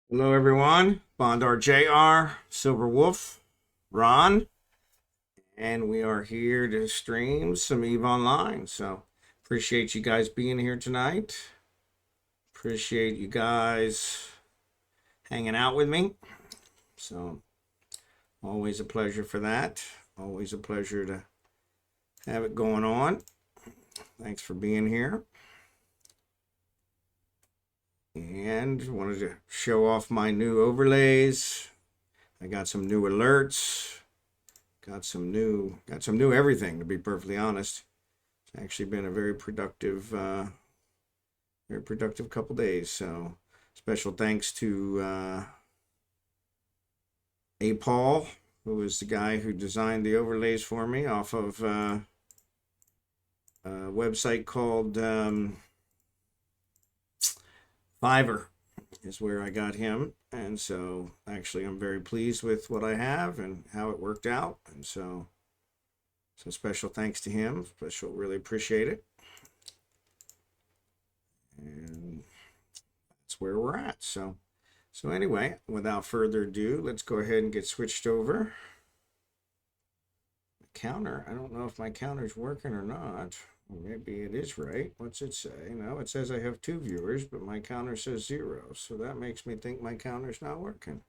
Hello, everyone. Bondar JR, Silverwolf, Ron, and we are here to stream some EVE Online. So, appreciate you guys being here tonight. Appreciate you guys hanging out with me. So, always a pleasure for that. Always a pleasure to have it going on. Thanks for being here. And wanted to show off my new overlays. I got some new alerts. Got some new everything, to be perfectly honest. It's actually been a very productive couple days. So special thanks to Paul, who was the guy who designed the overlays for me off of a website called Fiverr is where I got him. And so actually I'm very pleased with what I have and how it worked out. And so special thanks to him. Really appreciate it. And that's where we're at. So anyway, without further ado, let's go ahead and get switched over. The counter, I don't know if my counter's working or not. Maybe it is right. What's it say? No, it says I have 2 viewers, but my counter says 0. So that makes me think my counter's not working.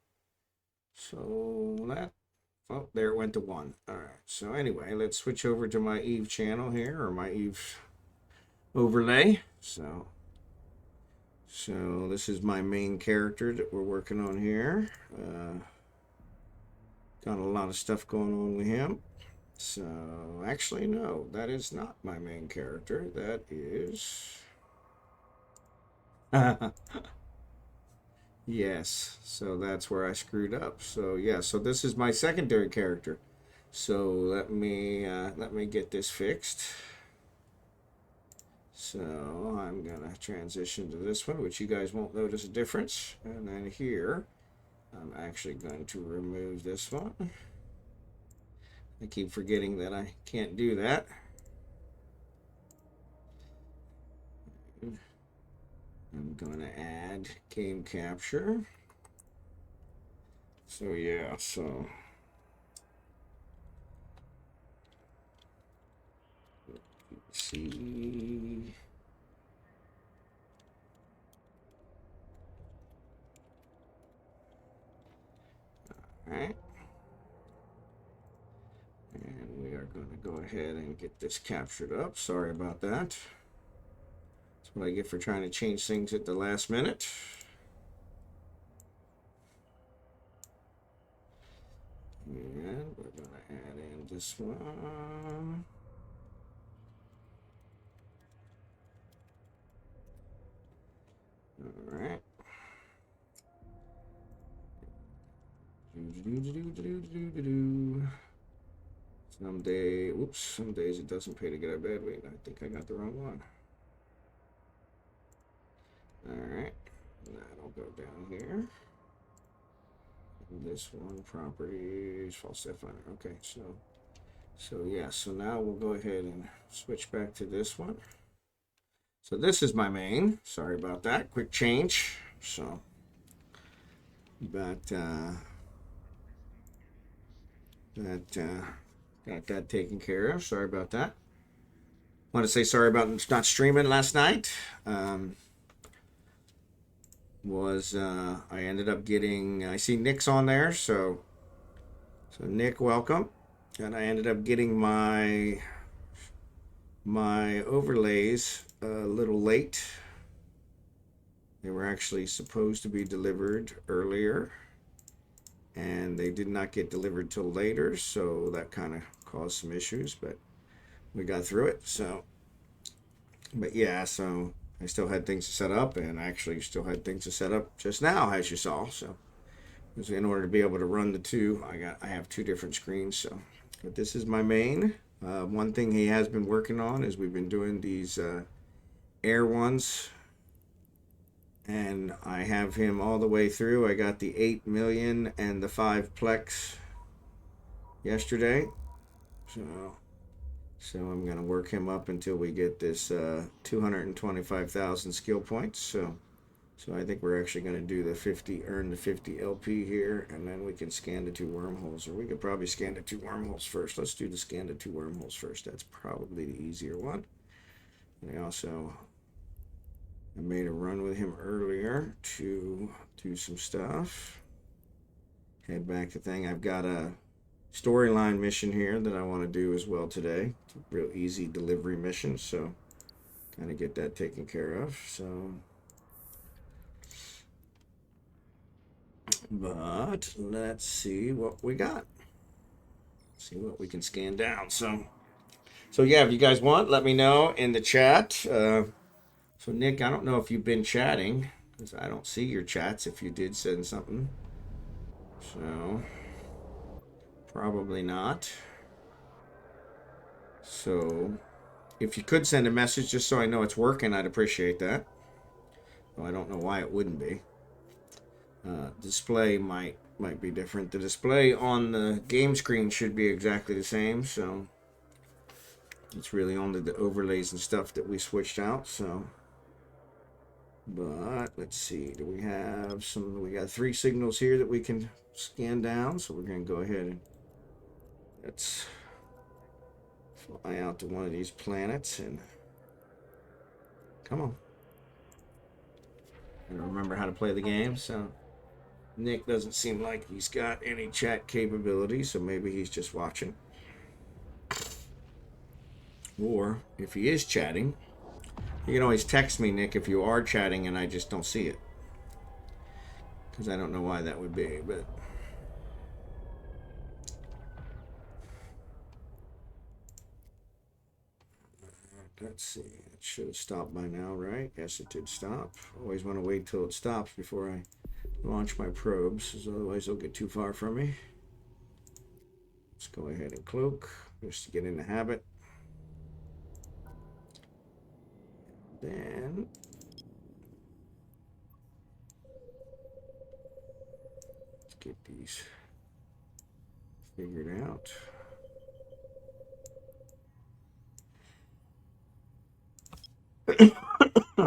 So that, oh, there it went to 1. All right. So anyway, let's switch over to my Eve channel here, or my Eve overlay. So this is my main character that we're working on here. Got a lot of stuff going on with him. So, actually, no, that is not my main character. That is... yes, so that's where I screwed up. So, yeah, so this is my secondary character. So, let me get this fixed. So, I'm going to transition to this one, which you guys won't notice a difference. And then here, I'm actually going to remove this one. I keep forgetting that I can't do that. I'm going to add game capture. So yeah, so let's see. All right. And we are going to go ahead and get this captured up. Sorry about that. That's what I get for trying to change things at the last minute. And we're going to add in this one. All right. Some days it doesn't pay to get out of bed. Wait, I think I got the wrong one. All right, that'll go down here. And this one, properties, false step finder. Okay, so yeah, so now we'll go ahead and switch back to this one. So this is my main. Sorry about that. Quick change. So, but got that taken care of. Sorry about that. Want to say sorry about not streaming last night. I ended up getting, I see Nick's on there, so Nick, welcome. And I ended up getting my overlays a little late. They were actually supposed to be delivered earlier, and they did not get delivered till later, so that kind of caused some issues, but we got through it. So, but yeah, so I still had things to set up, and actually still had things to set up just now, as you saw. So, in order to be able to run the two, I have 2 different screens. So, but this is my main. One thing he has been working on is we've been doing these air ones, and I have him all the way through. I got the 8 million and the 5 plex yesterday. So So I'm going to work him up until we get this 225,000 skill points. So I think we're actually going to do the 50, earn the 50 LP here, and then we can scan the 2 wormholes. Or we could probably scan the 2 wormholes first. Let's do the scan the 2 wormholes first. That's probably the easier one. And I made a run with him earlier to do some stuff. Head back to thing. I've got a storyline mission here that I want to do as well today. It's a real easy delivery mission, so kind of get that taken care of. So, but let's see what we got. See what we can scan down. So yeah, if you guys want, let me know in the chat. So Nick, I don't know if you've been chatting because I don't see your chats. If you did send something, so probably not. So if you could send a message just so I know it's working, I'd appreciate that. Well, I don't know why it wouldn't be. Display might be different. The display on the game screen should be exactly the same, so it's really only the overlays and stuff that we switched out. So, but let's see, do we have some? We got 3 signals here that we can scan down, so we're going to go ahead and let's fly out to one of these planets and come on. I don't remember how to play the game, so Nick doesn't seem like he's got any chat capability, so maybe he's just watching. Or if he is chatting, you can always text me, Nick, if you are chatting and I just don't see it. Because I don't know why that would be, but let's see. It should have stopped by now, right? Yes, it did stop. Always want to wait till it stops before I launch my probes, because otherwise they'll get too far from me. Let's go ahead and cloak, just to get in the habit. Then let's get these figured out.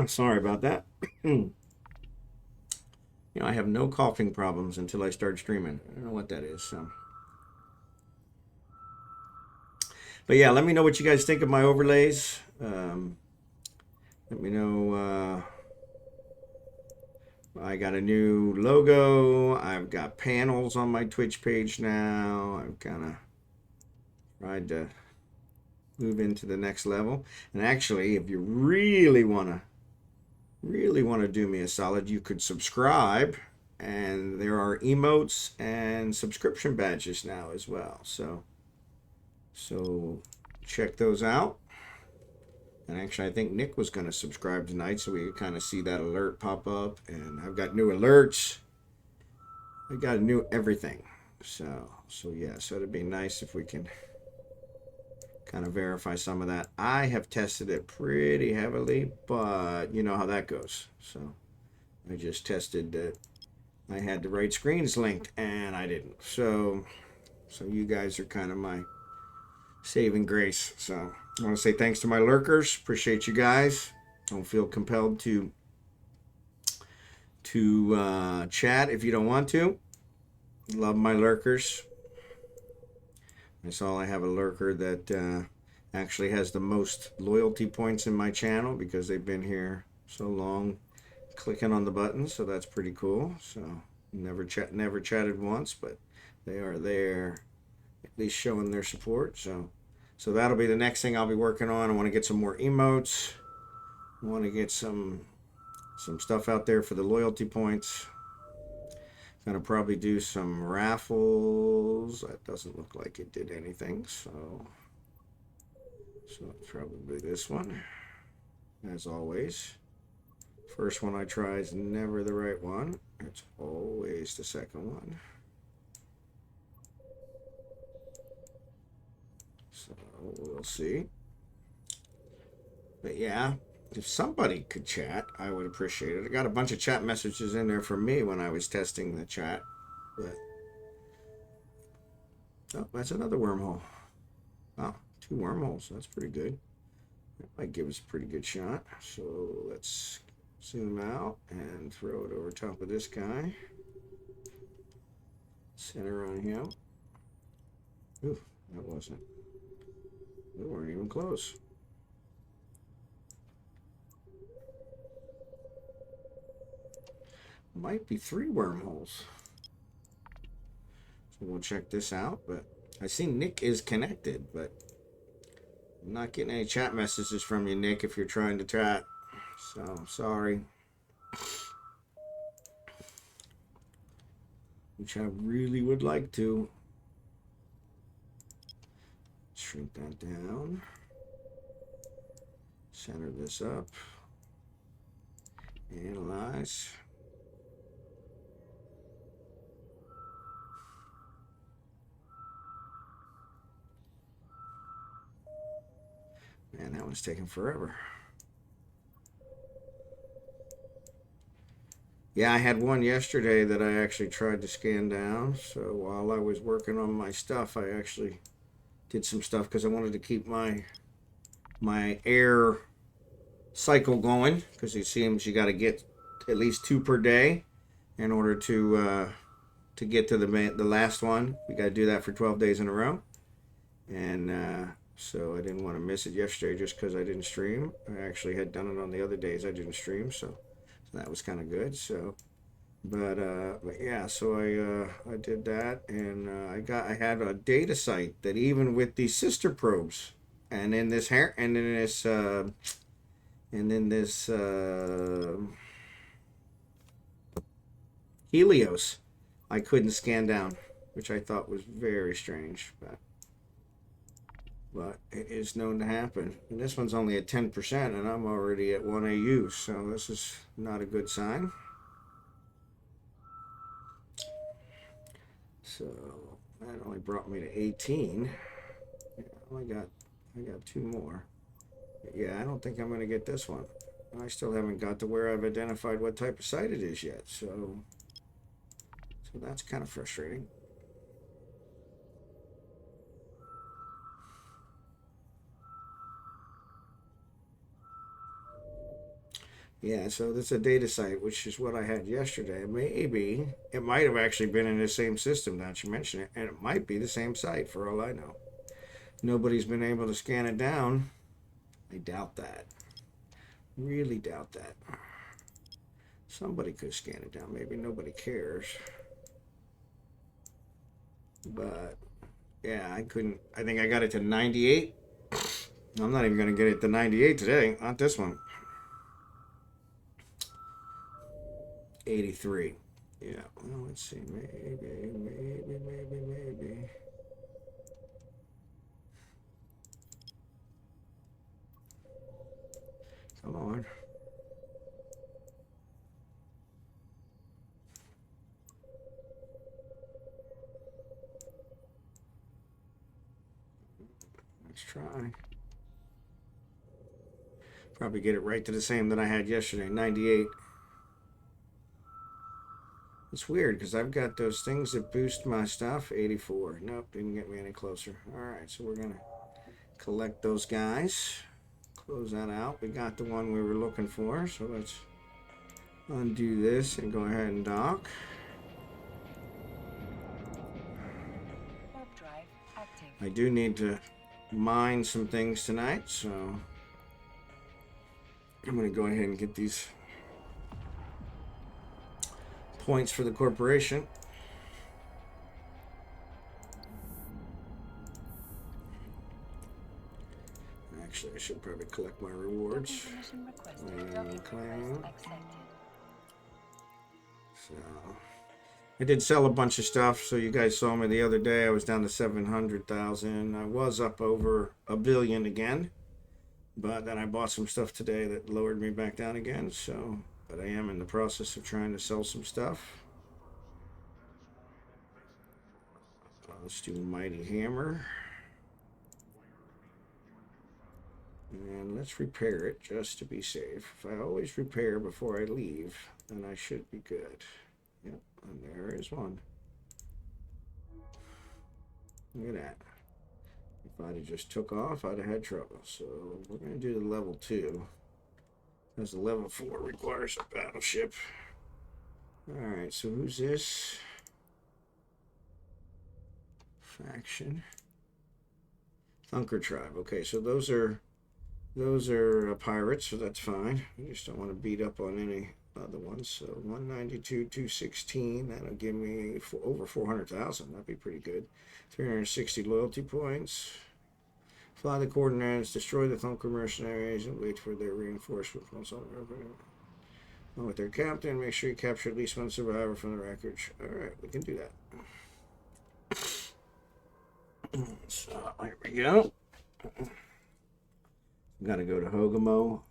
Sorry about that. You know, I have no coughing problems until I start streaming. I don't know what that is. So, but yeah, let me know what you guys think of my overlays. Let me know. I got a new logo. I've got panels on my Twitch page now. I've kind of tried to move into the next level. And actually, if you really want to do me a solid, you could subscribe, and there are emotes and subscription badges now as well. So check those out. And actually, I think Nick was going to subscribe tonight, so we could kind of see that alert pop up. And I've got new alerts. I got a new everything. So yeah, so it'd be nice if we can kind of verify some of that. I have tested it pretty heavily, but you know how that goes. So I just tested that I had the right screens linked, and I didn't. So you guys are kind of my saving grace. So I want to say thanks to my lurkers. Appreciate you guys. Don't feel compelled to chat if you don't want to. Love my lurkers. I saw I have a lurker that actually has the most loyalty points in my channel because they've been here so long clicking on the buttons, so that's pretty cool. So never chatted once, but they are there at least showing their support. So that'll be the next thing I'll be working on. I want to get some more emotes. I want to get some stuff out there for the loyalty points. Gonna probably do some raffles. That doesn't look like it did anything, so it's probably this one, as always. First one I try is never the right one. It's always the second one. So we'll see. But yeah, if somebody could chat, I would appreciate it. I got a bunch of chat messages in there for me when I was testing the chat. But oh, that's another wormhole. Wow, 2 wormholes. That's pretty good. That might give us a pretty good shot. So let's zoom out and throw it over top of this guy. Center on him. Ooh, that wasn't. We weren't even close. Might be 3 wormholes. So we'll check this out. But I see Nick is connected, but I'm not getting any chat messages from you, Nick, if you're trying to chat. So sorry. Which I really would like to. Shrink that down. Center this up. Analyze. Man, that one's taking forever. Yeah, I had one yesterday that I actually tried to scan down. So while I was working on my stuff, I actually did some stuff because I wanted to keep my air cycle going, because it seems you got to get at least 2 per day in order to get to the last one. We got to do that for 12 days in a row, and so I didn't want to miss it yesterday just because I didn't stream. I actually had done it on the other days I didn't stream, so that was kind of good. So, but yeah, so I did that, and I had a data site that even with these sister probes, and in this Helios, I couldn't scan down, which I thought was very strange, but it is known to happen. And this one's only at 10%, and I'm already at 1 AU, so this is not a good sign. So that only brought me to 18. Yeah, I got 2 more. But yeah, I don't think I'm going to get this one. I still haven't got to where I've identified what type of site it is yet, so that's kind of frustrating. Yeah, so that's a data site, which is what I had yesterday. Maybe it might have actually been in the same system now that you mention it, and it might be the same site for all I know. Nobody's been able to scan it down. I doubt that. Really doubt that. Somebody could scan it down. Maybe nobody cares. But yeah, I couldn't. I think I got it to 98. I'm not even going to get it to 98 today. Not this one. 83. Yeah, well, let's see. Maybe. Come on. Let's try. Probably get it right to the same that I had yesterday, 98. It's weird because I've got those things that boost my stuff. 84. Nope, didn't get me any closer. All right, so we're going to collect those guys. Close that out. We got the one we were looking for, so let's undo this and go ahead and dock. I do need to mine some things tonight, so I'm going to go ahead and get these points for the corporation. Actually, I should probably collect my rewards. Claim. So I did sell a bunch of stuff, so you guys saw me the other day. I was down to 700,000. I was up over $1 billion again, but then I bought some stuff today that lowered me back down again. So, but I am in the process of trying to sell some stuff. Let's do Mighty Hammer. And let's repair it just to be safe. If I always repair before I leave, then I should be good. Yep, and there is one. Look at that. If I'd have just took off, I'd have had trouble. So we're going to do the level 2. Because the level 4 requires a battleship. Alright, so who's this? Faction. Thunker Tribe. Okay, so those are pirates, so that's fine. We just don't want to beat up on any other ones. So 192, 216. That'll give me over 400,000. That'd be pretty good. 360 loyalty points. Fly the coordinates, destroy the Thunker mercenaries, and wait for their reinforcement. With their captain, make sure you capture at least one survivor from the wreckage. Alright, we can do that. So, here we go. Gotta go to Hogamo.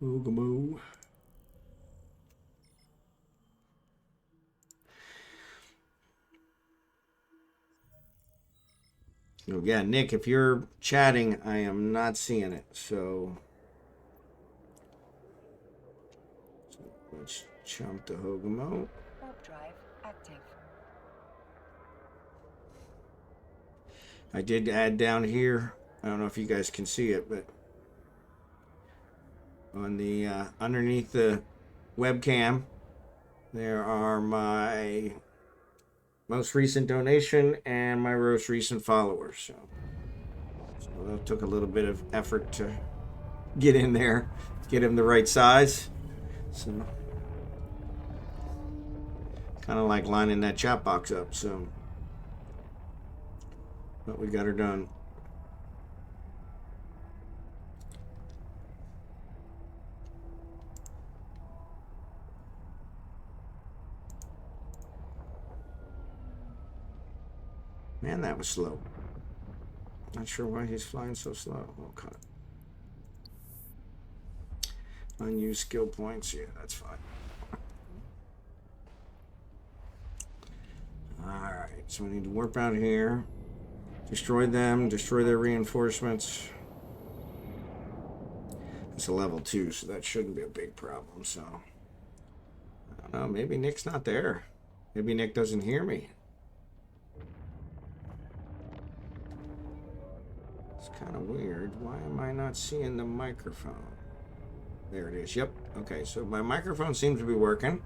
Hogamo. Oh, yeah, Nick, if you're chatting, I am not seeing it. So let's jump to Hogamo. Warp drive active. I did add down here. I don't know if you guys can see it, but on the underneath the webcam, there are my most recent donation and my most recent followers. So that took a little bit of effort to get in there, get him the right size. So kind of like lining that chat box up. So, but we got her done. Man, that was slow. Not sure why he's flying so slow. Okay. Unused skill points. Yeah, that's fine. Alright, so we need to warp out here. Destroy them. Destroy their reinforcements. It's a level 2, so that shouldn't be a big problem. So, I don't know. Maybe Nick's not there. Maybe Nick doesn't hear me. Kind of weird. Why am I not seeing the microphone? There it is. Yep. Okay, so my microphone seems to be working.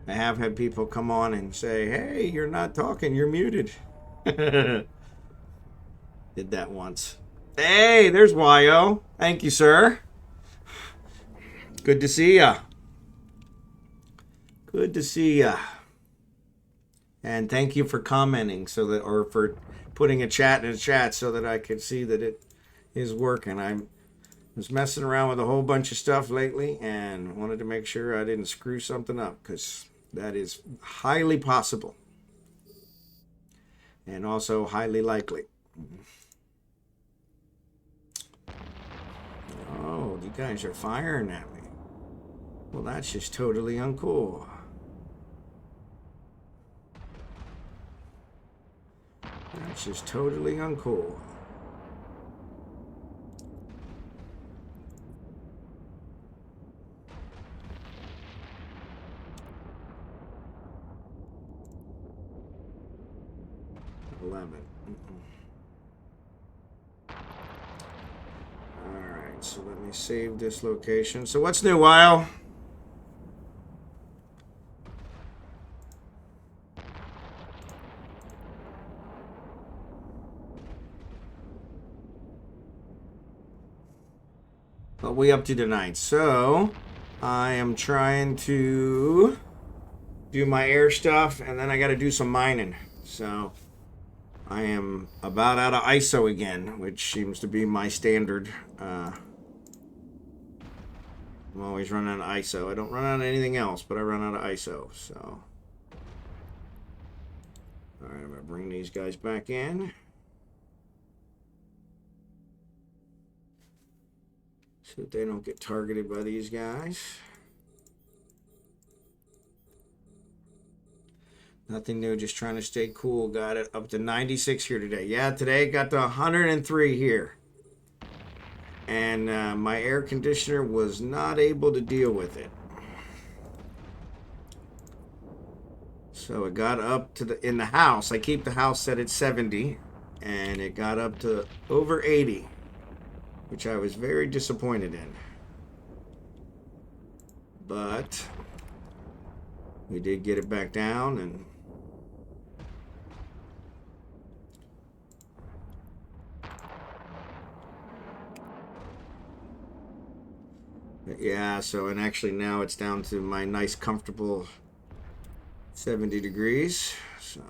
I have had people come on and say, hey, you're not talking, you're muted. Did that once. Hey, there's Wyo. Thank you, sir. Good to see ya. Good to see ya. And thank you for commenting so that, or for putting a chat in the chat so that I could see that it is working. I was messing around with a whole bunch of stuff lately and wanted to make sure I didn't screw something up, because that is highly possible and also highly likely. Oh, you guys are firing at me. Well, that's just totally uncool. That's just totally uncool. Alright, so let me save this location. So what's new, Weil? What we up to tonight? So I am trying to do my air stuff, and then I got to do some mining. So I am about out of ISO again, which seems to be my standard. I'm always running out of ISO. I don't run out of anything else, but I run out of ISO. So all right, I'm gonna bring these guys back in. So that they don't get targeted by these guys. Nothing new, just trying to stay cool. Got it up to 96 here today. Yeah, today got to 103 here. And my air conditioner was not able to deal with it. So it got up to in the house. I keep the house set at 70, and it got up to over 80, which I was very disappointed in. But we did get it back down, and yeah, so and actually now it's down to my nice comfortable 70 degrees. So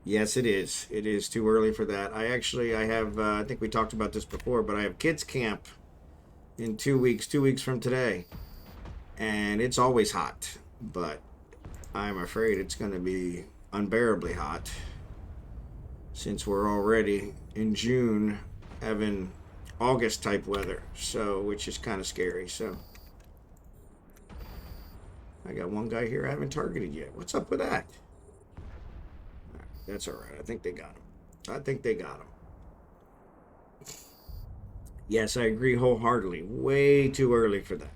yes, it is. It is too early for that. I have I think we talked about this before, but I have kids camp in 2 weeks, 2 weeks from today. And it's always hot, but I'm afraid it's going to be unbearably hot since we're already in June having August type weather, so which is kind of scary. So I got one guy here I haven't targeted yet. What's up with that? That's all right. I think they got him. I think they got him. Yes, I agree wholeheartedly. Way too early for that.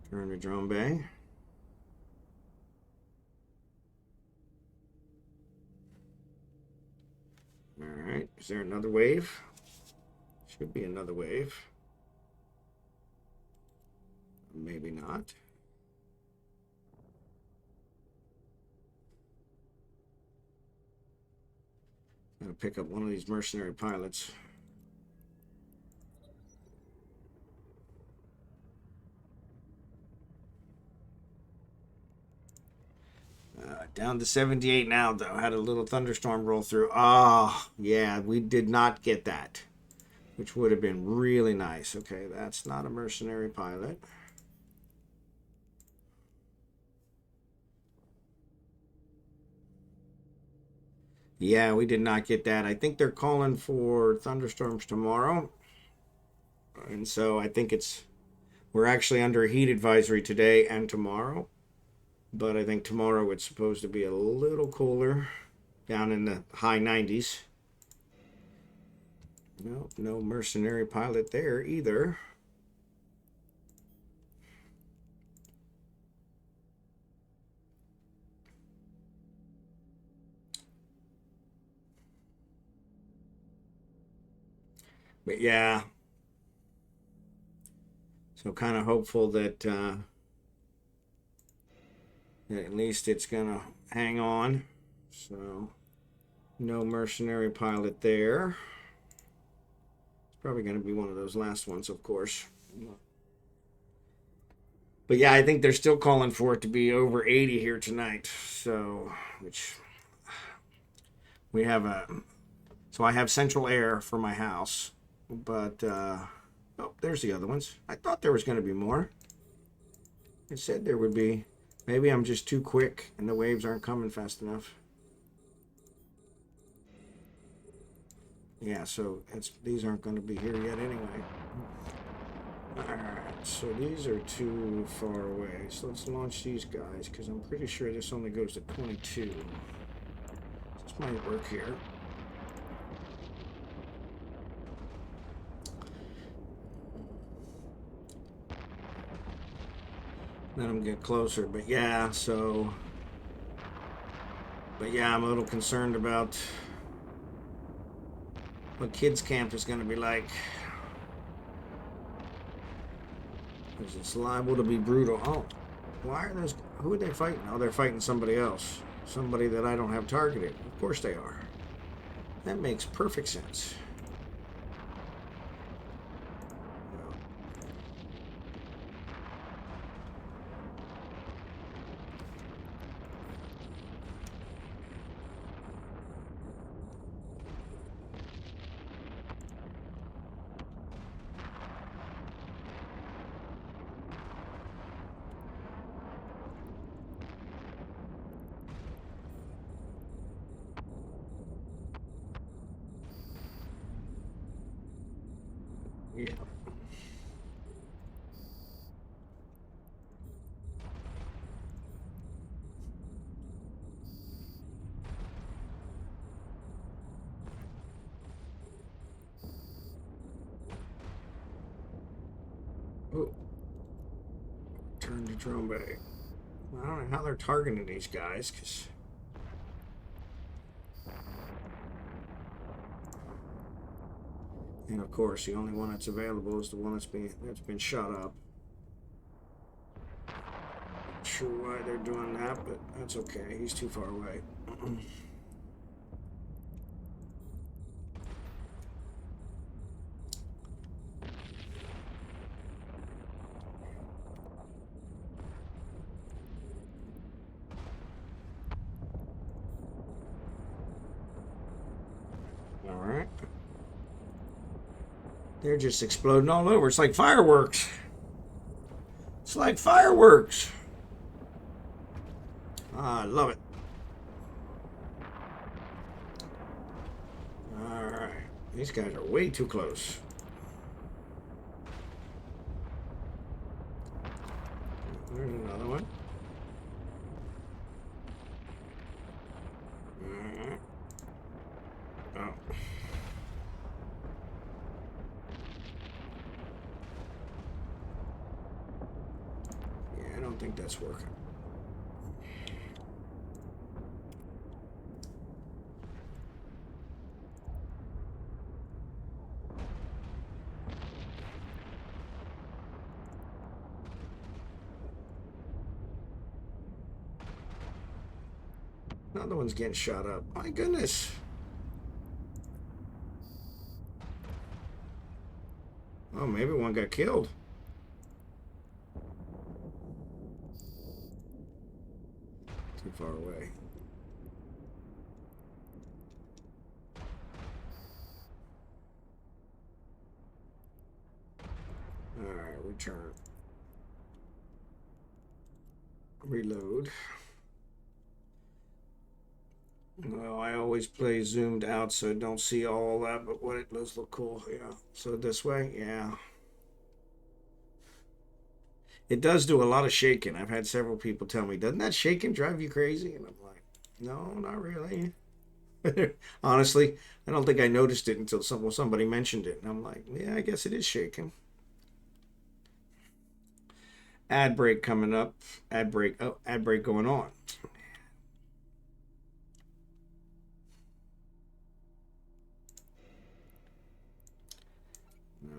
Turn to drone bay. All right. Is there another wave? Should be another wave. Maybe not. Gotta pick up one of these mercenary pilots. Down to 78 now, though. Had a little thunderstorm roll through. Ah, oh, yeah, we did not get that, which would have been really nice. Okay, that's not a mercenary pilot. Yeah, we did not get that. I think they're calling for thunderstorms tomorrow. And so I think we're actually under a heat advisory today and tomorrow. But I think tomorrow it's supposed to be a little cooler, down in the high 90s. No, no mercenary pilot there either. But yeah, so kind of hopeful that at least it's gonna hang on. So no mercenary pilot there. It's probably gonna be one of those last ones, of course. But yeah, I think they're still calling for it to be over 80 here tonight. So, which we have so I have central air for my house, but oh, there's the other ones. I thought there was going to be more. It said there would be. Maybe I'm just too quick and the waves aren't coming fast enough. Yeah, so these aren't going to be here yet anyway. Alright, so these are too far away. So let's launch these guys, because I'm pretty sure this only goes to 22. This might work here. Let them get closer, but yeah, so... But yeah, I'm a little concerned about what kids camp is going to be like. Because it's liable to be brutal. Oh, why are those... Who are they fighting? Oh, they're fighting somebody else. Somebody that I don't have targeted. Of course they are. That makes perfect sense. Yeah. Oh. Turn to drone bay. I don't know how they're targeting these guys, because... And of course, the only one that's available is the one that's been shot up. Not sure why they're doing that, but that's okay. He's too far away. All right. They're just exploding all over. It's like fireworks. It's like fireworks. Ah, I love it. All right. These guys are way too close. There's another one. Oh. Yeah, I don't think that's working. Another one's getting shot up. My goodness. Oh, maybe one got killed. Too far away. Alright, return. Reload. Well, I always play zoomed out so I don't see all that, but what it does look cool. Yeah. So this way, yeah. It does do a lot of shaking. I've had several people tell me, doesn't that shaking drive you crazy? And I'm like, no, not really. Honestly, I don't think I noticed it until somebody mentioned it. And I'm like, yeah, I guess it is shaking. Ad break coming up. Ad break. Oh, ad break going on.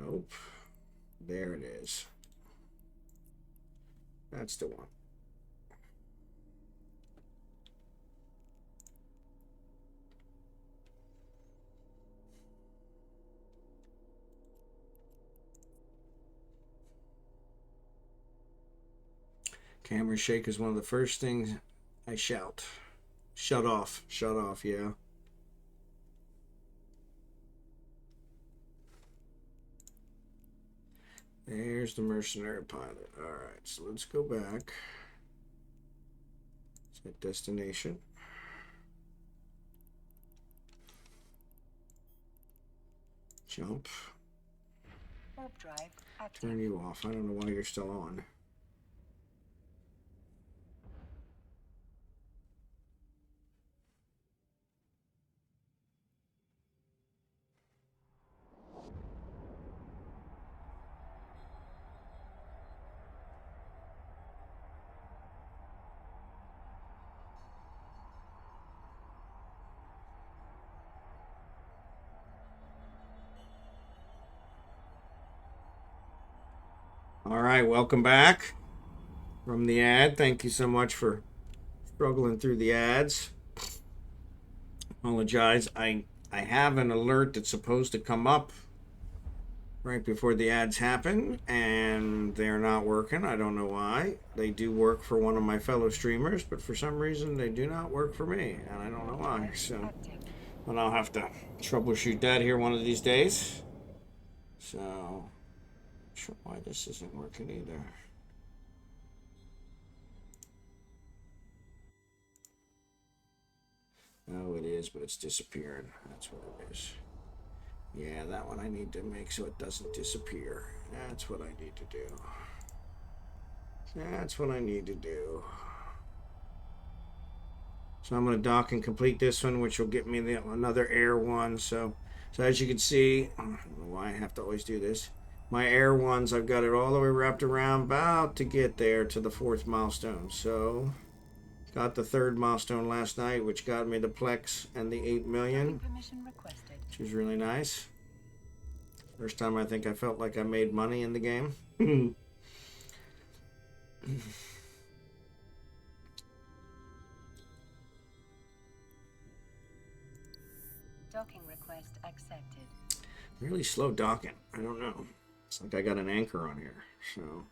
Nope. There it is. That's the one. Camera shake is one of the first things I shout. Shut off. Shut off, yeah. There's the mercenary pilot. Alright, so let's go back. Set destination. Jump. Warp drive active. Turn you off. I don't know why you're still on. All right, welcome back from the ad. Thank you so much for struggling through the ads. Apologize. I have an alert that's supposed to come up right before the ads happen, and they're not working. I don't know why. They do work for one of my fellow streamers, but for some reason they do not work for me, and I don't know why. So, but I'll have to troubleshoot that here one of these days. So, not sure why this isn't working either. Oh, it is, but it's disappearing. That's what it is. Yeah, that one I need to make so it doesn't disappear. That's what I need to do. That's what I need to do. So I'm going to dock and complete this one, which will get me another air one. So as you can see, I don't know why I have to always do this. My air ones, I've got it all the way wrapped around, about to get there to the 4th milestone. So, got the 3rd milestone last night, which got me the Plex and the 8 million, Permission requested. which was really nice. First time I think I felt like I made money in the game. Docking request accepted. Really slow docking. I don't know. It's like I got an anchor on here. So.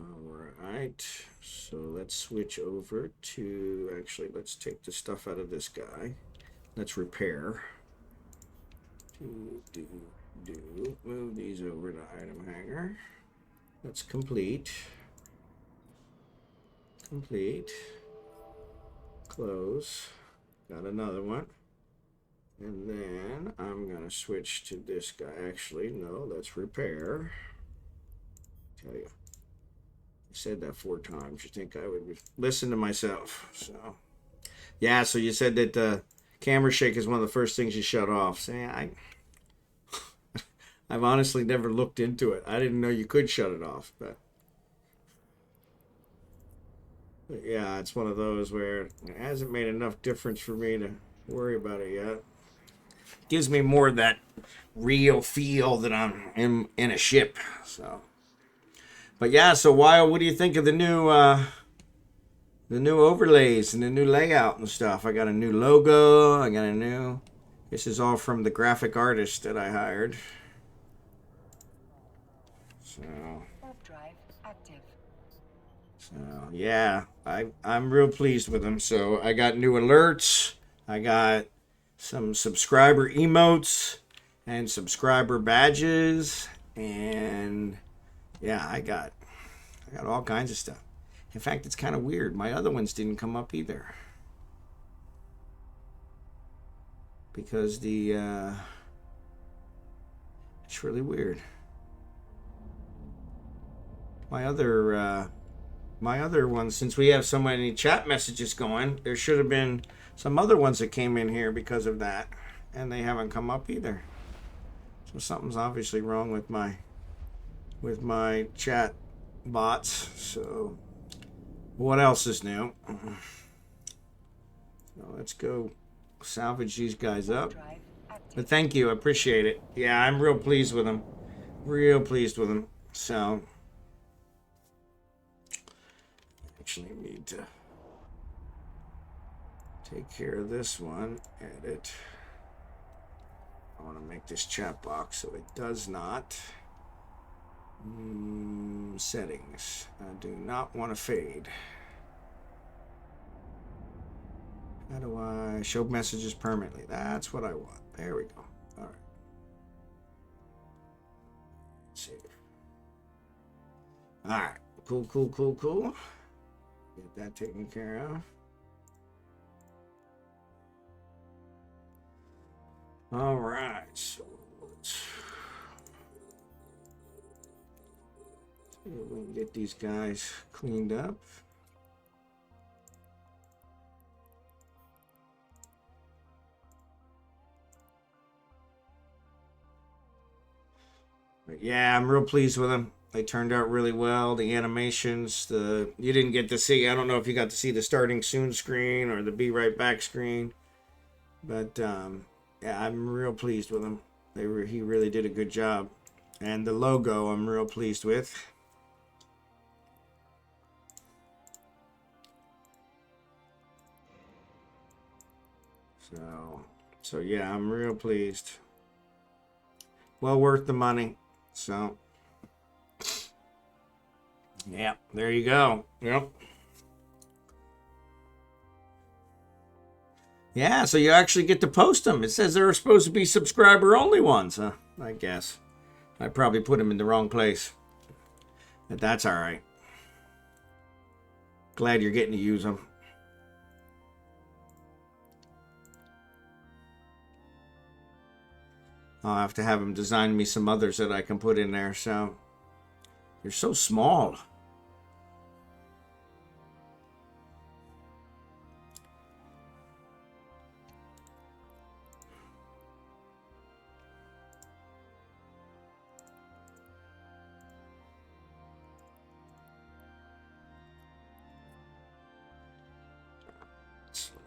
Alright. So let's switch over to... Actually, let's take the stuff out of this guy. Let's repair. Move these over to item hanger. Let's complete. Close. Got another one. And then I'm going to switch to this guy. Actually, no, let's repair. Tell you. I said that 4 times. You think I would listen to myself. So, yeah, so you said that camera shake is one of the first things you shut off. See, I've honestly never looked into it. I didn't know you could shut it off. But yeah, it's one of those where it hasn't made enough difference for me to worry about it yet. Gives me more of that real feel that I'm in a ship. So, but yeah, so Wyle, what do you think of the new overlays and the new layout and stuff? I got a new logo. This is all from the graphic artist that I hired. So. Warp drive active. So yeah, I'm real pleased with them. So I got new alerts. I got some subscriber emotes and subscriber badges, and yeah, I got all kinds of stuff. In fact, it's kind of weird. My other ones didn't come up either because it's really weird. My other ones, since we have so many chat messages going, there should have been some other ones that came in here because of that, and they haven't come up either. So something's obviously wrong with my chat bots. So what else is new? So let's go salvage these guys up. But thank you, I appreciate it. Yeah, I'm real pleased with them. So actually need to take care of this one. Edit. I want to make this chat box so it does not. Settings. I do not want to fade. How do I show messages permanently? That's what I want. There we go. All right. Save. All right. Cool. Get that taken care of. All right. So let's see if we can get these guys cleaned up. But yeah, I'm real pleased with them. They turned out really well. The animations, you didn't get to see. I don't know if you got to see the starting soon screen or the be right back screen, but yeah, I'm real pleased with him. He really did a good job, and the logo I'm real pleased with. So yeah, I'm real pleased. Well worth the money. So yeah, there you go. Yep. Yeah, so you actually get to post them. It says there are supposed to be subscriber only ones. I guess I probably put them in the wrong place, but that's all right. Glad you're getting to use them. I'll have to have them design me some others that I can put in there. So they're so small.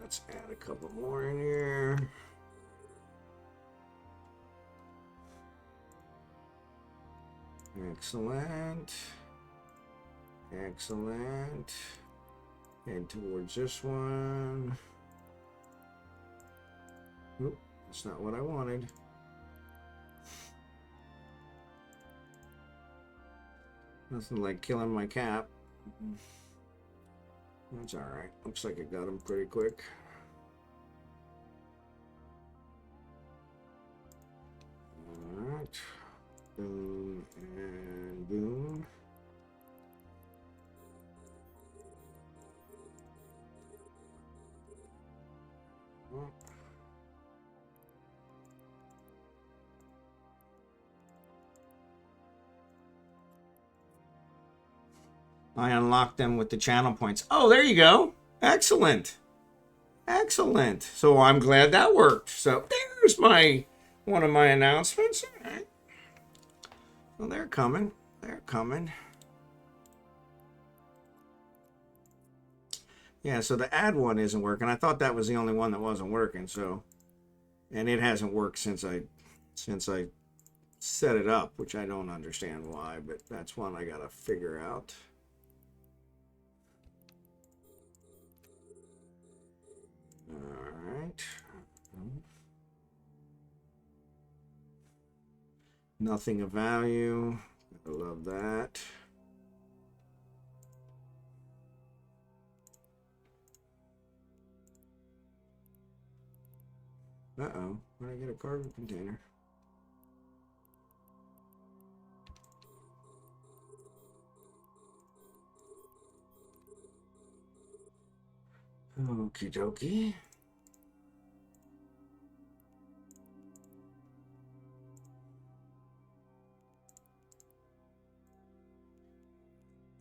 Let's add a couple more in here. Excellent. Excellent. Head towards this one. Oop, that's not what I wanted. Nothing like killing my cap. That's alright. Looks like it got him pretty quick. Alright. Boom and boom. I unlocked them with the channel points. Oh, there you go. Excellent. Excellent. So I'm glad that worked. So there's one of my announcements. All right. Well, they're coming. They're coming. Yeah, so the add one isn't working. I thought that was the only one that wasn't working. So, and it hasn't worked since I set it up, which I don't understand why, but that's one I gotta figure out. All right. Nothing of value. I love that. Uh-oh. Where did I get a cargo container? Okie dokie.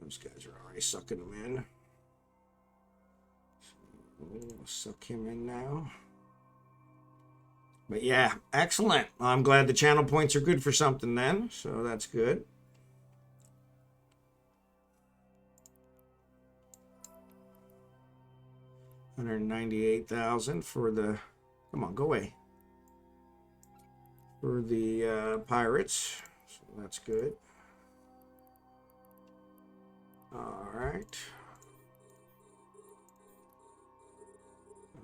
Those guys are already sucking them in. So we'll suck him in now. But yeah, excellent. I'm glad the channel points are good for something then. So that's good. $198,000 for the, come on, go away. For the pirates. So that's good. All right.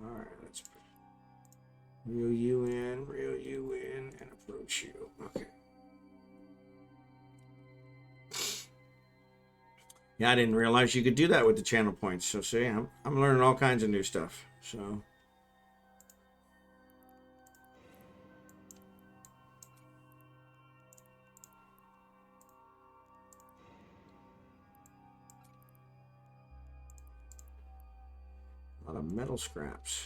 All right, let's reel you in, and approach you. Okay. Yeah, I didn't realize you could do that with the channel points. So see, I'm learning all kinds of new stuff. So. A lot of metal scraps.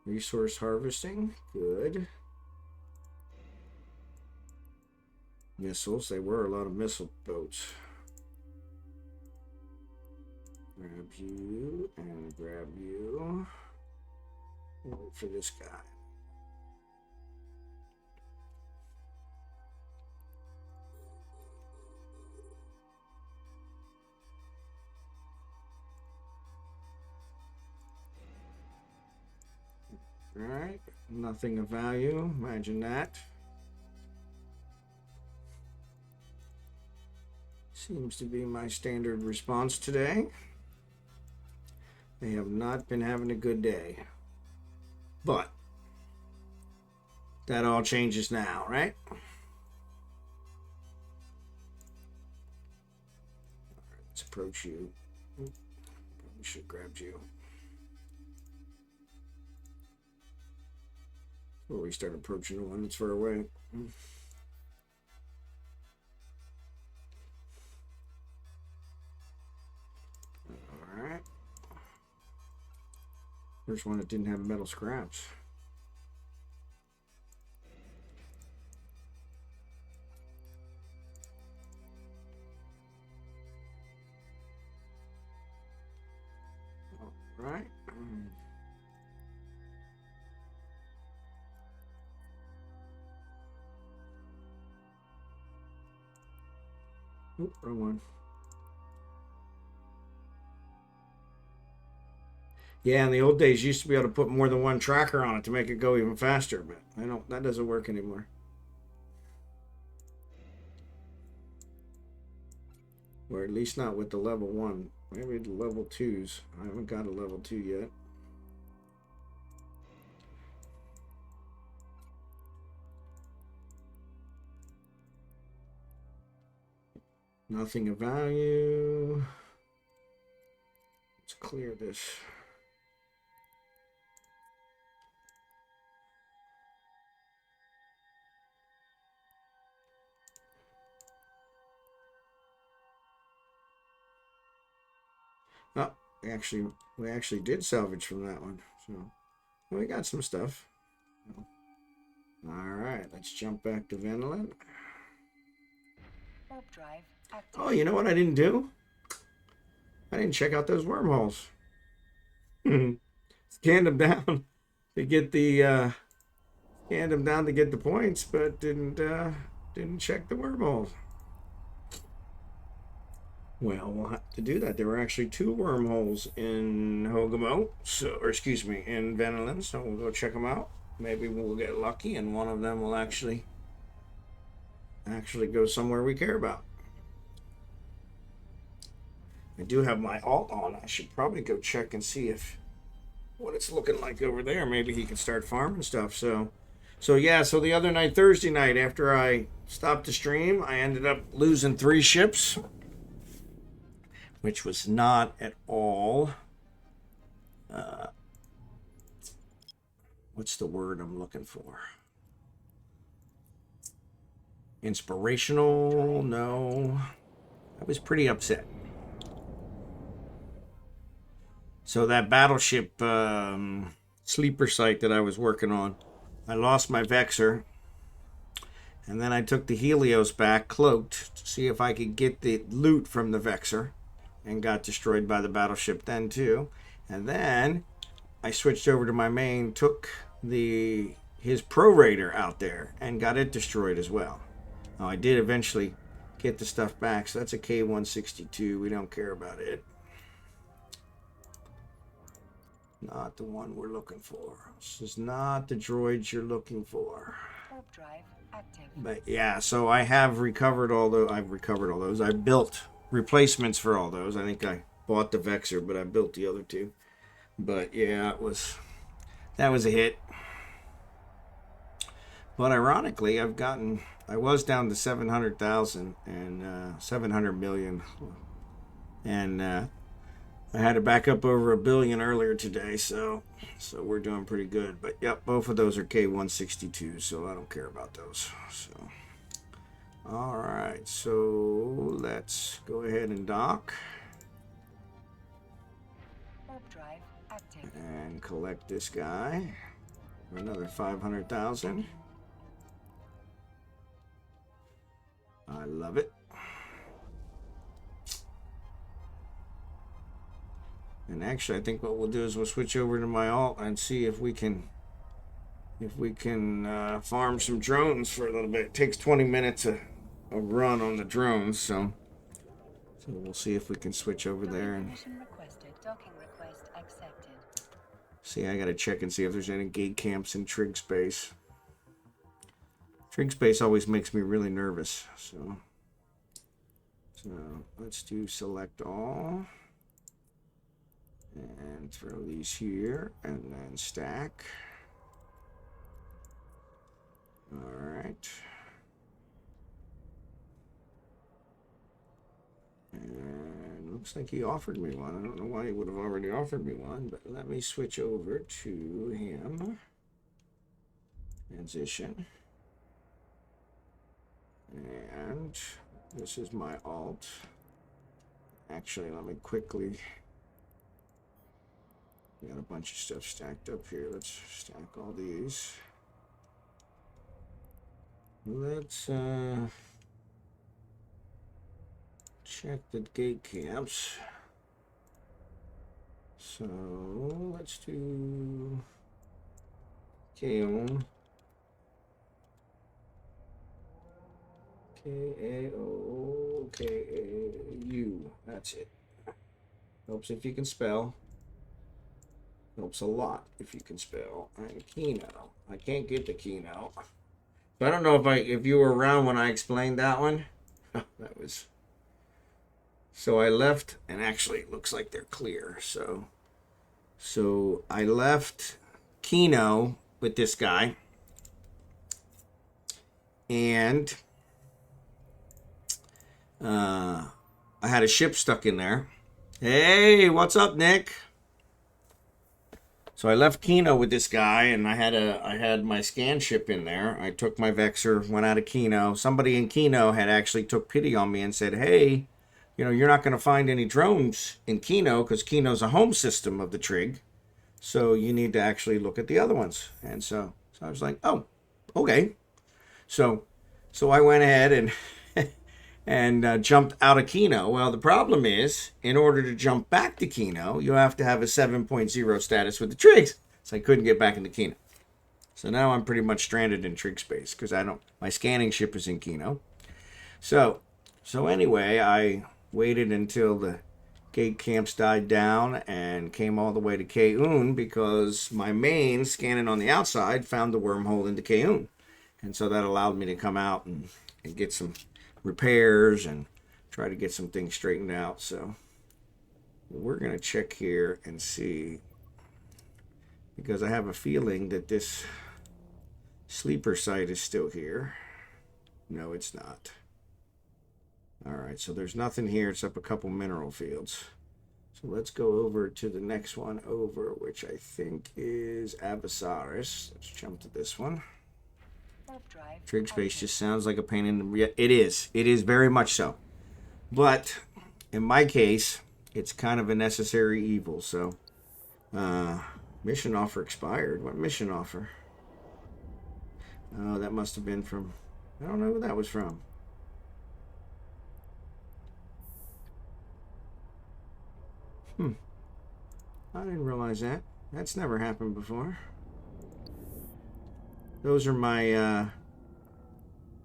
Resource harvesting, good. Missiles, they were a lot of missile boats. Grab you and grab you. Wait for this guy. All right, nothing of value. Imagine that. Seems to be my standard response today. They have not been having a good day. But that all changes now, right? All right, let's approach you. Probably should have grabbed you. Before we start approaching the one that's far away. All right. There's one that didn't have metal scraps. All right. Oop, wrong one. Yeah, in the old days, you used to be able to put more than one tracker on it to make it go even faster, but I don't. That doesn't work anymore. Or at least not with the level 1. Maybe the level 2s. I haven't got a level 2 yet. Nothing of value. Let's clear this. Oh, we actually did salvage from that one. So we got some stuff. All right, let's jump back to Vanillin. Warp drive active. Oh, you know what I didn't do? I didn't check out those wormholes. Scanned them down to get the points, but didn't check the wormholes. Well, we'll have to do that. There were actually 2 wormholes in Hogamo, in Vanillin, so we'll go check them out. Maybe we'll get lucky and one of them will actually go somewhere we care about. I do have my alt on. I should probably go check and see what it's looking like over there. Maybe he can start farming stuff. So the other night, Thursday night, after I stopped the stream, I ended up losing 3 ships, which was not at all. What's the word I'm looking for? Inspirational? No. I was pretty upset. So that battleship sleeper site that I was working on, I lost my Vexor. And then I took the Helios back, cloaked, to see if I could get the loot from the Vexor. And got destroyed by the battleship then too. And then I switched over to my main, took his Pro Raider out there, and got it destroyed as well. Now, I did eventually get the stuff back, so that's a K-162. We don't care about it. Not the one we're looking for. This is not the droids you're looking for. Warp drive active. But yeah, so I have recovered all those. I built replacements for all those. I think I bought the Vexor, but I built the other 2. But yeah, that was a hit. But ironically, I was down to 700,000 and 700 million, and I had to back up over $1 billion earlier today, so we're doing pretty good. But yep, both of those are K-162, so I don't care about those. So, all right, so let's go ahead and dock. Warp drive active. And collect this guy for another 500,000. I love it. And actually, I think what we'll do is we'll switch over to my alt and see if we can farm some drones for a little bit. It takes 20 minutes a run on the drones, so we'll see if we can switch over there and Permission requested. Docking request accepted. see. I gotta check and see if there's any gate camps in Trig Space. Trig Space always makes me really nervous. So let's do select all. And throw these here, and then stack. All right. And looks like he offered me one. I don't know why he would have already offered me one, but let me switch over to him. Transition. And this is my alt. Actually, let me quickly... Got a bunch of stuff stacked up here. Let's stack all these. Let's check the gate camps. So let's do Kaon. KAO U. That's it. Helps if you can spell. Helps a lot if you can spell. And Keno. I can't get the Keno. So I don't know if you were around when I explained that one. That was. So I left, and actually it looks like they're clear. So I left Keno with this guy, and I had a ship stuck in there. Hey, what's up, Nick? So I left Keno with this guy, and I had my scan ship in there. I took my Vexor, went out of Keno. Somebody in Keno had actually took pity on me and said, "Hey, you're not going to find any drones in Keno because Keno's a home system of the Trig. So you need to actually look at the other ones." And so I was like, "Oh, okay." So I went ahead and and jumped out of Keno. Well, the problem is, in order to jump back to Keno, you have to have a 7.0 status with the Trigs. So I couldn't get back into Keno. So now I'm pretty much stranded in Trig space because my scanning ship is in Keno. So anyway, I waited until the gate camps died down and came all the way to Kaun because my main scanning on the outside found the wormhole into Kaun. And so that allowed me to come out and get some repairs and try to get some things straightened out. So we're going to check here and see, because I have a feeling that this sleeper site is still here. No, it's not. All right, so there's nothing here. It's up a couple mineral fields. So let's go over to the next one over, which I think is Avisaris. Let's jump to this one. Trig space just sounds like a pain in the... Yeah, it is. It is very much so. But in my case, it's kind of a necessary evil. So, mission offer expired. What mission offer? Oh, that must have been from... I don't know who that was from. I didn't realize that. That's never happened before. Those are my, yeah,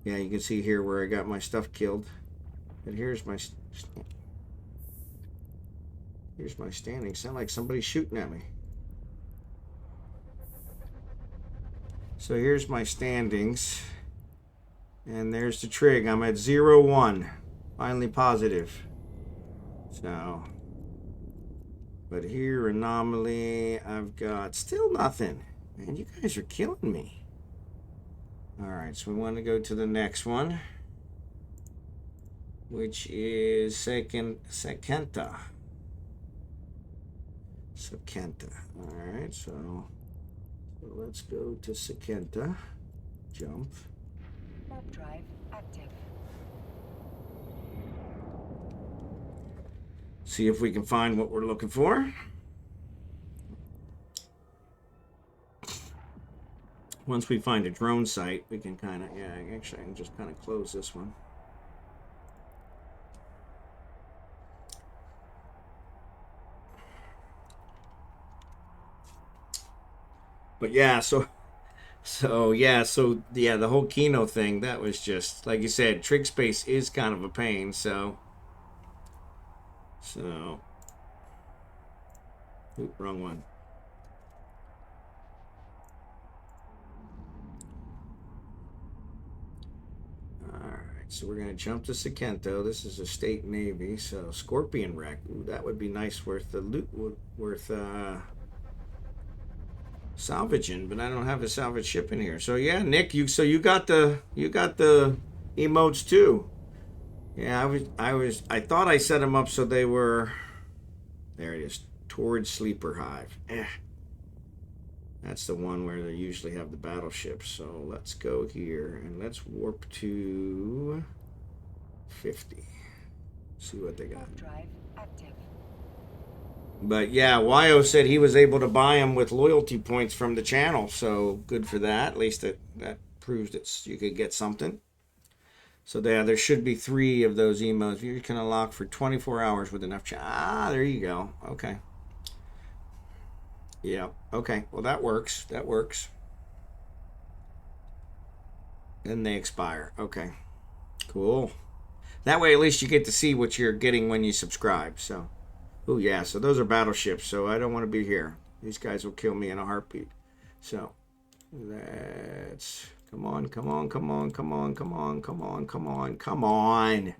you can see here where I got my stuff killed. And here's my standing. Sound like somebody's shooting at me. So here's my standings. And there's the trig. I'm at 0-1. Finally positive. So, but here, anomaly, I've got still nothing. Man, you guys are killing me. Alright, so we want to go to the next one, which is Sekenta. Alright, so let's go to Sekenta. Jump. Warp drive active. See if we can find what we're looking for. Once we find a drone site, we can kind of, yeah, actually I can just kind of close this one. But yeah, so the whole Keno thing, that was just, like you said, trig space is kind of a pain, so oop, wrong one. So we're going to jump to Sakento. This is a state navy, so Scorpion wreck. Ooh, that would be nice, worth the loot, worth salvaging. But I don't have a salvage ship in here. So yeah, Nick, you got the emotes too. Yeah, I thought I set them up so they were. There it is, towards Sleeper Hive. That's the one where they usually have the battleships. So let's go here and let's warp to 50. See what they got. Drive active. But yeah, Wyo said he was able to buy them with loyalty points from the channel. So good for that. At least that proves that you could get something. So there should be 3 of those emos. You can unlock for 24 hours with enough. There you go. Okay. Yeah, okay. Well, that works. That works. Then they expire. Okay. Cool. That way, at least you get to see what you're getting when you subscribe. So, oh yeah, so those are battleships. So I don't want to be here. These guys will kill me in a heartbeat. So let's come on, come on, come on, come on, come on, come on, come on, come on.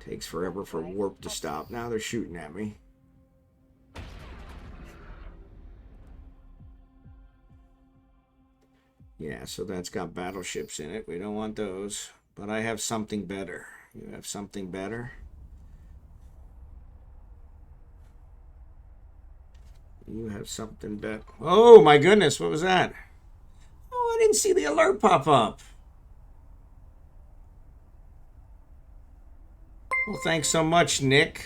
Takes forever for warp to stop. Now they're shooting at me. Yeah, so that's got battleships in it. We don't want those. But I have something better. You have something better? You have something better. Oh my goodness, what was that? Oh, I didn't see the alert pop up. Well, thanks so much, Nick.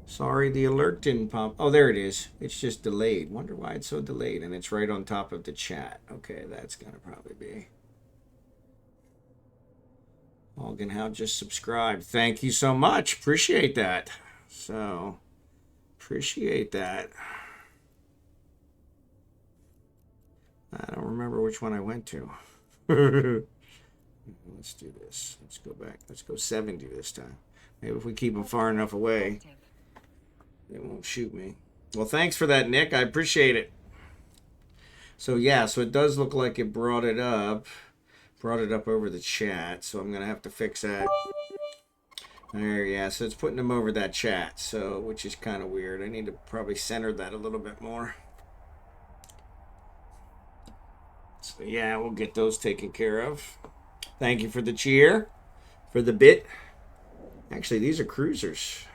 Sorry the alert didn't pop. Oh, there it is. It's just delayed. Wonder why it's so delayed. And it's right on top of the chat. Okay, that's going to probably be. Algenhow just subscribed. Thank you so much. Appreciate that. So, appreciate that. I don't remember which one I went to. Let's do this. Let's go back. Let's go 70 this time. Maybe if we keep them far enough away, they won't shoot me. Well, thanks for that, Nick. I appreciate it. So, yeah, so it does look like it brought it up. Brought it up over the chat. So I'm going to have to fix that. There, yeah. So it's putting them over that chat. So, which is kind of weird. I need to probably center that a little bit more. So, yeah, we'll get those taken care of. Thank you for the cheer. For the bit. Actually, these are cruisers.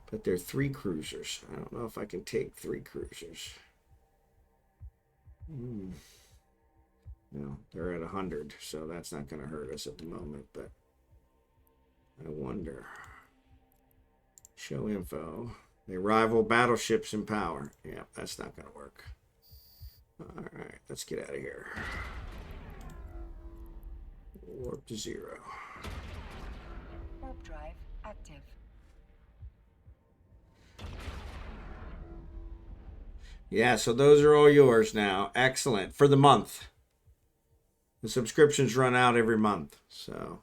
But they're 3 cruisers. I don't know if I can take 3 cruisers. No, they're at 100, so that's not going to hurt us at the moment, but I wonder. Show info. They rival battleships in power. Yeah, that's not going to work. All right, let's get out of here. Warp to 0. Warp drive active. Yeah, so those are all yours now. Excellent. For the month. The subscriptions run out every month, so.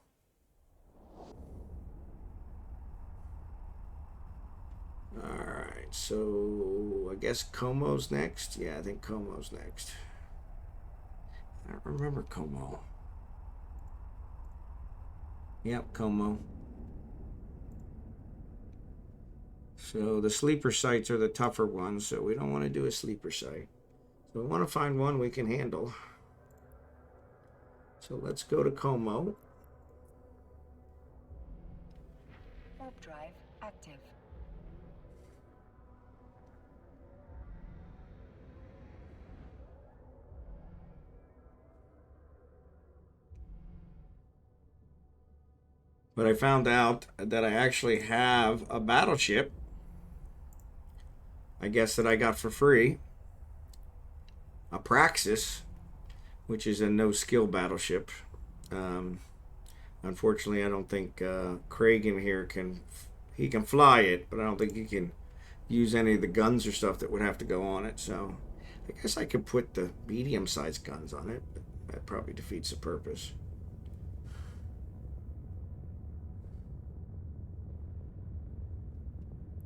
All right, so I guess Como's next. Yeah, I think Como's next. I don't remember Como. Yep, Como. So the sleeper sites are the tougher ones, so we don't want to do a sleeper site. So we want to find one we can handle. So let's go to Como. Warp drive active. But I found out that I actually have a battleship. I guess that I got for free. A Praxis, which is a no-skill battleship. Unfortunately, I don't think Craig in here can. He can fly it, but I don't think he can use any of the guns or stuff that would have to go on it. So I guess I could put the medium-sized guns on it, but that probably defeats the purpose.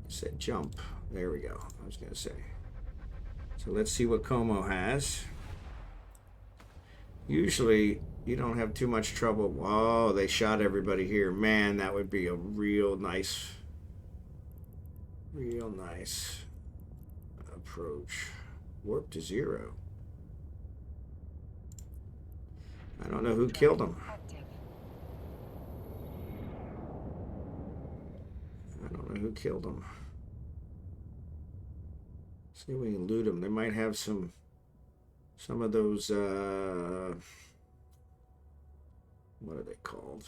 Said jump. There we go. I was going to say. So let's see what Como has. Usually you don't have too much trouble. Whoa, they shot everybody here. Man, that would be a real nice approach. Warp to 0. I don't know who killed him. I don't know who killed him. See if we can loot them. They might have some of those what are they called?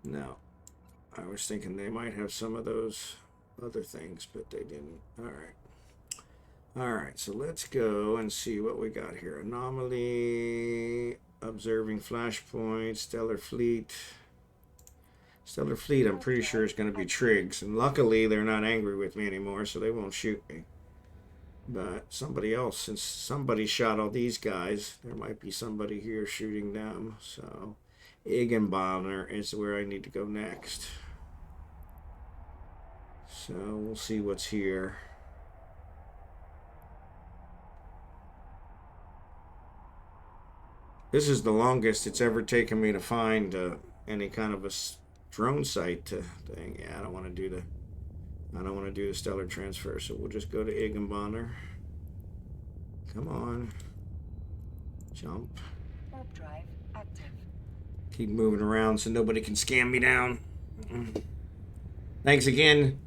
No. I was thinking they might have some of those other things, but they didn't. All right, so let's go and see what we got here. Anomaly, observing flashpoint, stellar fleet. Stellar Fleet, I'm pretty sure is going to be Triggs. And luckily, they're not angry with me anymore, so they won't shoot me. But somebody else, since somebody shot all these guys, there might be somebody here shooting them. So, Eveonline is where I need to go next. So, we'll see what's here. This is the longest it's ever taken me to find any kind of a drone site thing. Yeah, I don't want to do the stellar transfer, so we'll just go to Eveonline. Come on. Jump. Warp drive active. Keep moving around so nobody can scam me down. Thanks again,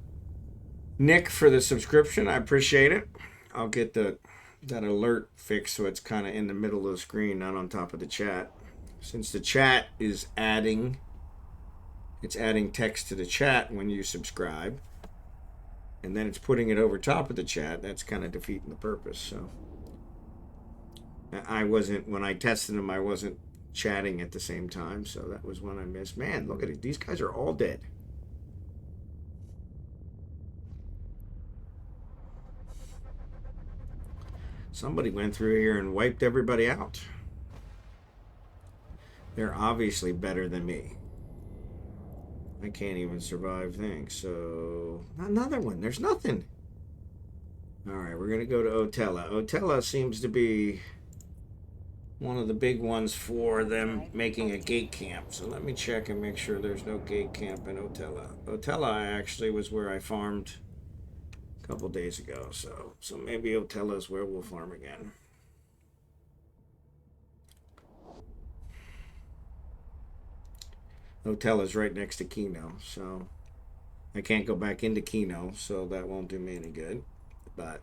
Nick, for the subscription. I appreciate it. I'll get that alert fixed so it's kind of in the middle of the screen, not on top of the chat. Since the chat is adding text to the chat when you subscribe, and then it's putting it over top of the chat, that's kind of defeating the purpose. So when I tested them, I wasn't chatting at the same time, so that was one I missed. Man, look at it. These guys are all dead. Somebody went through here and wiped everybody out. They're obviously better than me. I can't even survive things. So, another one. There's nothing. All right, we're going to go to Otella. Otella seems to be one of the big ones for them making a gate camp. So let me check and make sure there's no gate camp in Otella. Otella actually was where I farmed a couple days ago. So maybe Otella is where we'll farm again. Otella is right next to Kino, so I can't go back into Kino, so that won't do me any good. But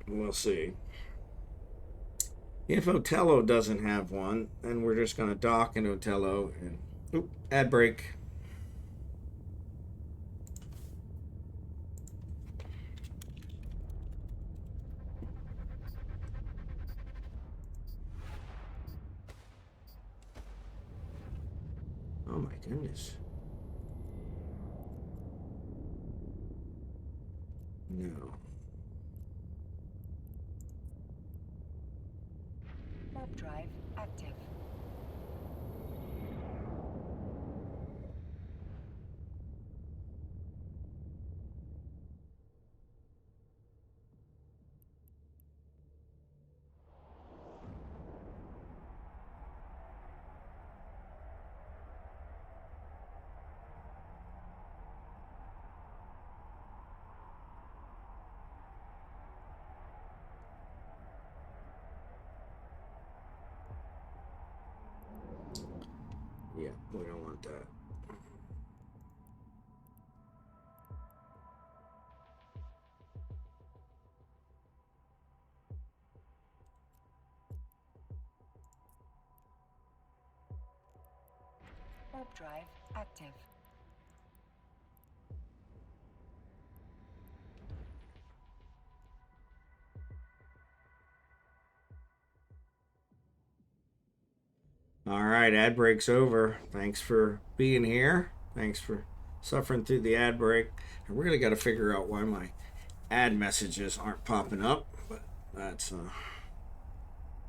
we'll see. If Otello doesn't have one, then we're just going to dock in Otello and ad break. Oh my goodness. No. Warp drive active. Yeah, we don't want that. Warp drive active. All right, ad break's over. Thanks for being here. Thanks for suffering through the ad break. I really got to figure out why my ad messages aren't popping up, but that's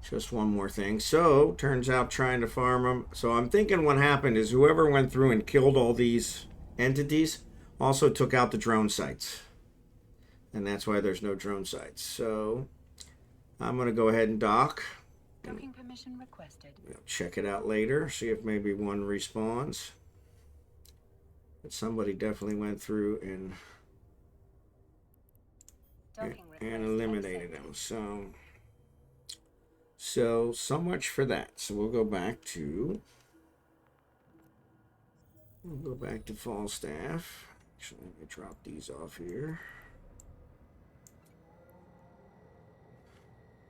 just one more thing. So, turns out trying to farm them. So, I'm thinking what happened is whoever went through and killed all these entities also took out the drone sites. And that's why there's no drone sites. So, I'm going to go ahead and dock. Docking permission requested. Check it out later, see if maybe one respawns. But somebody definitely went through and eliminated them. So much for that. So we'll go back to Falstaff. Actually, let me drop these off here.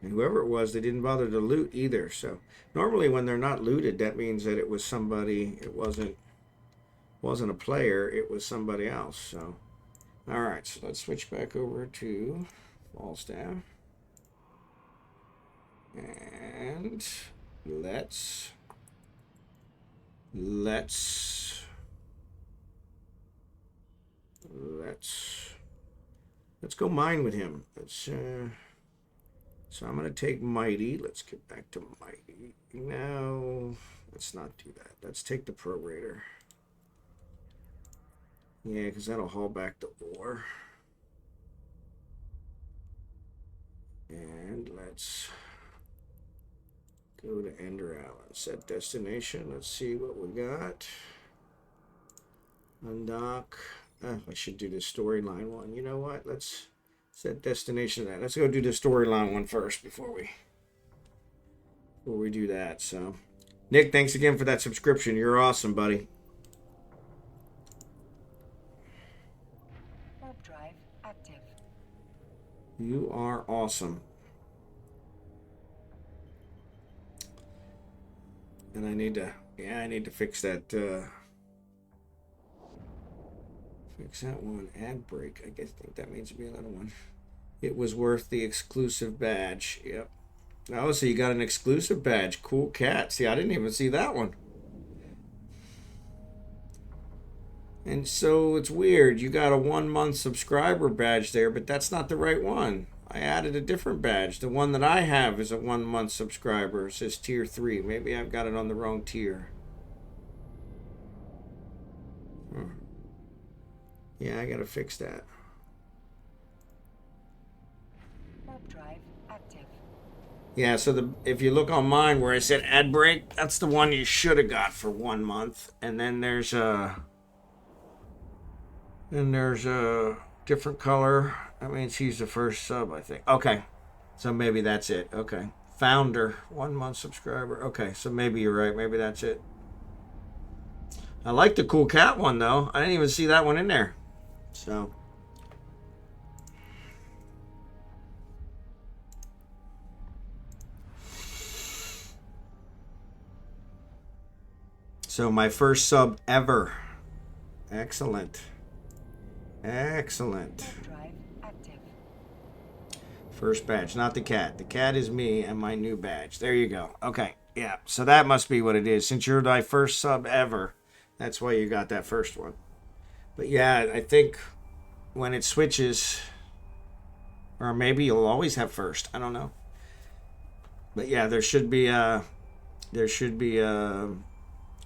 And whoever it was, they didn't bother to loot either. So normally when they're not looted, that means that it was somebody, it wasn't a player, it was somebody else. So, all right, so let's switch back over to Falstaff. And let's let's go mine with him. So I'm gonna take Mighty. Let's get back to Mighty. No, let's not do that. Let's take the prorator. Yeah, because that'll haul back the ore. And let's go to Ender Island. Set destination. Let's see what we got. Undock. I should do the storyline one. You know what? Let's set destination to that. Let's go do the storyline one first before we do that. So, Nick, thanks again for that subscription. You're awesome, buddy. Warp drive active. You are awesome. And I need to fix that. Fix that one. Ad break. I think that means to be another one. It was worth the exclusive badge. Yep. Oh, so you got an exclusive badge. Cool cat. See, I didn't even see that one. And so it's weird. You got a 1-month subscriber badge there, but that's not the right one. I added a different badge. The one that I have is a 1-month subscriber. It says tier 3. Maybe I've got it on the wrong tier. Yeah, I gotta fix that. Warp drive active. Yeah, so if you look on mine where I said ad break, that's the one you should have got for 1 month. And then there's a different color. That means he's the first sub, I think. Okay, so maybe that's it. Okay, founder, 1-month subscriber. Okay, so maybe you're right. Maybe that's it. I like the cool cat one though. I didn't even see that one in there. So my first sub ever. Excellent. Excellent. Warp drive active. First badge, not the cat. The cat is me and my new badge. There you go. Okay, yeah. So that must be what it is. Since you're my first sub ever, that's why you got that first one. But yeah, I think when it switches, or maybe you'll always have first. I don't know. But yeah, there should be a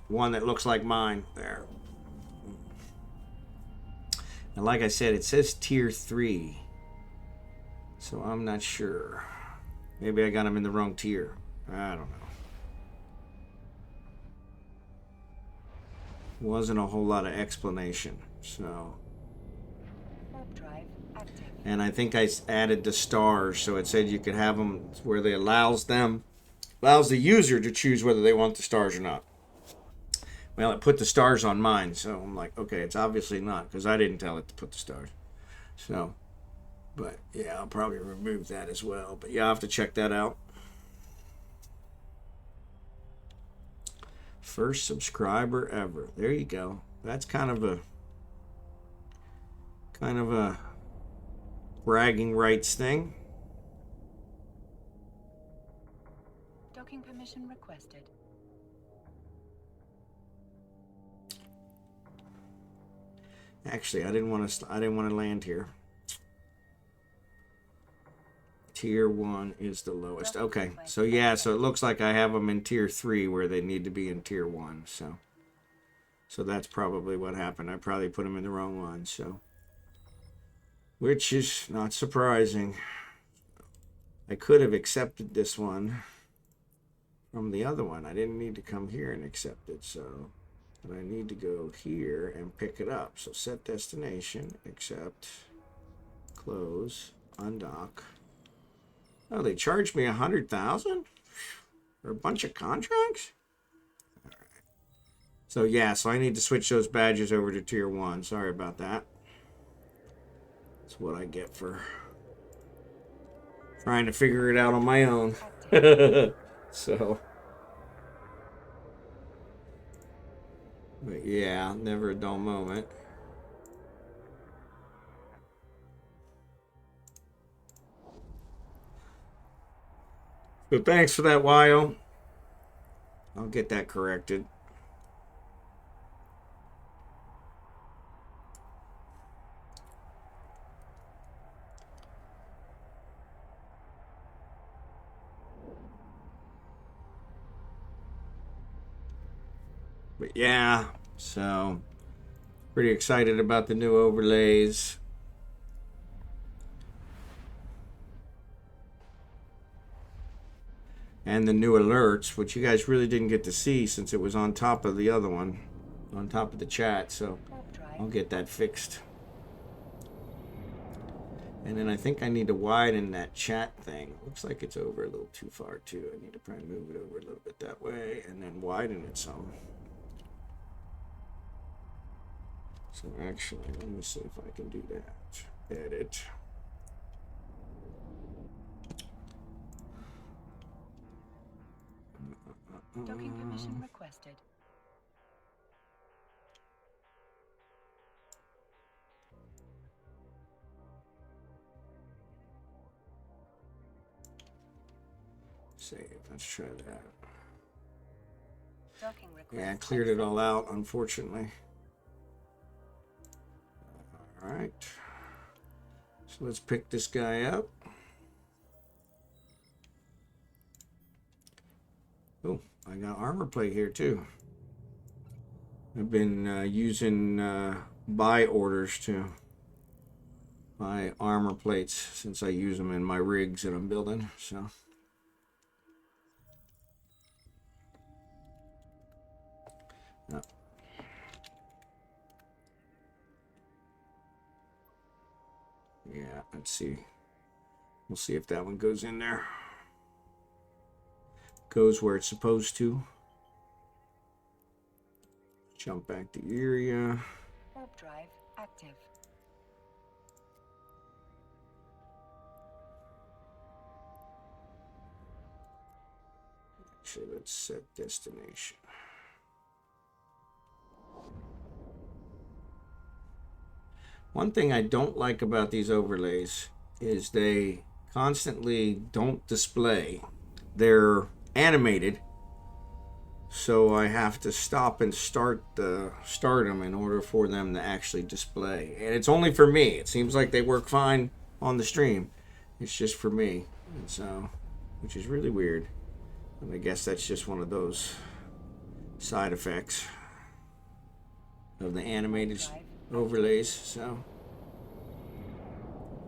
one that looks like mine there. And like I said, it says tier 3. So I'm not sure. Maybe I got him in the wrong tier. I don't know. Wasn't a whole lot of explanation. So. Warp drive active. And I think I added the stars, so it said you could have them where they allows the user to choose whether they want the stars or not. Well, it put the stars on mine, so I'm like, okay, it's obviously not, because I didn't tell it to put the stars. So, but yeah, I'll probably remove that as well. But yeah, I'll have to check that out. First subscriber ever. There you go. That's kind of a bragging rights thing. Docking permission requested. Actually, I didn't want to land here. Tier 1 is the lowest. Okay, so yeah, so it looks like I have them in tier 3 where they need to be in tier 1. So that's probably what happened. I probably put them in the wrong one. So, which is not surprising. I could have accepted this one from the other one. I didn't need to come here and accept it. So, but I need to go here and pick it up. So set destination, accept, close, undock. Oh, they charged me 100,000 for a bunch of contracts. All right. So yeah, so I need to switch those badges over to tier 1. Sorry about that. That's what I get for trying to figure it out on my own. So, but yeah, never a dull moment. But thanks for that, Wyo. I'll get that corrected. But yeah, so pretty excited about the new overlays. And the new alerts, which you guys really didn't get to see since it was on top of the other one, on top of the chat. So I'll get that fixed. And then I think I need to widen that chat thing. Looks like it's over a little too far too. I need to probably move it over a little bit that way and then widen it some. So actually, let me see if I can do that. Edit. Docking permission requested. Save. Let's try that. Docking request. Yeah, I cleared it all out, unfortunately. All right. So let's pick this guy up. Oh, I got armor plate here too. I've been using buy orders to buy armor plates since I use them in my rigs that I'm building. So. No. Yeah, let's see. We'll see if that one goes in there. Goes where it's supposed to. Jump back to area. Warp drive active. Actually, let's set destination. One thing I don't like about these overlays is they constantly don't display. They're animated, so I have to stop and start them in order for them to actually display. And it's only for me. It seems like they work fine on the stream. It's just for me, and so, which is really weird. And I guess that's just one of those side effects of the animated overlays. So,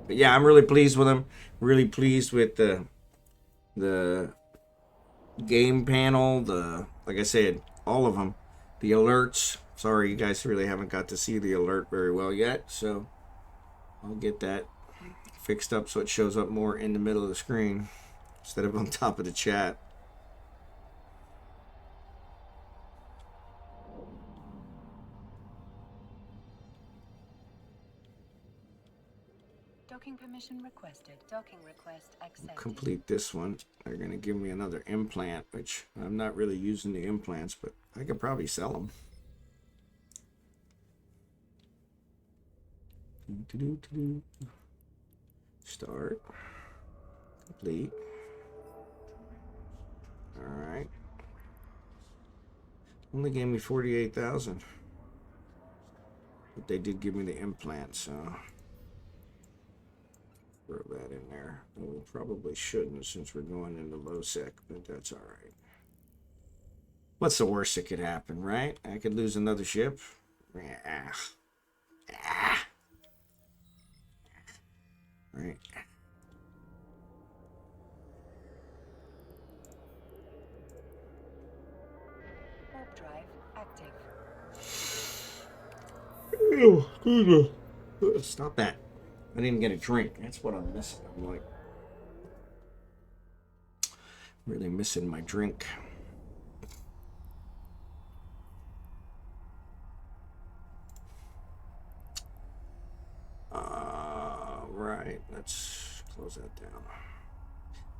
but yeah, I'm really pleased with them. Really pleased with the game panel. Like I said, all of them. The alerts. Sorry, you guys really haven't got to see the alert very well yet. So I'll get that fixed up so it shows up more in the middle of the screen instead of on top of the chat. Docking permission requested. Docking request accepted. Complete this one. They're going to give me another implant, which I'm not really using the implants, but I could probably sell them. Start. Complete. All right. Only gave me 48,000. But they did give me the implant, so throw that in there. We probably shouldn't since we're going into low sec, but that's all right. What's the worst that could happen, right? I could lose another ship. Yeah. Ah. Right. Warp drive active. Oh, excuse me. Stop that. I didn't get a drink. That's what I'm missing. I'm like really missing my drink. Right. Let's close that down.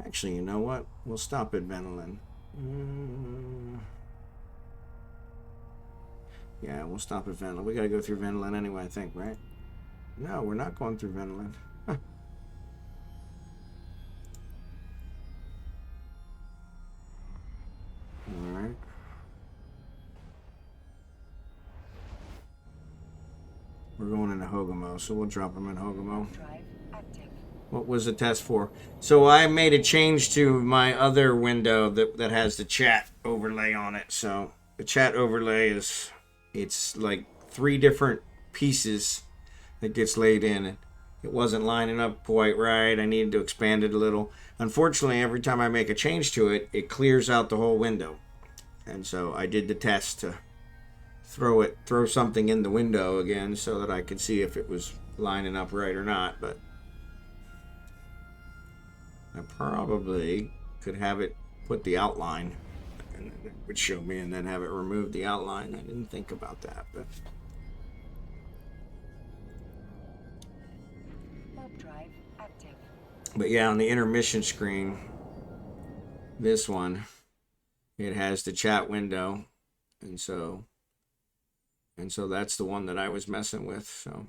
Actually, you know what? We'll stop at Venolin. Yeah, we'll stop at Venolin. We gotta go through Venolin anyway, I think, right? No, we're not going through Venolin. Huh. Alright. We're going into Hogamo, so we'll drop them in Hogamo. Drive active. What was the test for? So I made a change to my other window that has the chat overlay on it. So the chat overlay is, it's like 3 different pieces that gets laid in. And it wasn't lining up quite right. I needed to expand it a little. Unfortunately, every time I make a change to it, it clears out the whole window. And so I did the test to throw something in the window again so that I could see if it was lining up right or not. But I probably could have it put the outline, and it would show me, and then have it remove the outline. I didn't think about that, but Warp drive active. but yeah, on the intermission screen, this one, it has the chat window, and so that's the one that I was messing with. So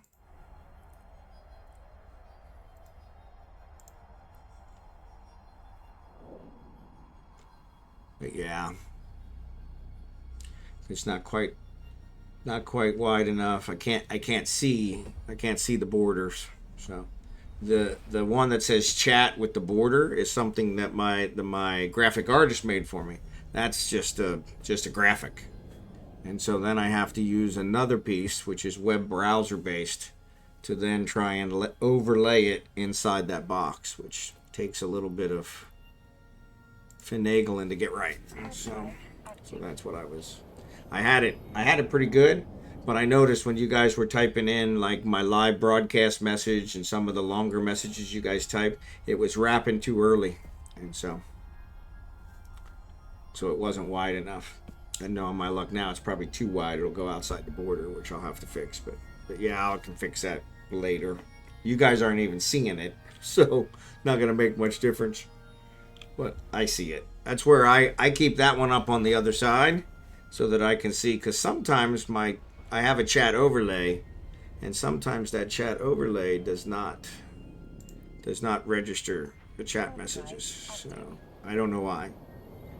but yeah, it's not quite wide enough. I can't see the borders. So the one that says chat with the border is something that my graphic artist made for me. That's just a graphic. And so then I have to use another piece, which is web browser based, to then try and overlay it inside that box, which takes a little bit of finagling to get right. So that's what I had it pretty good, but I noticed when you guys were typing in like my live broadcast message and some of the longer messages you guys type, it was wrapping too early, and so it wasn't wide enough. And no, on my luck now, it's probably too wide. It'll go outside the border, which I'll have to fix. But yeah, I can fix that later. You guys aren't even seeing it, so not gonna make much difference. But I see it. That's where I keep that one up on the other side, so that I can see. Because sometimes I have a chat overlay, and sometimes that chat overlay does not register the chat messages. So I don't know why.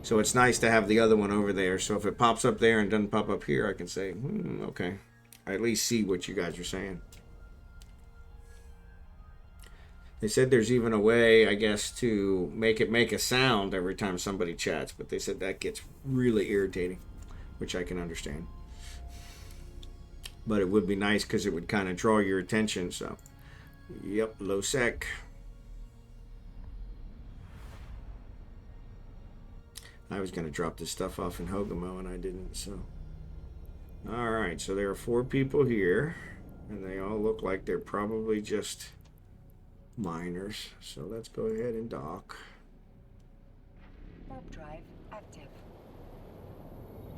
So it's nice to have the other one over there. So if it pops up there and doesn't pop up here, I can say, okay. I at least see what you guys are saying. They said there's even a way, I guess, to make it make a sound every time somebody chats. But they said that gets really irritating, which I can understand. But it would be nice because it would kind of draw your attention. So, yep, low sec. I was going to drop this stuff off in Hogamo and I didn't, so. Alright, so there are 4 people here, and they all look like they're probably just miners. So let's go ahead and dock. Warp drive active.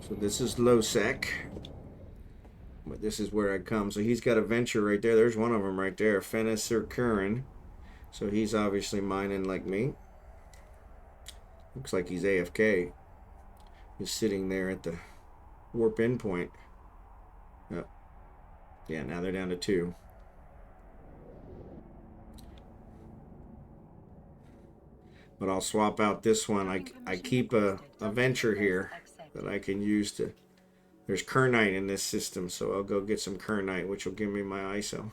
So this is low sec, but this is where I come. So he's got a venture right there. There's one of them right there, Fennis or Curran. So he's obviously mining like me. Looks like he's AFK. He's sitting there at the warp in point. Oh. Yeah, now they're down to 2. But I'll swap out this one. I keep a venture here that I can use to... There's Kernite in this system, so I'll go get some Kernite, which will give me my ISO.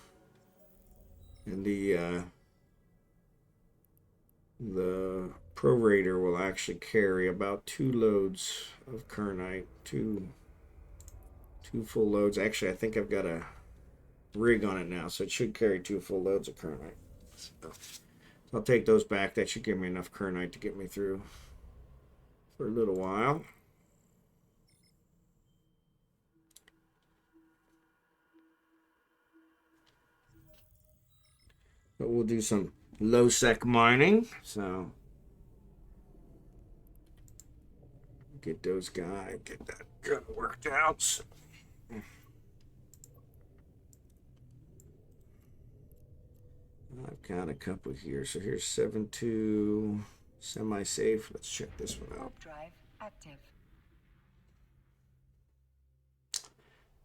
And the prorator will actually carry about 2 loads of Kernite. Two full loads. Actually, I think I've got a rig on it now, so it should carry 2 full loads of Kernite. So I'll take those back. That should give me enough Kernite to get me through for a little while. But we'll do some low sec mining. So get those guys, get that gun worked out. I've got a couple here. So here's 7.2 semi-safe. Let's check this one out. Warp drive active.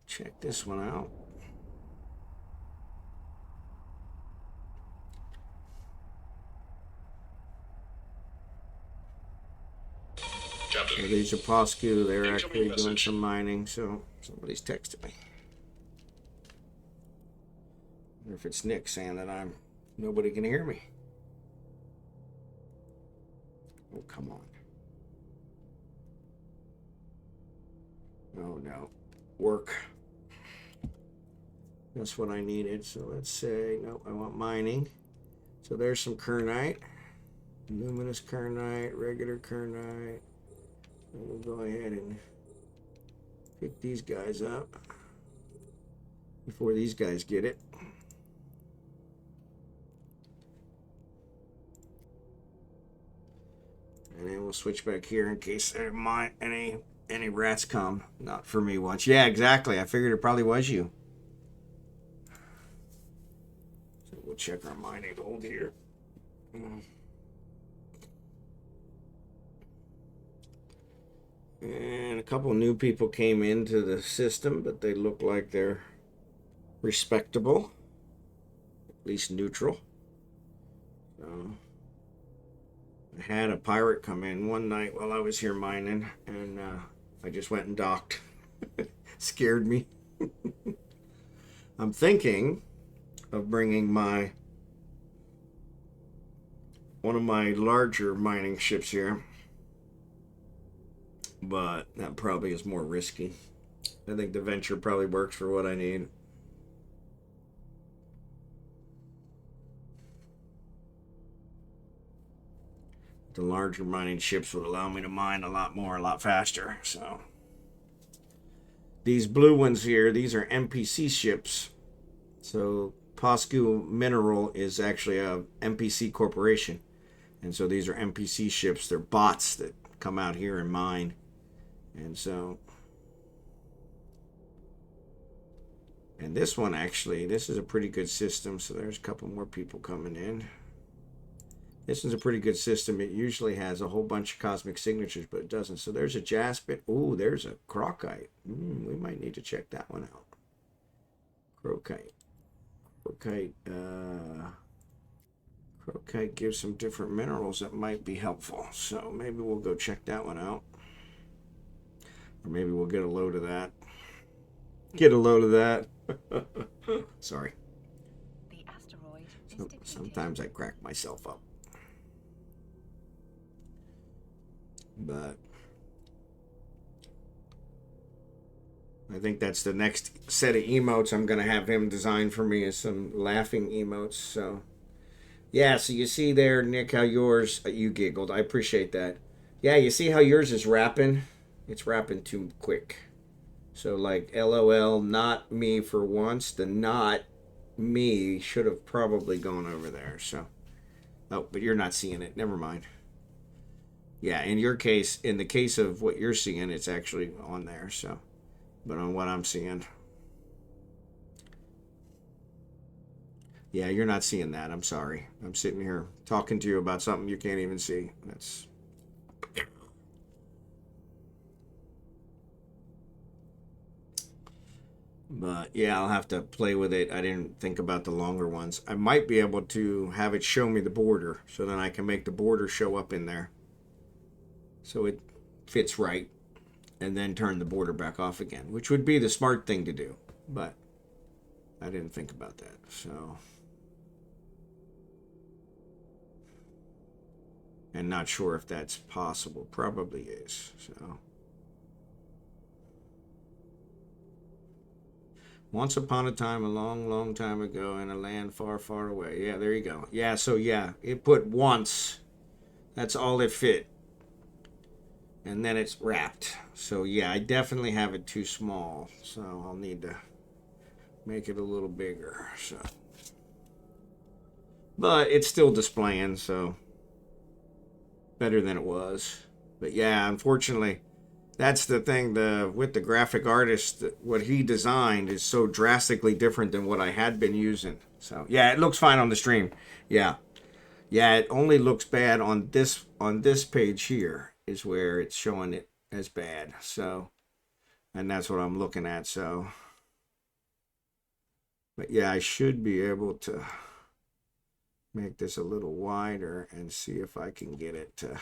Check this one out. So there's a Poscu. They're actually doing some mining. So somebody's texting me. I wonder if it's Nick saying that nobody can hear me. Oh, come on. Oh no. Work. That's what I needed. So let's say, no, I want mining. So there's some kernite. Luminous kernite, regular kernite. And we'll go ahead and pick these guys up before these guys get it. And then we'll switch back here in case there might any rats come. Not for me once. Yeah, exactly. I figured it probably was you. So we'll check our mining gold here. And a couple new people came into the system, but they look like they're respectable, at least neutral. So I had a pirate come in one night while I was here mining, and I just went and docked. Scared me. I'm thinking of bringing one of my larger mining ships here, but that probably is more risky. I think the Venture probably works for what I need. The larger mining ships would allow me to mine a lot more, a lot faster. So these blue ones here, these are NPC ships. So Poscu Mineral is actually a NPC corporation. And so these are NPC ships. They're bots that come out here and mine. And so, and this one actually, this is a pretty good system. So there's a couple more people coming in. This is a pretty good system. It usually has a whole bunch of cosmic signatures, but it doesn't. So there's a jaspit. Oh, there's a crocite. We might need to check that one out. Crocite. Crocite gives some different minerals that might be helpful. So maybe we'll go check that one out. Or maybe we'll get a load of that. Get a load of that. Sorry. The asteroid is depleted. Sometimes I crack myself up. But I think that's the next set of emotes I'm going to have him design for me, is some laughing emotes. So yeah, so you see there, Nick, how yours, you giggled. I appreciate that. Yeah, you see how yours is wrapping? It's wrapping too quick. So like LOL, not me for once. The not me should have probably gone over there. So, oh, but you're not seeing it. Never mind. Yeah, in your case, in the case of what you're seeing, it's actually on there. So, but on what I'm seeing, yeah, you're not seeing that. I'm sorry. I'm sitting here talking to you about something you can't even see. That's. But yeah, I'll have to play with it. I didn't think about the longer ones. I might be able to have it show me the border, so then I can make the border show up in there, so it fits right, and then turn the border back off again, which would be the smart thing to do. But I didn't think about that. So, and not sure if that's possible. Probably is. So. Once upon a time, a long, long time ago, in a land far, far away. Yeah, there you go. Yeah, so yeah, it put once. That's all it fit. And then it's wrapped. So yeah, I definitely have it too small. So I'll need to make it a little bigger. So, but it's still displaying, so better than it was. But yeah, unfortunately, that's the thing. With the graphic artist, what he designed is so drastically different than what I had been using. So yeah, it looks fine on the stream. Yeah, it only looks bad on this page here is where it's showing it as bad. So, and that's what I'm looking at. So, but yeah, I should be able to make this a little wider and see if I can get it to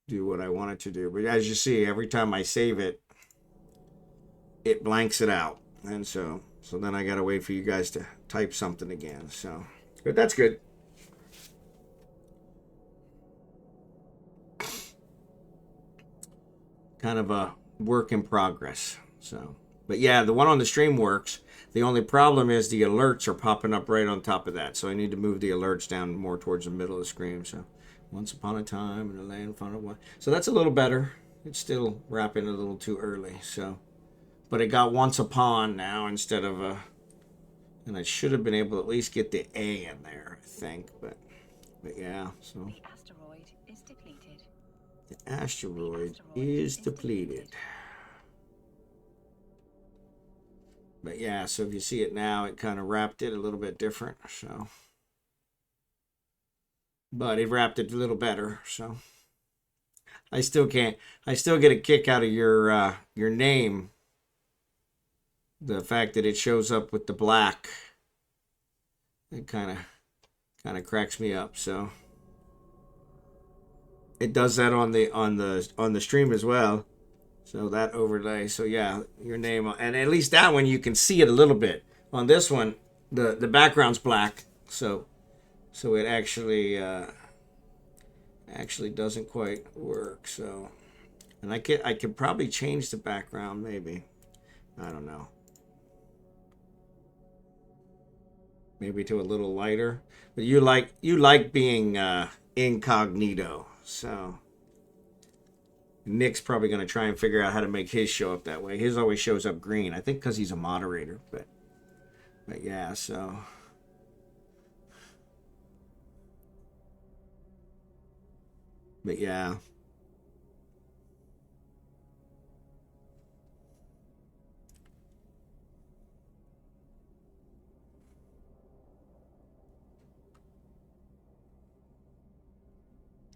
do what I want it to do. But as you see, every time I save it, it blanks it out. And so then I got to wait for you guys to type something again. So, but that's good. Kind of a work in progress. So, but yeah, the one on the stream works. The only problem is the alerts are popping up right on top of that. So I need to move the alerts down more towards the middle of the screen. So, once upon a time in the land far away. So that's a little better. It's still wrapping a little too early. So, but it got once upon now instead of a. And I should have been able to at least get the A in there, I think. But yeah, so. The asteroid is depleted. The asteroid is depleted. But yeah, so if you see it now, it kind of wrapped it a little bit different. So, but it wrapped it a little better. So, I still can't. I still get a kick out of your name. The fact that it shows up with the black, it kind of cracks me up. So, it does that on the stream as well. So that overlay. So yeah, your name, and at least that one you can see it a little bit. On this one, the background's black, so it actually doesn't quite work. So, and I could probably change the background maybe. I don't know. Maybe to a little lighter. But you like being incognito, so. Nick's probably going to try and figure out how to make his show up that way. His always shows up green. I think because he's a moderator. But yeah, so. But yeah.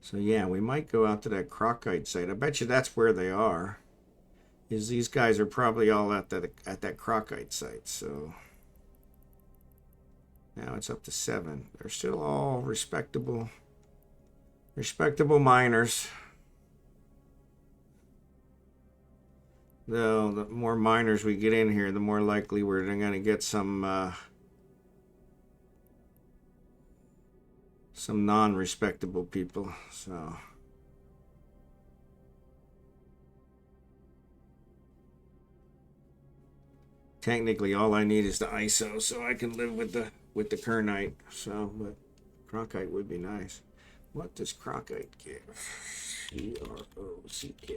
So yeah, we might go out to that Crocite site. I bet you that's where they are. Is these guys are probably all at that Crocite site. So now it's up to 7. They're still all respectable miners. Though the more miners we get in here, the more likely we're going to get some non-respectable people. So technically all I need is the ISO, so I can live with the Kernite. So, but Crocite would be nice. What does Crocite give? CROCK.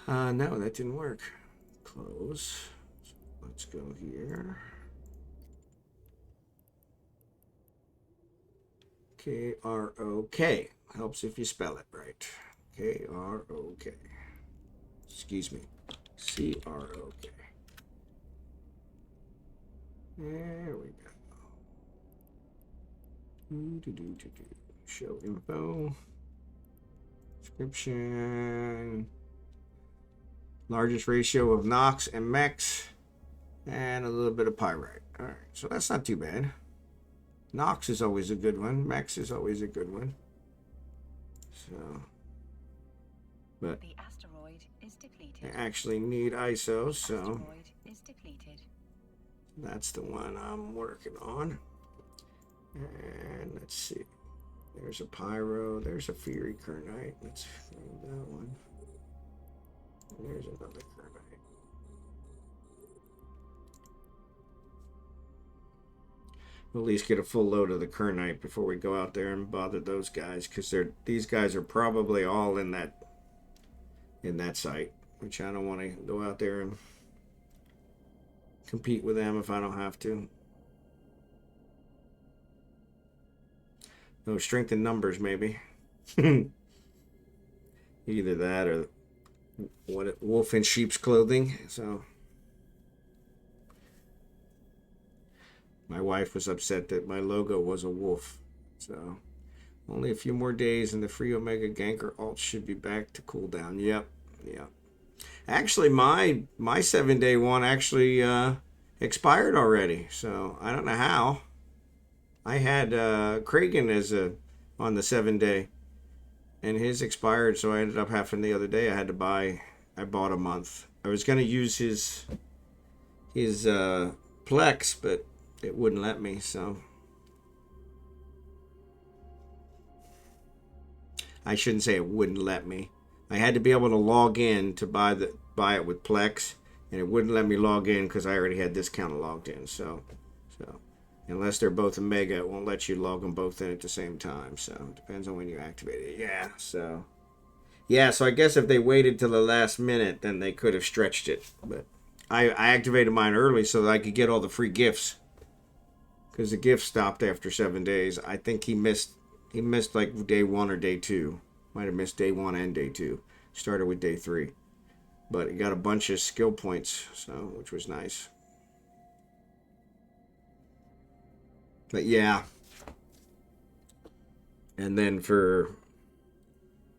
No, that didn't work. Close. Let's go here. KROK. Helps if you spell it right. KROK. Excuse me. CROK. There we go. Show info. Description. Largest ratio of NOx and MEX. And a little bit of pyrite. Alright, so that's not too bad. NOx is always a good one. MEX is always a good one. So, but the asteroid is depleted. I actually need ISO, so Asteroid is depleted. that's the one I'm working on. And let's see. There's a pyro. There's a Fury Kernite. Let's find that one. There's another Kernite. We'll at least get a full load of the Kernite before we go out there and bother those guys, because these guys are probably all in that site, which I don't want to go out there and compete with them if I don't have to. No, strength in numbers, maybe. Either that or wolf in sheep's clothing. So my wife was upset that my logo was a wolf. So only a few more days and the free Omega Ganker alt should be back to cooldown. Yep. Actually, my 7-day one actually expired already. So I don't know how. I had Kragan as on the 7-day, and his expired, so I ended up having the other day. I bought a month. I was gonna use his Plex, but it wouldn't let me. So I shouldn't say it wouldn't let me. I had to be able to log in to buy it with Plex, and it wouldn't let me log in because I already had this account logged in. So unless they're both a mega, it won't let you log them both in at the same time. So it depends on when you activate it. So I guess if they waited till the last minute, then they could have stretched it. But I activated mine early so that I could get all the free gifts. Because the gift stopped after 7 days. I think he missed like day 1 or day 2. Might have missed day 1 and day 2. Started with day 3. But he got a bunch of skill points, so which was nice. But yeah. And then for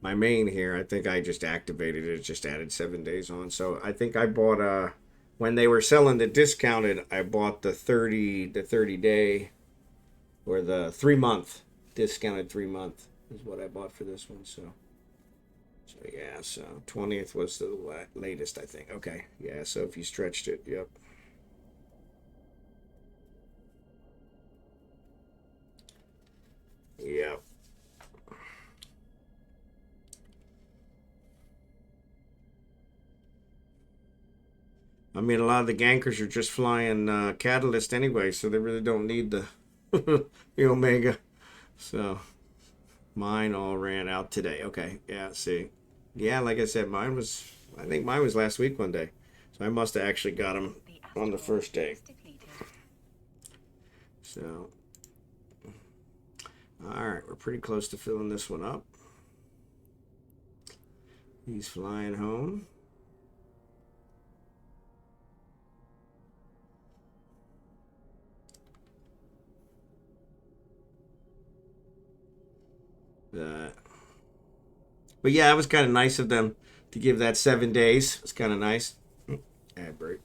my main here, I think I just activated it. It just added 7 days on. So I think I bought when they were selling the discounted, I bought the 30 day or the 3-month discounted 3-month is what I bought for this one. So 20th was the latest, I think. Okay, yeah. So if you stretched it, yep. Yep. I mean, a lot of the gankers are just flying Catalyst anyway, so they really don't need the the Omega. So mine all ran out today. Okay, yeah, see. Yeah, like I said, I think mine was last week one day. So I must have actually got them on the first day. So, alright, we're pretty close to filling this one up. He's flying home. But yeah, it was kind of nice of them to give that 7 days. It's kind of nice. Ad break.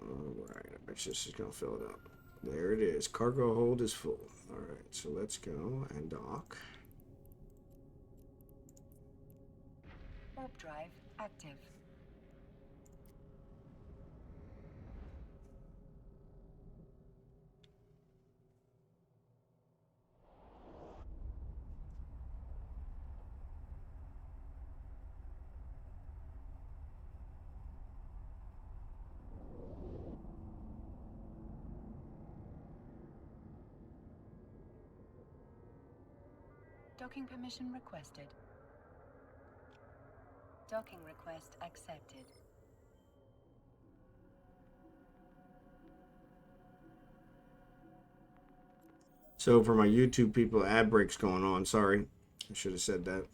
Alright, I bet this is going to fill it up. There it is. Cargo hold is full. Alright, so let's go and dock. Warp drive active. Docking permission requested. Docking request accepted. So for my YouTube people, ad breaks going on. Sorry, I should have said that.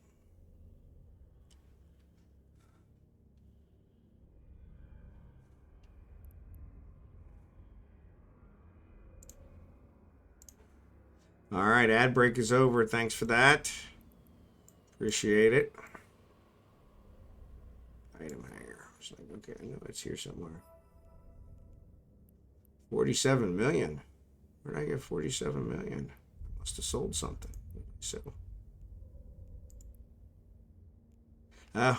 All right, ad break is over. Thanks for that. Appreciate it. Item hanger. It's like, okay, I know it's here somewhere. 47 million. Where did I get 47 million? Must have sold something. So, I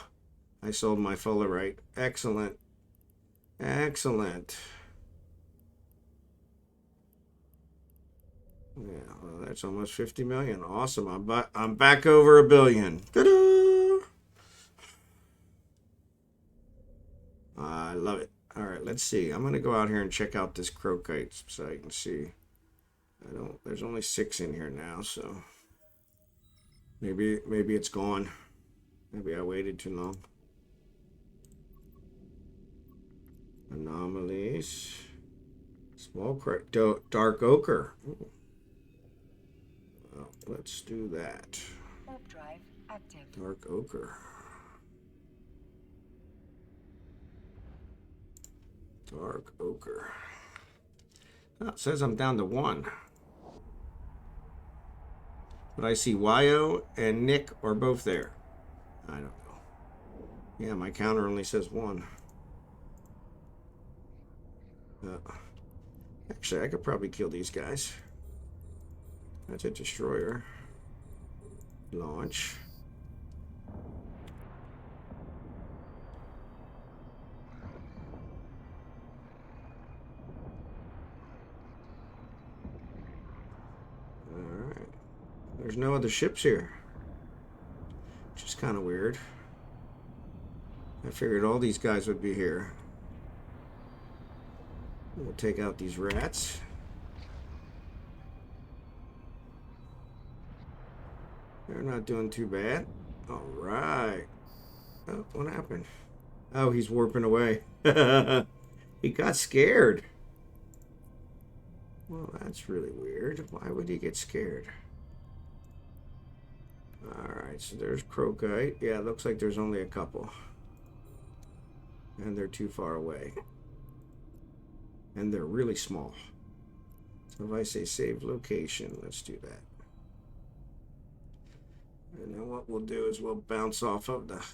sold my Fullerite. Excellent. Excellent. Yeah, well, that's almost 50 million. Awesome. I'm back over $1 billion. Ta-da! I love it. All right, let's see. I'm gonna go out here and check out this crocite so I can see. There's only 6 in here now, so maybe it's gone. Maybe I waited too long. Anomalies. Small dark ochre. Ooh. Well, let's do that. Warp drive active. Dark ochre. Dark ochre. Oh, it says I'm down to 1. But I see YO and Nick are both there. I don't know. Yeah, my counter only says 1. Actually, I could probably kill these guys. That's a destroyer. Launch. Alright. There's no other ships here. Which is kind of weird. I figured all these guys would be here. We'll take out these rats. They're not doing too bad. Alright. Oh, what happened? Oh, he's warping away. He got scared. Well, that's really weird. Why would he get scared? Alright, so there's Crocite. Yeah, it looks like there's only a couple. And they're too far away. And they're really small. So if I say save location, let's do that. And then what we'll do is we'll bounce off of the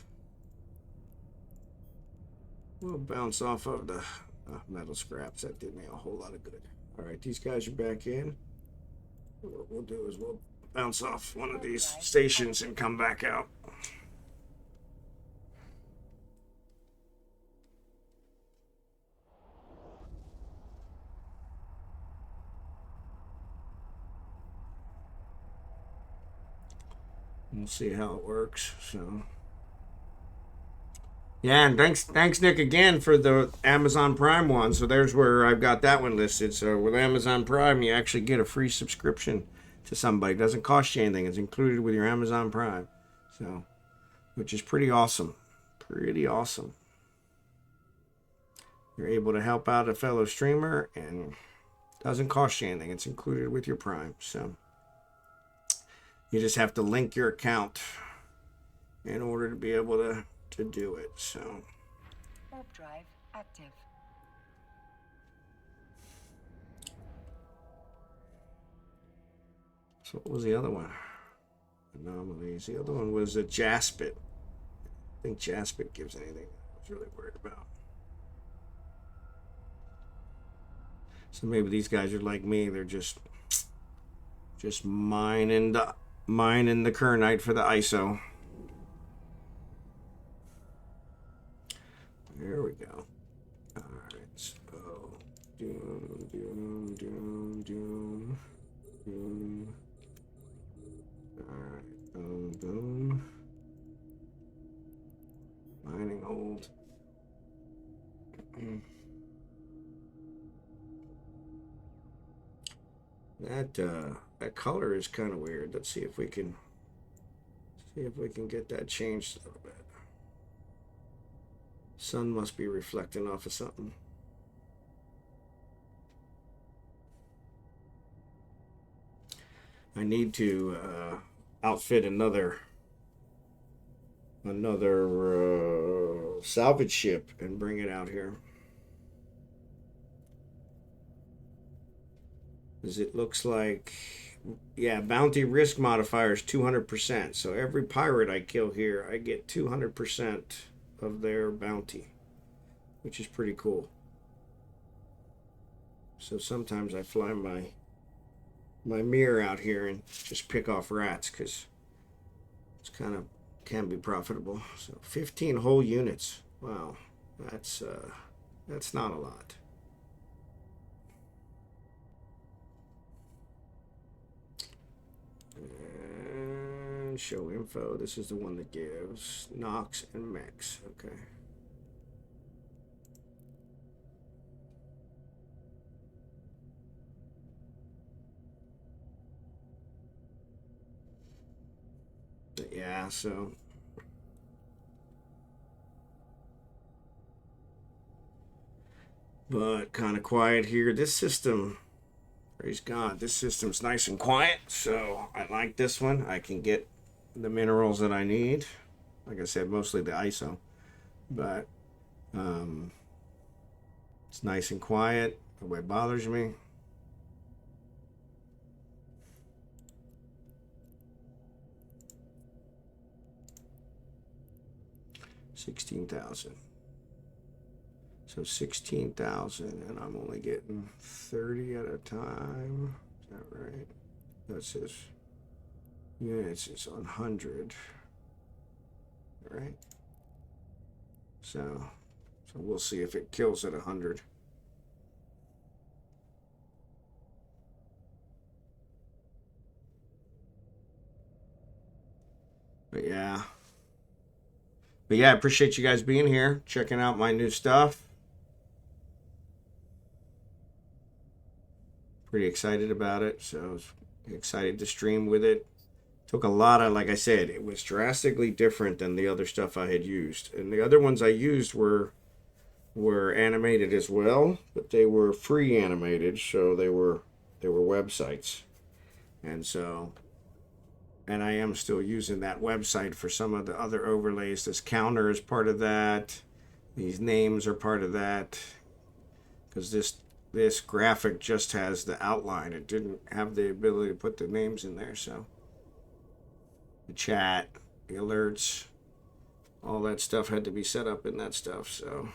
metal scraps. That did me a whole lot of good. Alright, these guys are back in. What we'll do is we'll bounce off one of these stations and come back out. We'll see how it works. So yeah, and thanks Nick again for the Amazon Prime one. So there's where I've got that one listed. So with Amazon Prime, you actually get a free subscription to somebody. It doesn't cost you anything. It's included with your Amazon Prime. So, which is pretty awesome. Pretty awesome. You're able to help out a fellow streamer and it doesn't cost you anything. It's included with your Prime. So you just have to link your account in order to be able to do it. So Warp drive active. So what was the other one? Anomalies. The other one was a Jaspit. I think Jaspit gives anything I was really worried about. So maybe these guys are like me. They're just mining the Kernite for the ISO. There we go. All right. So doom. Alright, boom. Mining hold. That color is kind of weird. Let's see if we can get that changed a little bit. Sun must be reflecting off of something. I need to outfit another salvage ship and bring it out here. Because it looks like, yeah, bounty risk modifier is 200%. So every pirate I kill here, I get 200% of their bounty, which is pretty cool. So sometimes I fly my mirror out here and just pick off rats because it's can be profitable. So 15 whole units. Wow, that's not a lot. And show info. This is the one that gives Nox and Mex. Okay. Yeah, so but kind of quiet here. This system, praise God, this system's nice and quiet, so I like this one. I can get the minerals that I need. Like I said, mostly the ISO, but it's nice and quiet. Nobody bothers me. $16,000. So 16,000, and I'm only getting 30 at a time. Is that right? That says units is 100. All right. So we'll see if it kills at 100. But yeah. But yeah, I appreciate you guys being here, checking out my new stuff. Pretty excited about it. So I was excited to stream with it. Took a lot of, like I said, it was drastically different than the other stuff I had used. And the other ones I used were animated as well, but they were free animated, so they were websites. And so and I am still using that website for some of the other overlays. This counter is part of that. These names are part of that. Because this graphic just has the outline. It didn't have the ability to put the names in there. So the chat, the alerts, all that stuff had to be set up in that stuff. So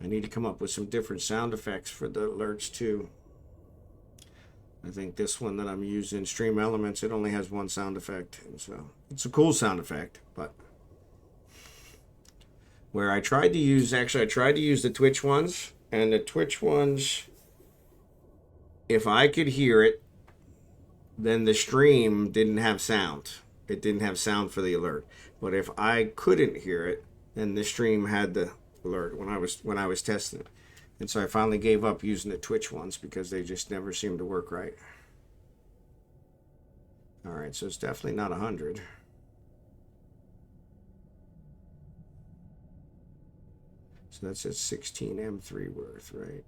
I need to come up with some different sound effects for the alerts too. I think this one that I'm using, Stream Elements, it only has one sound effect. And so it's a cool sound effect, but where I tried to use, actually I tried to use the Twitch ones, and the Twitch ones, if I could hear it, then the stream didn't have sound. It didn't have sound for the alert. But if I couldn't hear it, then the stream had the alert when I was testing it. And so I finally gave up using the Twitch ones because they just never seemed to work right. All right, so it's definitely not 100. So that's at 16 M3 worth, right?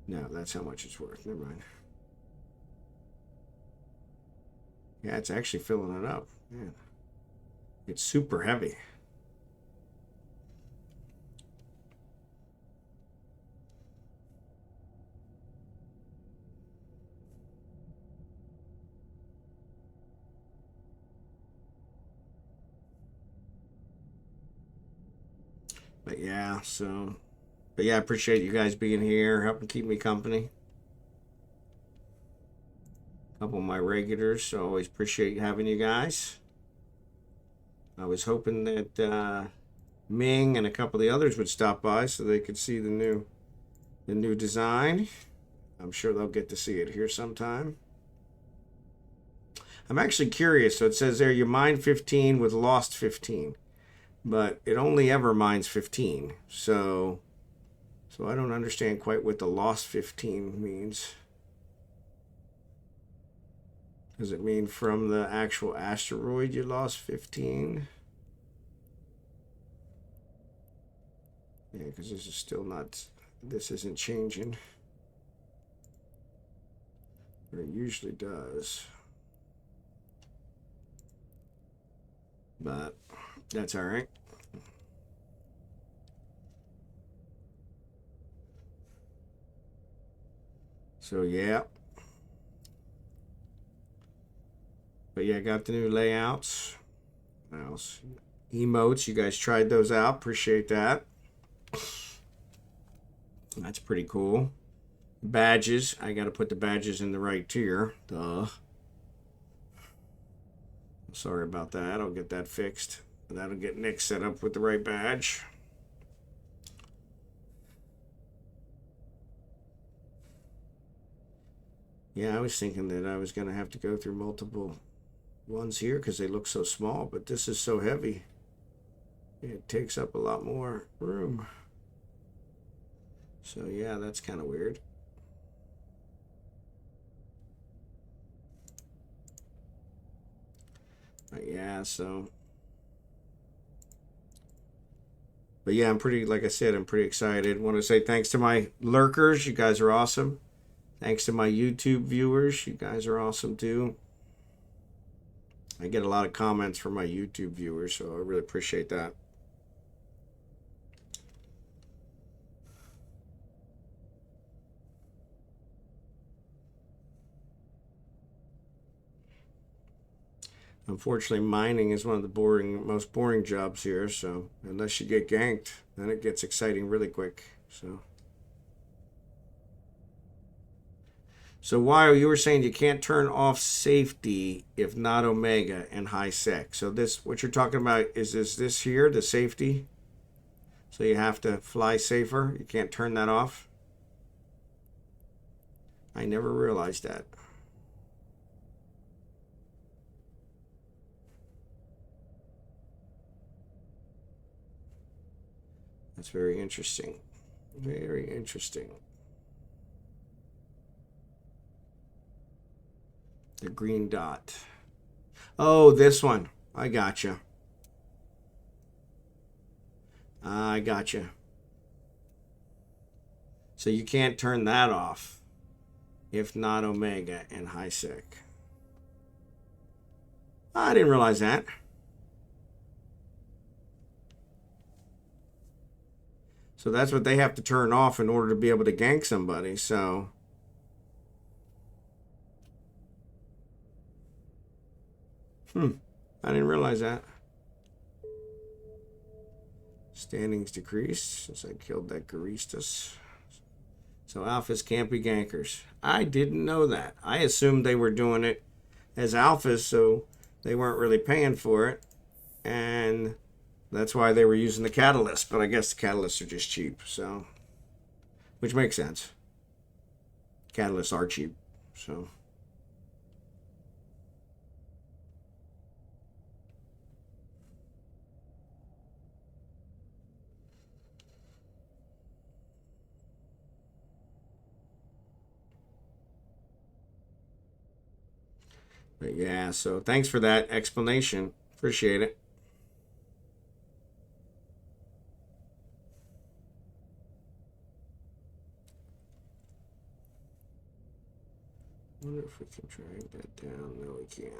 No, that's how much it's worth. Never mind. Yeah, it's actually filling it up. Man, it's super heavy. But yeah, but yeah, I appreciate you guys being here, helping keep me company. A couple of my regulars, so always appreciate having you guys. I was hoping that Ming and a couple of the others would stop by so they could see the new design. I'm sure they'll get to see it here sometime. I'm actually curious. So it says there you mine 15 with lost 15, but it only ever mines 15. So I don't understand quite what the lost 15 means. Does it mean from the actual asteroid you lost 15? Yeah, because this is still not, this isn't changing. But it usually does. But that's all right. So yeah. But yeah, got the new layouts. What else? Emotes, you guys tried those out. Appreciate that. That's pretty cool. Badges, I got to put the badges in the right tier. Duh. Sorry about that. I'll get that fixed. That'll get Nick set up with the right badge. Yeah, I was thinking that I was going to have to go through multiple ones here because they look so small, but this is so heavy. It takes up a lot more room. So yeah, that's kind of weird. But yeah, but yeah, like I said, I'm pretty excited. Want to say thanks to my lurkers. You guys are awesome. Thanks to my YouTube viewers. You guys are awesome too. I get a lot of comments from my YouTube viewers, so I really appreciate that. Unfortunately, mining is one of the most boring jobs here. So unless you get ganked, then it gets exciting really quick. So while you were saying you can't turn off safety if not Omega and high sec. So this, what you're talking about is this here, the safety? So you have to fly safer. You can't turn that off. I never realized that. That's very interesting. Very interesting. The green dot. Oh, this one. I gotcha. I gotcha. So you can't turn that off if not Omega and high sec. I didn't realize that. So that's what they have to turn off in order to be able to gank somebody. So I didn't realize that. Standings decreased since I killed that Garistas. So alphas can't be gankers. I didn't know that. I assumed they were doing it as alphas, so they weren't really paying for it. And that's why they were using the catalyst. But I guess the catalysts are just cheap, so which makes sense. Catalysts are cheap, so. But yeah, so thanks for that explanation. Appreciate it. I wonder if we can drag that down. No, we can't.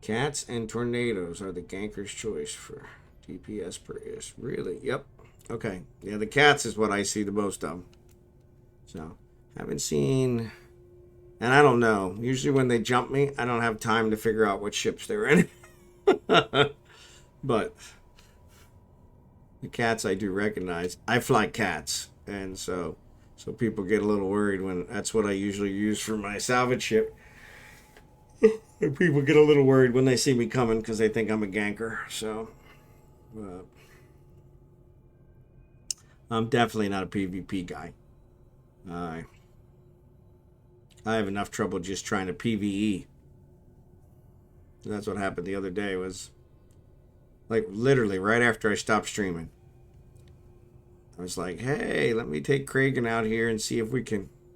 Cats and tornadoes are the ganker's choice for DPS per is. Really? Yep. Okay. Yeah, the cats is what I see the most of. So, haven't seen. And I don't know. Usually when they jump me, I don't have time to figure out what ships they're in. But the cats I do recognize. I fly cats. And so people get a little worried when that's what I usually use for my salvage ship. And people get a little worried when they see me coming because they think I'm a ganker. So, I'm definitely not a PvP guy. I have enough trouble just trying to PvE. That's what happened the other day. Was like literally right after I stopped streaming. I was like, "Hey, let me take Kragan out here and see if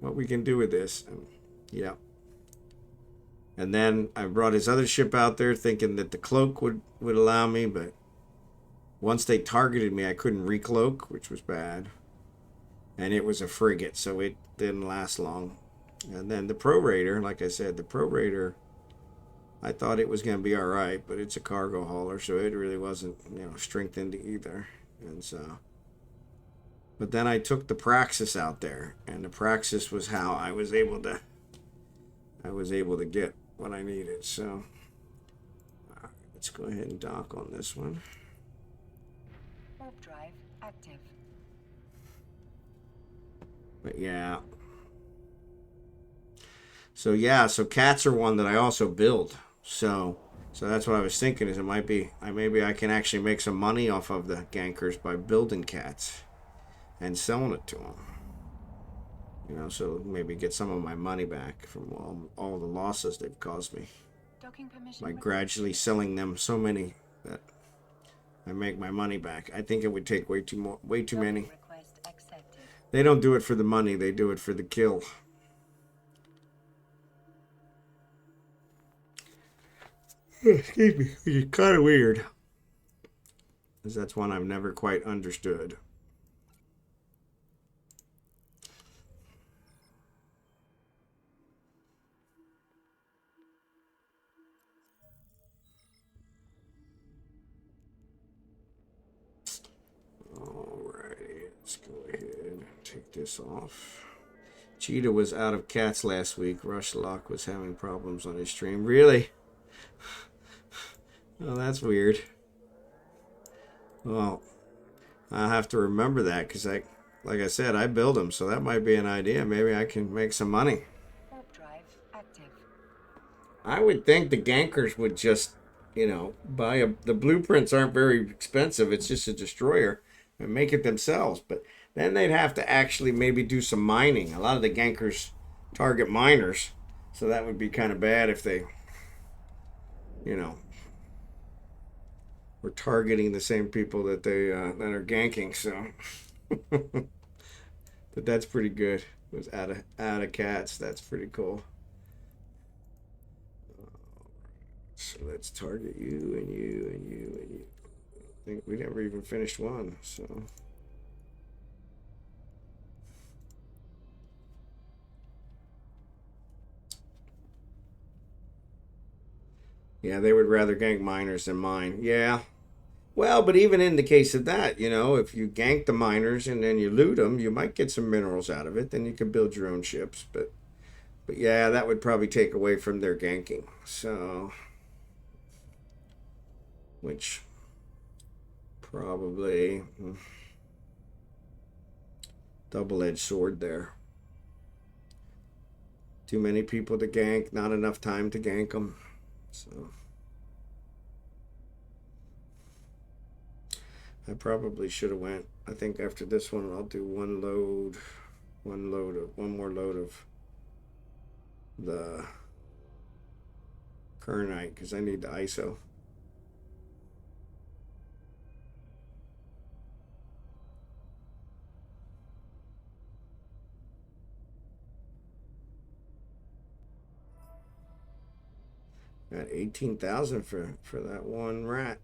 what we can do with this." And, yeah. And then I brought his other ship out there thinking that the cloak would allow me, but once they targeted me, I couldn't recloak, which was bad. And it was a frigate, so it didn't last long. And then the Pro Raider, like I said, the Pro Raider, I thought it was going to be all right, but it's a cargo hauler, so it really wasn't, strengthened either. And so, but then I took the Praxis out there, and the Praxis was how I was able to get what I needed. So let's go ahead and dock on this one. Warp drive active. But yeah. So cats are one that I also build. So that's what I was thinking is maybe I can actually make some money off of the gankers by building cats and selling it to them. So maybe get some of my money back from all the losses they've caused me by gradually selling them so many that I make my money back. I think it would take way too many. They don't do it for the money; they do it for the kill. Excuse me, which is kind of weird, because that's one I've never quite understood. this off. Cheetah was out of cats last week. Rushlock was having problems on his stream. Really? Oh, that's weird. Well, I'll have to remember that because like I said, I build them, so that might be an idea. Maybe I can make some money. Warp drive active. I would think the gankers would just, buy the blueprints aren't very expensive. It's just a destroyer and make it themselves. But then they'd have to actually maybe do some mining. A lot of the gankers target miners, so that would be kind of bad if they, were targeting the same people that they that are ganking. So, but that's pretty good. It was out of cats. That's pretty cool. So let's target you and you and you and you. I think we never even finished one, so. Yeah, they would rather gank miners than mine. Yeah. Well, but even in the case of that, if you gank the miners and then you loot them, you might get some minerals out of it. Then you can build your own ships. But yeah, that would probably take away from their ganking. So, which probably double-edged sword there. Too many people to gank, not enough time to gank them. So I probably should have went. I think after this one, I'll do one more load of the Kernite because I need the ISO. Got 18,000 for that one rat.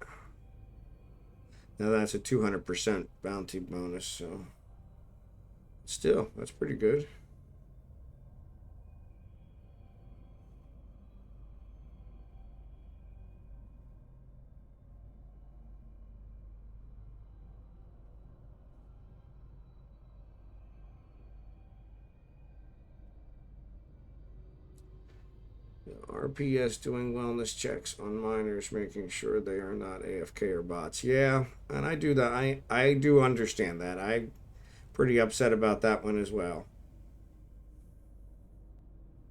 Now that's a 200% bounty bonus, so still, that's pretty good. RPS doing wellness checks on miners, making sure they are not AFK or bots. Yeah, and I do that. I do understand that. I'm pretty upset about that one as well.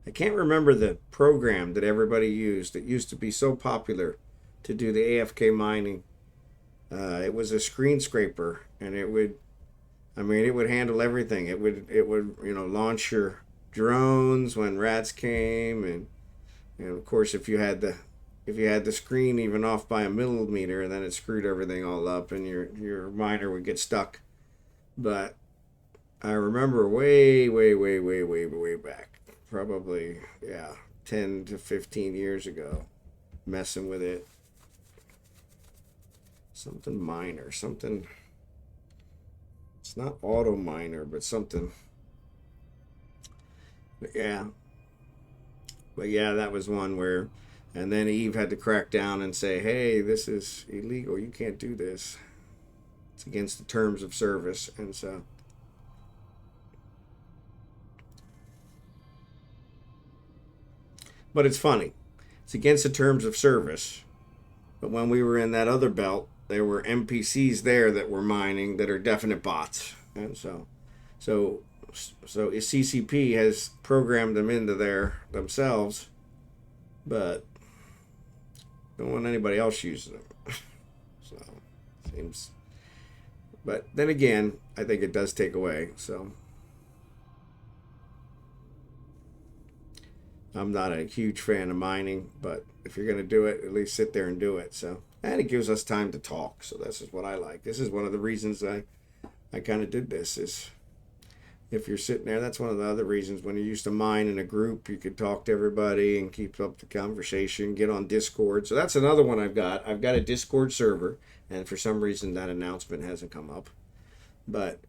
I can't remember the program that everybody used. It used to be so popular to do the AFK mining. It was a screen scraper, and it would handle everything. It would launch your drones when rats came, and of course if you had the screen even off by a millimeter, then it screwed everything all up, and your miner would get stuck. But I remember way back, probably 10 to 15 years ago, messing with it. Something minor, something. It's not auto miner, but something. But yeah, that was one where, and then Eve had to crack down and say, "Hey, this is illegal. You can't do this. It's against the terms of service." And so, but it's funny. It's against the terms of service. But when we were in that other belt, there were NPCs there that were mining that are definite bots, and so CCP has programmed them into there themselves, but don't want anybody else using them. So seems, but then again, I think it does take away. So I'm not a huge fan of mining, but if you're gonna do it, at least sit there and do it. So, and it gives us time to talk. So this is what I like. This is one of the reasons I kind of did this. Is if you're sitting there, that's one of the other reasons when you used to mine in a group, you could talk to everybody and keep up the conversation, get on Discord. So that's another one I've got. I've got a Discord server, and for some reason that announcement hasn't come up. But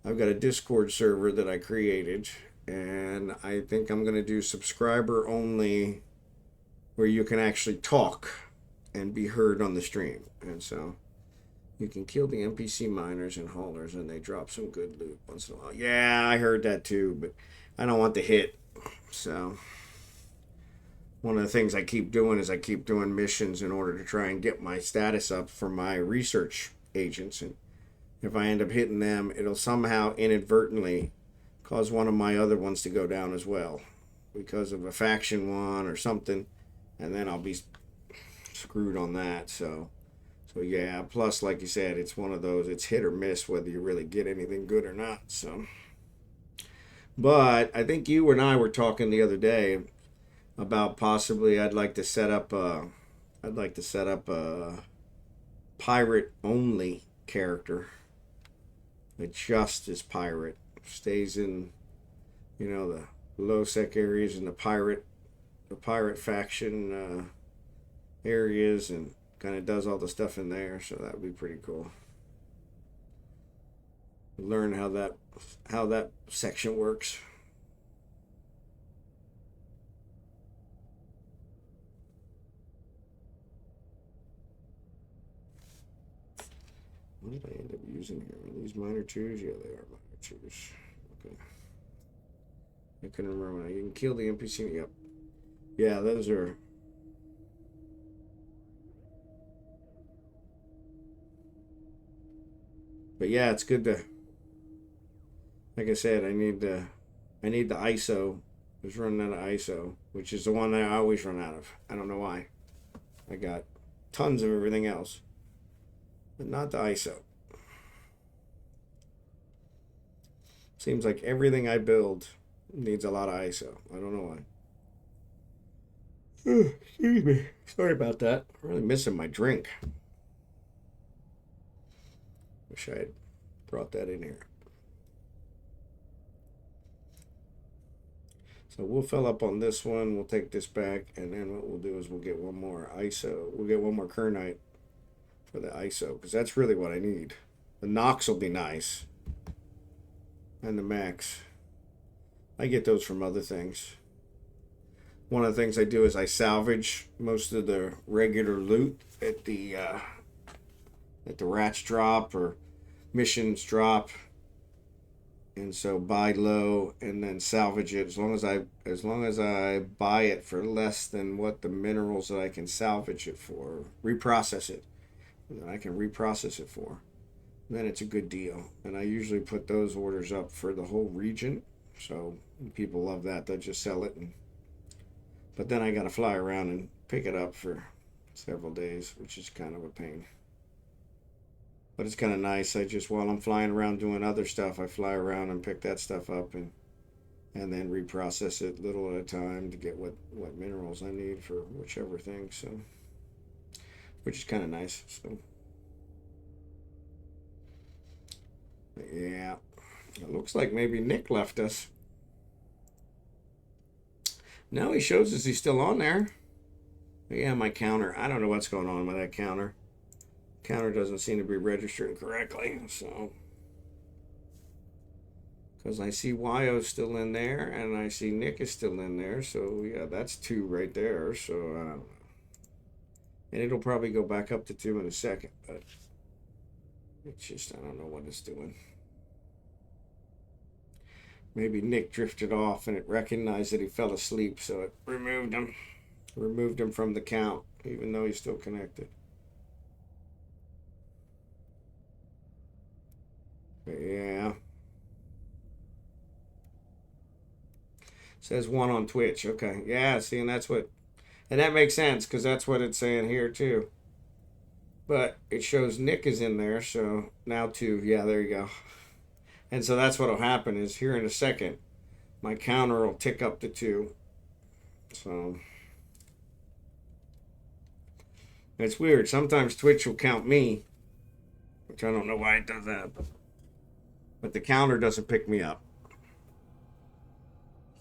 I've got a Discord server that I created, and I think I'm going to do subscriber only where you can actually talk and be heard on the stream. And so You can kill the NPC miners and haulers, and they drop some good loot once in a while. Yeah, I heard that too, but I don't want the hit. So one of the things I keep doing is I keep doing missions in order to try and get my status up for my research agents. And if I end up hitting them, it'll somehow inadvertently cause one of my other ones to go down as well because of a faction one or something. And then I'll be screwed on that. So yeah, plus like you said, it's one of those, it's hit or miss whether you really get anything good or not. So but I think you and I were talking the other day about possibly I'd like to set up a pirate only character that just is pirate, stays in, the low sec areas and the pirate faction areas, and kind of does all the stuff in there. So that would be pretty cool. Learn how that section works. What did I end up using here? Are these minor twos? Yeah, they are minor twos. Okay. I couldn't remember. You can kill the NPC. Yep. Yeah, those are. But yeah, it's good to. Like I said, I need the ISO. I was running out of ISO, which is the one that I always run out of. I don't know why. I got tons of everything else, but not the ISO. Seems like everything I build needs a lot of ISO. I don't know why. Excuse me. Sorry about that. I'm really missing my drink. Wish I had brought that in here. So we'll fill up on this one. We'll take this back, and then what we'll do is we'll get one more ISO. We'll get one more Kernite for the ISO, because that's really what I need. The Nox will be nice. And the Max. I get those from other things. One of the things I do is I salvage most of the regular loot at the rats drop or missions drop, and so buy low and then salvage it as long as I buy it for less than what the minerals that I can salvage it for, reprocess it, and then I can reprocess it for, then it's a good deal. And I usually put those orders up for the whole region, so people love that. They'll just sell it, but then I got to fly around and pick it up for several days, which is kind of a pain. But it's kind of nice. While I'm flying around doing other stuff, I fly around and pick that stuff up and then reprocess it little at a time to get what minerals I need for whichever thing. So, which is kind of nice. So, yeah, it looks like maybe Nick left us. No, he shows us he's still on there. But yeah, my counter. I don't know what's going on with that counter. Counter doesn't seem to be registering correctly, so because I see Wyo's still in there and I see Nick is still in there, so yeah, that's 2 right there. So and it'll probably go back up to 2 in a second, but it's just I don't know what it's doing. Maybe Nick drifted off and it recognized that he fell asleep, so it removed him from the count, even though he's still connected. But yeah. Says 1 on Twitch. Okay. Yeah, see, and that makes sense because that's what it's saying here too. But it shows Nick is in there, so now 2. Yeah, there you go. And so that's what'll happen is here in a second, my counter will tick up to 2. So it's weird. Sometimes Twitch will count me, which I don't know why it does that, but the counter doesn't pick me up.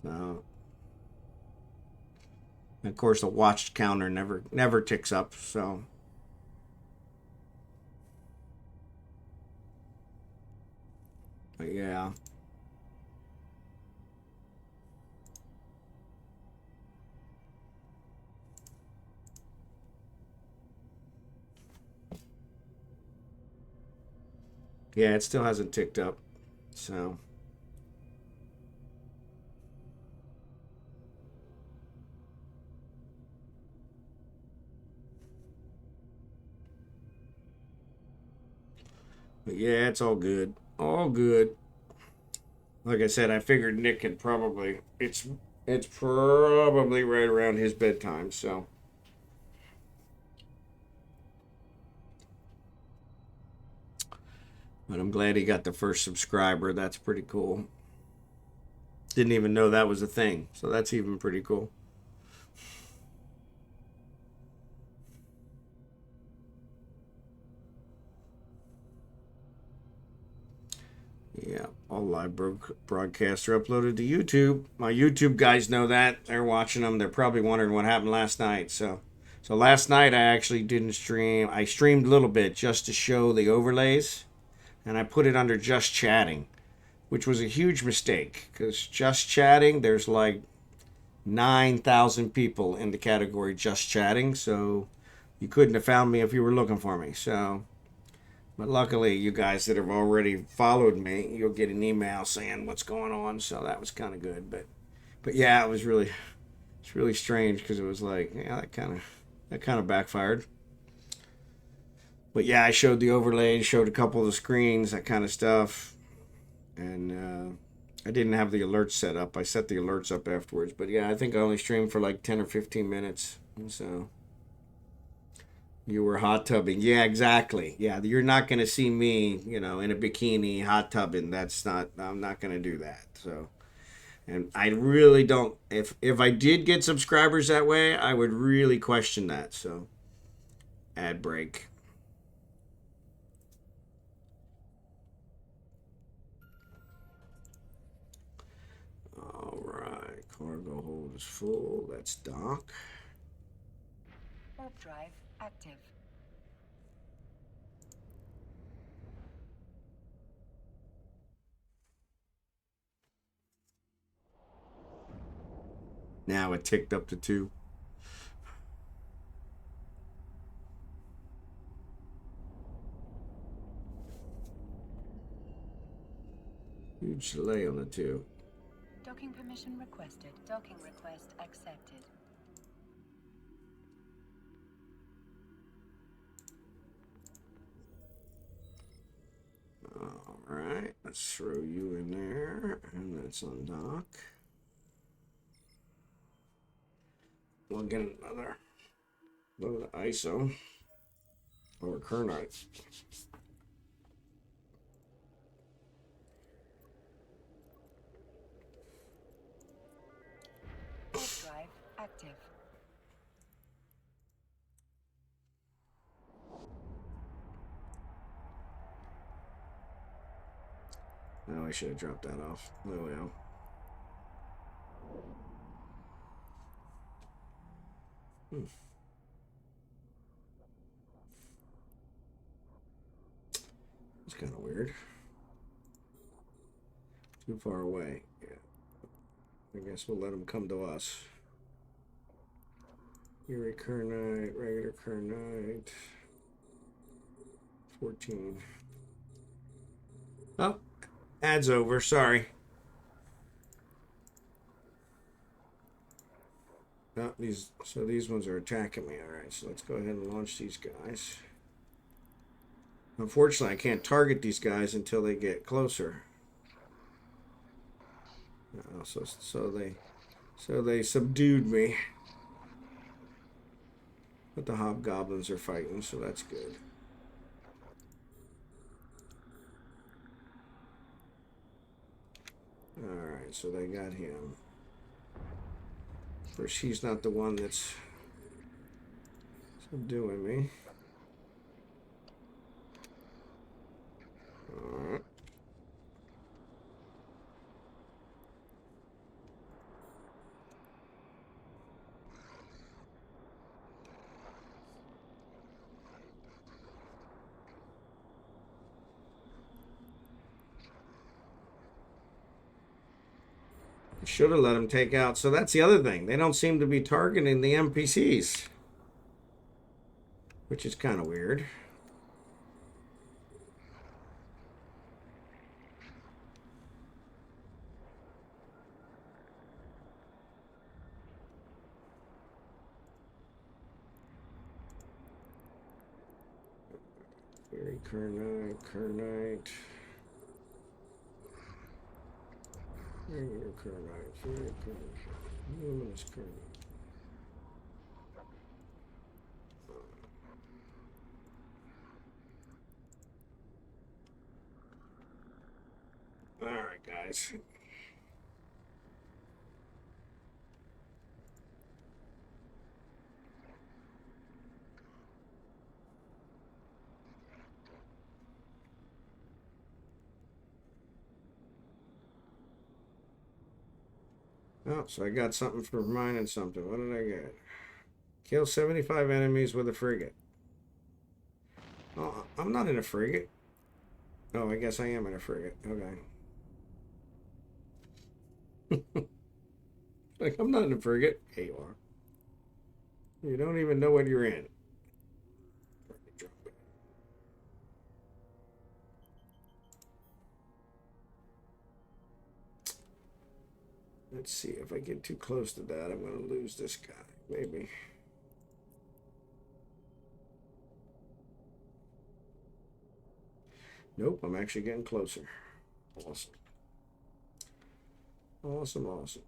So, and of course, the watched counter never ticks up. So, but yeah. Yeah, it still hasn't ticked up. So. But yeah, it's all good. All good. Like I said, I figured Nick had probably it's probably right around his bedtime, so but I'm glad he got the first subscriber. That's pretty cool. Didn't even know that was a thing. So that's even pretty cool. Yeah, all live broadcasts are uploaded to YouTube. My YouTube guys know that. They're watching them. They're probably wondering what happened last night. So last night I actually didn't stream. I streamed a little bit just to show the overlays, and I put it under just chatting, which was a huge mistake because just chatting, there's like 9,000 people in the category just chatting. So you couldn't have found me if you were looking for me. So but luckily, you guys that have already followed me, you'll get an email saying what's going on. So that was kind of good. But yeah, it's really strange because it was like, yeah, that kind of backfired. But yeah, I showed the overlays, showed a couple of the screens, that kind of stuff, and I didn't have the alerts set up. I set the alerts up afterwards. But yeah, I think I only streamed for like 10 or 15 minutes. So you were hot tubbing. Yeah, exactly. Yeah, you're not going to see me, in a bikini hot tubbing. I'm not going to do that. So, and I really don't, if I did get subscribers that way, I would really question that. So, ad break. All right, cargo hold is full. That's dock. Warp drive active. Now it ticked up to 2. Huge delay on the 2. Docking permission requested. Docking request accepted. All right, let's throw you in there, and let's undock. We'll get another load of ISO or Kernite. Warp drive active. Oh, I should have dropped that off. Oh well. It's kind of weird. Too far away. Yeah. I guess we'll let them come to us. Erie Kernite, regular Kernite. 14. Oh, ad's over. Sorry. Oh, these ones are attacking me. All right, so let's go ahead and launch these guys. Unfortunately, I can't target these guys until they get closer. So they subdued me. But the hobgoblins are fighting, so that's good. Alright, so they got him. Of course, he's not the one that's subduing me. Alright. Should have let him take out. So that's the other thing. They don't seem to be targeting the NPCs, which is kind of weird. Kernite, Kernite. Regular Kernite, very Kernite, luminous Kernite. Alright, guys. Oh, so I got something for mining something. What did I get? Kill 75 enemies with a frigate. Oh, I'm not in a frigate. Oh, I guess I am in a frigate. Okay. Like, I'm not in a frigate. Yeah, you are. You don't even know what you're in. Let's see. If I get too close to that, I'm going to lose this guy. Maybe. Nope, I'm actually getting closer. Awesome. Awesome, awesome.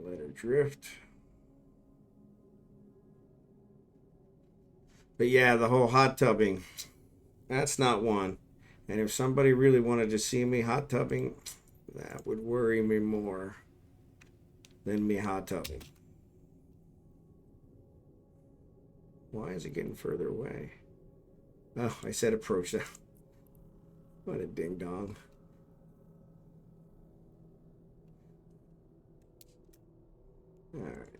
Let her drift. But yeah, the whole hot tubbing, that's not one. And if somebody really wanted to see me hot tubbing, that would worry me more than me hot tubbing. Why is it getting further away? Oh, I said approach that. What a ding dong. All right.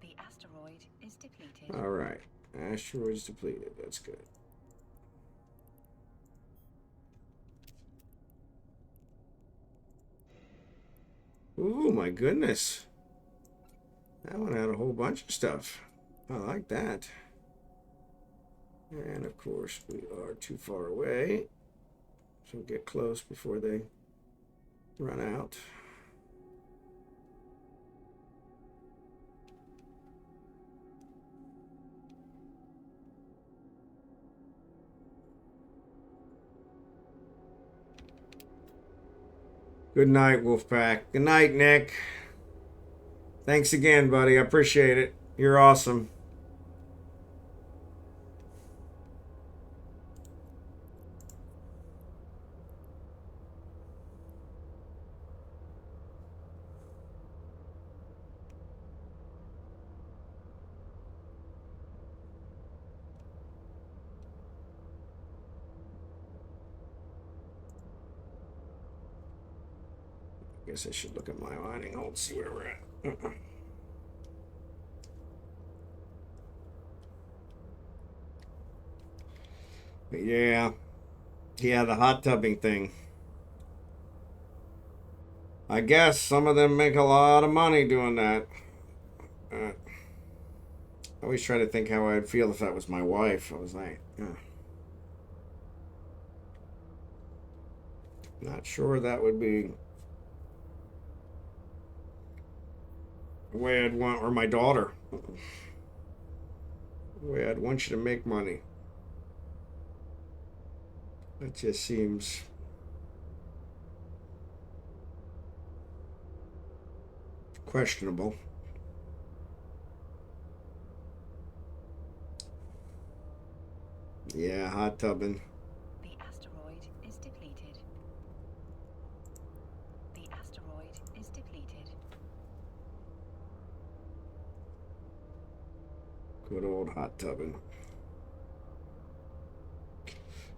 The asteroid is depleted. All right. Asteroids depleted. That's good. Ooh, my goodness. That one had a whole bunch of stuff. I like that. And of course, we are too far away. So get close before they run out. Good night, Wolfpack. Good night, Nick. Thanks again, buddy. I appreciate it. You're awesome. I guess I should look at my mining hole and see where we're at. But yeah, the hot tubbing thing. I guess some of them make a lot of money doing that. I always try to think how I'd feel if that was my wife. I was like, not sure that would be the way I'd want, or my daughter. The way I'd want you to make money. It just seems questionable. Yeah, hot tubbing. The asteroid is depleted. The asteroid is depleted. Good old hot tubbing.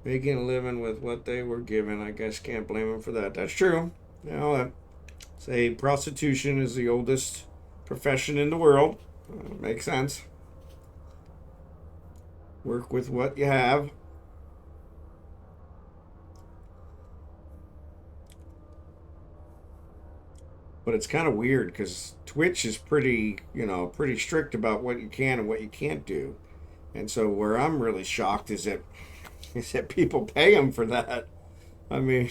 Making a living with what they were given. I guess can't blame them for that. That's true. You know, say prostitution is the oldest profession in the world. Makes sense. Work with what you have. But it's kind of weird because Twitch is pretty, pretty strict about what you can and what you can't do. And so where I'm really shocked is that people pay them for that. I mean,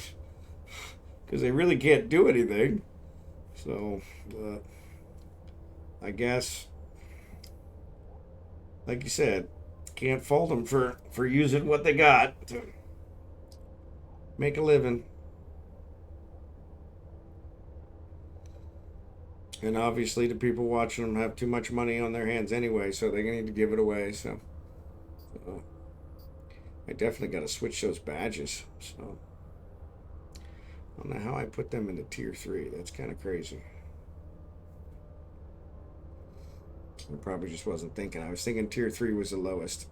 because they really can't do anything. So, I guess, like you said, can't fault them for using what they got to make a living. And obviously, the people watching them have too much money on their hands anyway, so they need to give it away. So I definitely got to switch those badges. So I don't know how I put them into tier 3. That's kind of crazy. I probably just wasn't thinking. I was thinking tier 3 was the lowest.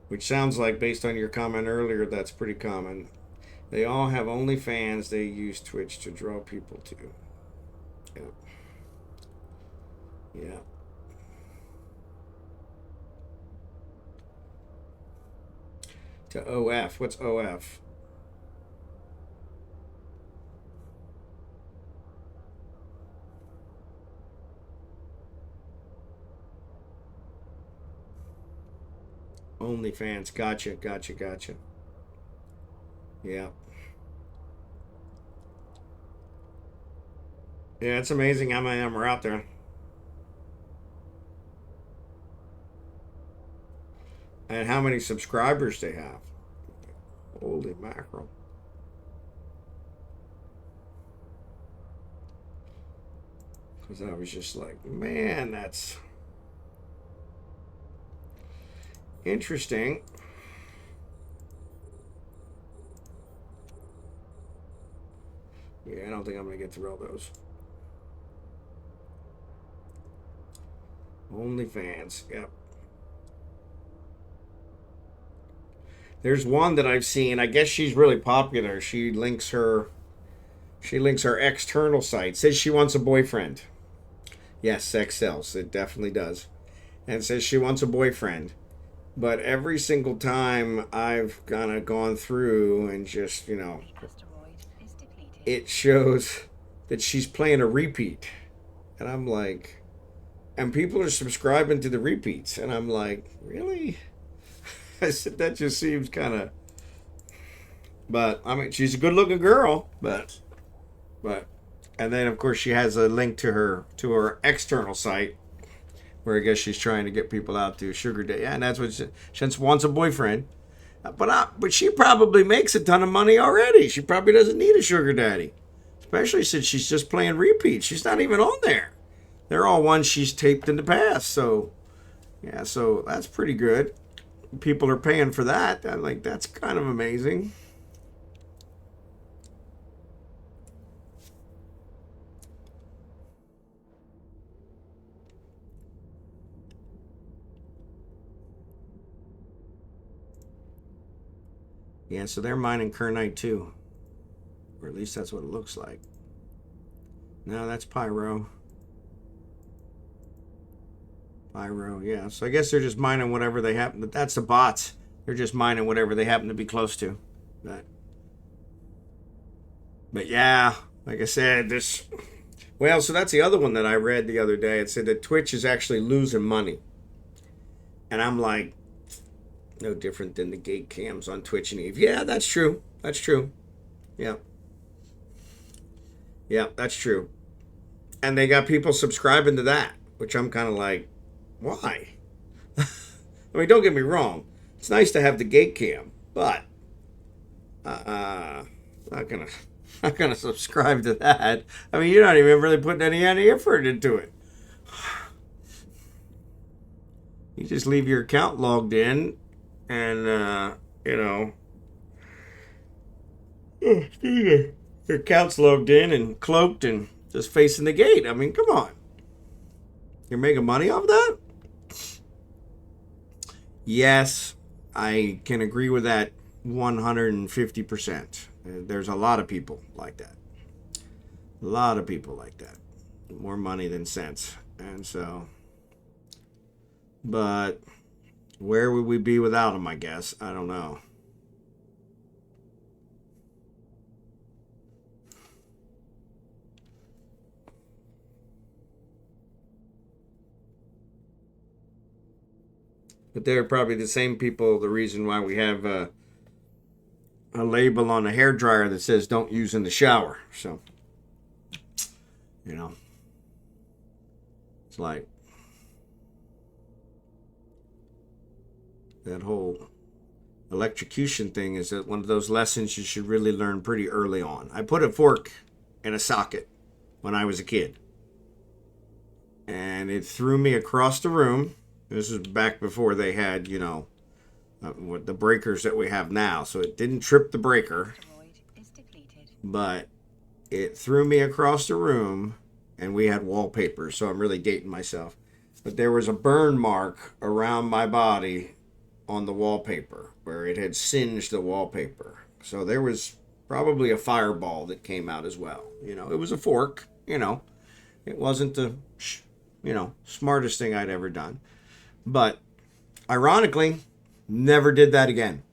Which sounds like, based on your comment earlier, that's pretty common. They all have OnlyFans. They use Twitch to draw people to. Yeah. Yeah. To OF. What's OF? OnlyFans. Gotcha. Yeah. Yeah, it's amazing how many of them are out there. And how many subscribers they have. Holy mackerel. Because I was just like, man, that's interesting. Yeah, I don't think I'm going to get through all those. OnlyFans. Yep. There's one that I've seen. I guess she's really popular. She links her external site. Says she wants a boyfriend. Yes, sex sells. It definitely does. And says she wants a boyfriend. But every single time I've kind of gone through and just, it shows that she's playing a repeat. And I'm like, and people are subscribing to the repeats. And I'm like, really? I said, that just seems kind of. But, I mean, she's a good looking girl. But. And then, of course, she has a link to her external site, where I guess she's trying to get people out to sugar daddy. Yeah, and that's what she wants a boyfriend. But she probably makes a ton of money already. She probably doesn't need a sugar daddy, especially since she's just playing repeats. She's not even on there. They're all ones she's taped in the past. So, yeah, so that's pretty good. People are paying for that. I'm like, that's kind of amazing. Yeah, so they're mining Kernite too. Or at least that's what it looks like. No, that's Pyro. Pyro, yeah. So I guess they're just mining whatever they happen. That's the bots. They're just mining whatever they happen to be close to. But yeah, like I said, this. Well, so that's the other one that I read the other day. It said that Twitch is actually losing money. And I'm like, no different than the gate cams on Twitch and Eve. Yeah, that's true. That's true. Yeah. Yeah, that's true. And they got people subscribing to that, which I'm kind of like, why? I mean, don't get me wrong. It's nice to have the gate cam, but not gonna subscribe to that. I mean, you're not even really putting any effort into it. You just leave your account logged in, and your account's logged in and cloaked and just facing the gate. I mean, come on. You're making money off that? Yes, I can agree with that 150%. There's a lot of people like that. A lot of people like that. More money than sense. And so, but where would we be without them, I guess? I don't know. But they're probably the same people, the reason why we have a label on a hair dryer that says don't use in the shower. So, you know, it's like that whole electrocution thing is that one of those lessons you should really learn pretty early on. I put a fork in a socket when I was a kid, and it threw me across the room. This was back before they had, the breakers that we have now, so it didn't trip the breaker, but it threw me across the room, and we had wallpaper, so I'm really dating myself. But there was a burn mark around my body on the wallpaper where it had singed the wallpaper. So there was probably a fireball that came out as well. It was a fork, It wasn't the, smartest thing I'd ever done. But ironically, never did that again.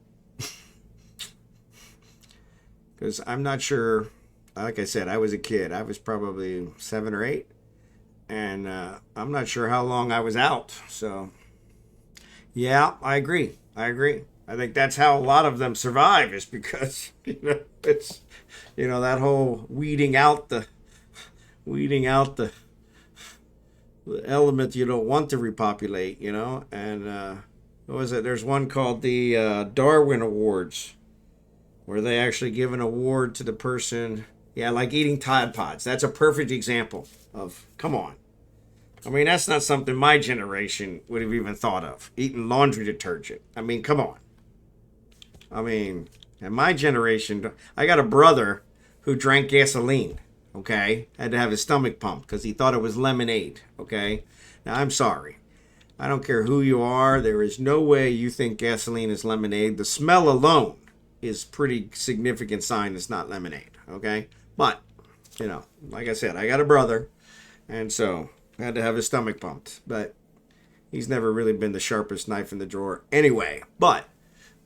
Because I'm not sure, like I said, I was a kid. I was probably 7 or 8. And I'm not sure how long I was out. So, yeah, I agree. I think that's how a lot of them survive, is because, it's, that whole weeding out the element you don't want to repopulate, and what was it? There's one called the Darwin Awards, where they actually give an award to the person, like eating Tide Pods. That's a perfect example of, come on. I mean, that's not something my generation would have even thought of. Eating laundry detergent. I mean, come on. I mean, in my generation, I got a brother who drank gasoline. Okay, had to have his stomach pumped because he thought it was lemonade. Okay, now I'm sorry, I don't care who you are, there is no way you think gasoline is lemonade. The smell alone is pretty significant sign it's not lemonade. Okay, but like I said, I got a brother, and so I had to have his stomach pumped. But he's never really been the sharpest knife in the drawer anyway. But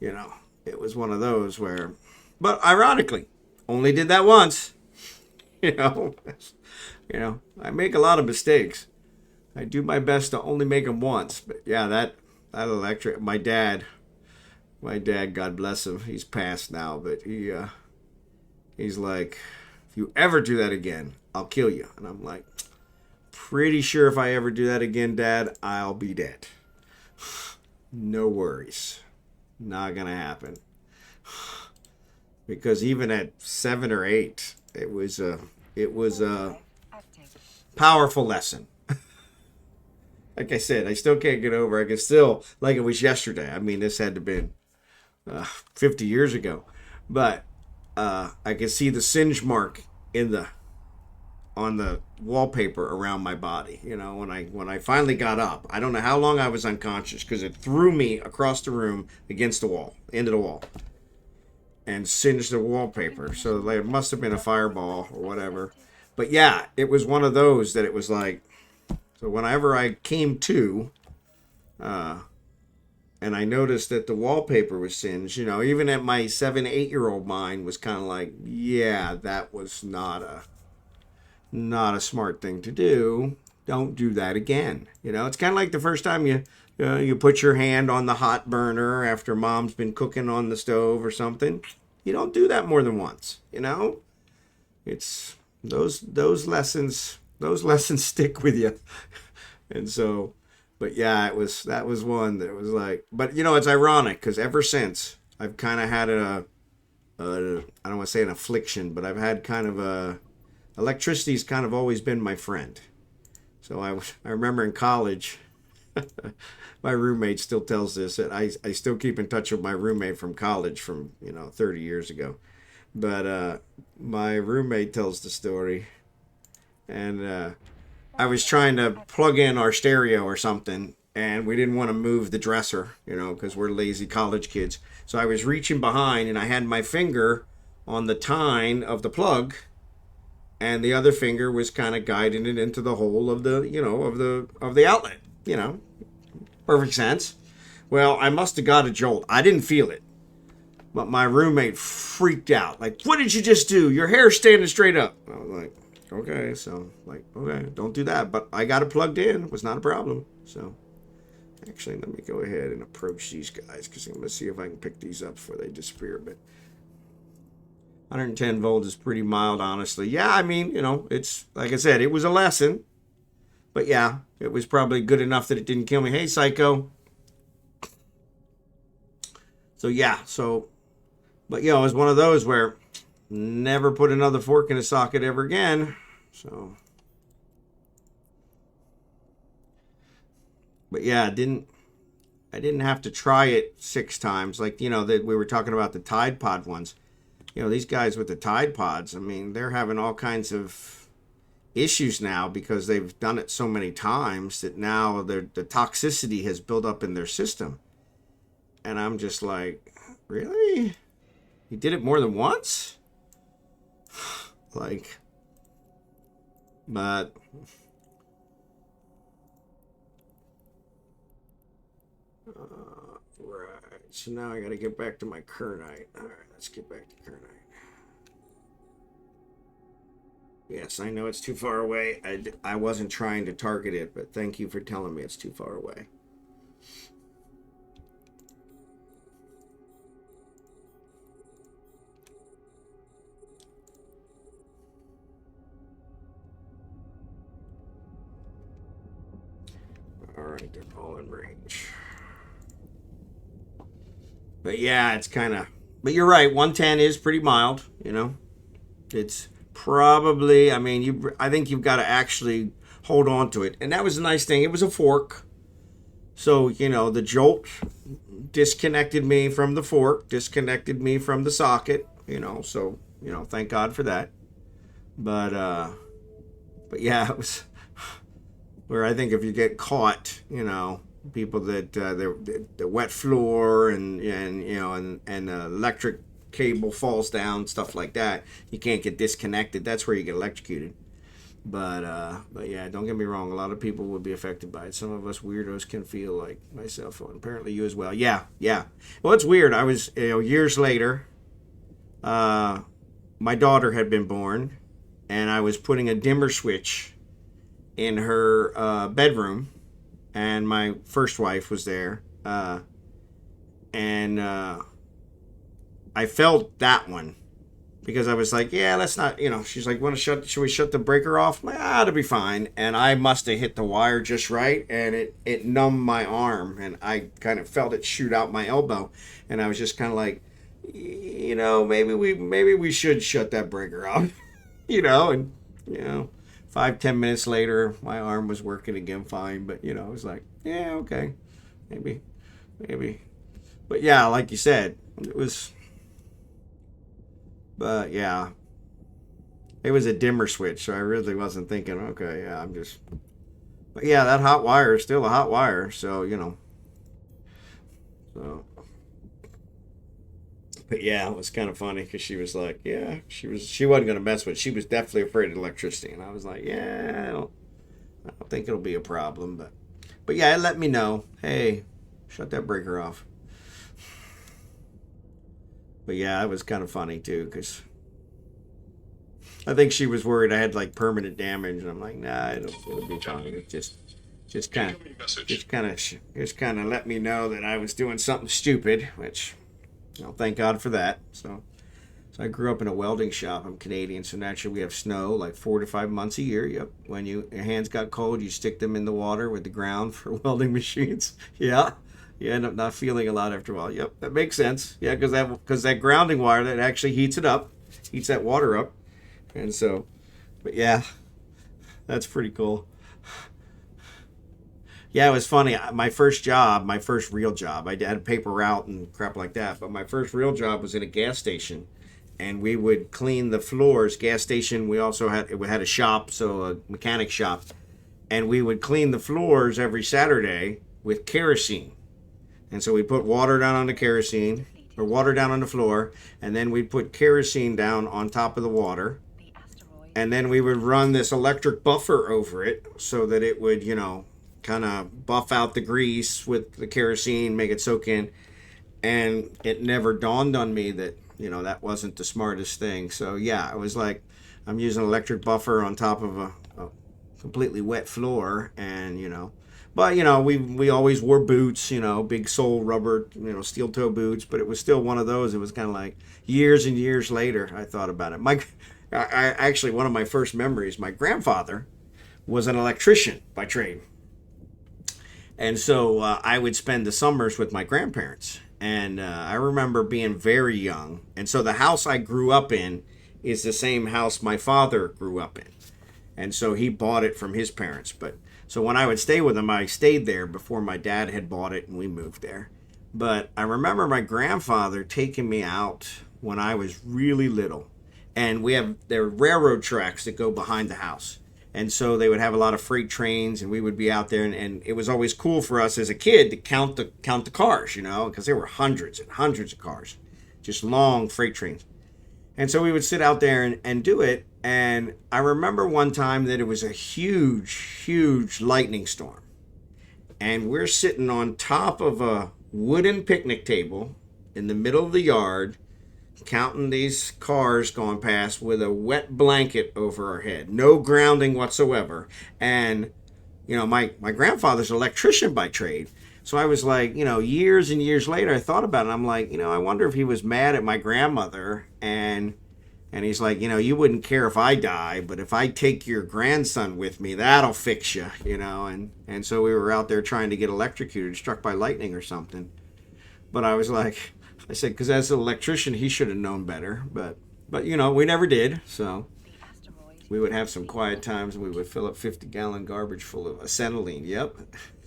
it was one of those where, but ironically, only did that once. I make a lot of mistakes. I do my best to only make them once. But yeah, that electric. My dad, God bless him, he's passed now, but he's like, if you ever do that again, I'll kill you. And I'm like, pretty sure if I ever do that again, Dad, I'll be dead. No worries, not gonna happen. Because even at 7 or 8. It was a powerful lesson. Like I said, I still can't get over. I can still, like it was yesterday. I mean, this had to have been 50 years ago, but I could see the singe mark on the wallpaper around my body. When I finally got up, I don't know how long I was unconscious because it threw me across the room against the wall, into the wall, and singed the wallpaper. So it must have been a fireball or whatever. But yeah, it was one of those that it was like, so whenever I came to, and I noticed that the wallpaper was singed, even at my 7, 8-year-old mind was kind of like, yeah, that was not a smart thing to do. Don't do that again. It's kind of like the first time you put your hand on the hot burner after mom's been cooking on the stove or something. You don't do that more than once. It's those lessons stick with you. And so, but yeah, that was one that was like, but it's ironic because ever since I've kind of had I don't want to say an affliction, but I've had kind of electricity's kind of always been my friend. So I remember in college, my roommate still tells this, that I still keep in touch with my roommate from college from 30 years ago. But my roommate tells the story, and I was trying to plug in our stereo or something, and we didn't want to move the dresser, because we're lazy college kids. So I was reaching behind, and I had my finger on the tine of the plug, and the other finger was kind of guiding it into the hole of the of the outlet. Perfect sense. Well, I must have got a jolt. I didn't feel it, but my roommate freaked out. Like, what did you just do? Your hair's standing straight up. I was like, okay, so okay, don't do that. But I got it plugged in. It was not a problem. So Actually, let me go ahead and approach these guys because I'm going to see if I can pick these up before they disappear. But 110 volt is pretty mild, honestly. Yeah, I mean, it's like I said, it was a lesson. But yeah, it was probably good enough that it didn't kill me. Hey, Psycho. So yeah, but it was one of those where never put another fork in a socket ever again. So, but yeah, I didn't have to try it 6 times. Like, that we were talking about the Tide Pod ones. These guys with the Tide Pods, I mean, they're having all kinds of issues now because they've done it so many times that now the toxicity has built up in their system. And I'm just like, really? You did it more than once? Like, but right. So now I got to get back to my Kernite. All right, let's get back to Kernite. Yes, I know it's too far away. I wasn't trying to target it, but thank you for telling me it's too far away. All right, they're all in range. But yeah, it's kind of. But you're right. 110 is pretty mild. It's probably. I mean, I think you've got to actually hold on to it, and that was a nice thing. It was a fork, so the jolt disconnected me from the fork, disconnected me from the socket. So thank God for that. But yeah, it was where I think if you get caught, people that the wet floor and the electric cable falls down, stuff like that, you can't get disconnected. That's where you get electrocuted. But yeah, don't get me wrong. A lot of people would be affected by it. Some of us weirdos can feel like myself, and apparently you as well. Yeah. Well, it's weird. I was years later. My daughter had been born, and I was putting a dimmer switch in her bedroom, and my first wife was there, and I felt that one because I was like, yeah, let's not, she's like, should we shut the breaker off? I'm like, it'll be fine. And I must have hit the wire just right, and it numbed my arm, and I kind of felt it shoot out my elbow, and I was just kind of like, maybe we should shut that breaker off, and 5-10 minutes later, my arm was working again fine. But I was like, yeah, okay, maybe. But yeah, like you said, it was. But yeah, it was a dimmer switch, so I really wasn't thinking, okay, yeah, I'm just. But yeah, that hot wire is still a hot wire, so So. But yeah, it was kind of funny because she was like, yeah, she wasn't gonna mess with it. She was definitely afraid of electricity, and I was like, yeah, I don't think it'll be a problem, but yeah, it let me know, hey, shut that breaker off. But yeah, it was kind of funny too because I think she was worried I had like permanent damage, and I'm like, nah, it'll be fine. It just kind of let me know that I was doing something stupid, which thank God for that. So I grew up in a welding shop. I'm Canadian, so naturally we have snow like 4 to 5 months a year. Yep. When your hands got cold, you stick them in the water with the ground for welding machines. Yeah. You end up not feeling a lot after a while. Yep, that makes sense. Yeah, because that grounding wire that actually heats it up, heats that water up, and so, but yeah, that's pretty cool. Yeah, it was funny. My first job, my first real job, I had a paper route and crap like that. But my first real job was in a gas station, and we would clean the floors. Gas station. We had a shop, so a mechanic shop, and we would clean the floors every Saturday with kerosene. And so we put water down on the kerosene, or water down on the floor, and then we'd put kerosene down on top of the water. And then we would run this electric buffer over it so that it would, kind of buff out the grease with the kerosene, make it soak in. And it never dawned on me that, that wasn't the smartest thing. So yeah, it was like I'm using electric buffer on top of a completely wet floor, and But we always wore boots, big sole rubber, steel toe boots. But it was still one of those. It was kind of like years and years later I thought about it. Actually, one of my first memories, my grandfather was an electrician by trade. And so I would spend the summers with my grandparents. And I remember being very young. And so the house I grew up in is the same house my father grew up in. And so he bought it from his parents. But so when I would stay with him, I stayed there before my dad had bought it and we moved there. But I remember my grandfather taking me out when I was really little. And there are railroad tracks that go behind the house. And so they would have a lot of freight trains, and we would be out there, and it was always cool for us as a kid to count the cars, because there were hundreds and hundreds of cars, just long freight trains. And so we would sit out there and do it. And I remember one time that it was a huge, huge lightning storm. And we're sitting on top of a wooden picnic table in the middle of the yard, counting these cars going past with a wet blanket over our head, no grounding whatsoever. And my grandfather's an electrician by trade, so I was like, years and years later I thought about it. I'm like, I wonder if he was mad at my grandmother, and he's like, you wouldn't care if I die, but if I take your grandson with me, that'll fix you, and so we were out there trying to get electrocuted, struck by lightning or something. But I was like, I said, because as an electrician, he should have known better. But we never did. So we would have some quiet times, and we would fill up 50-gallon garbage full of acetylene. Yep.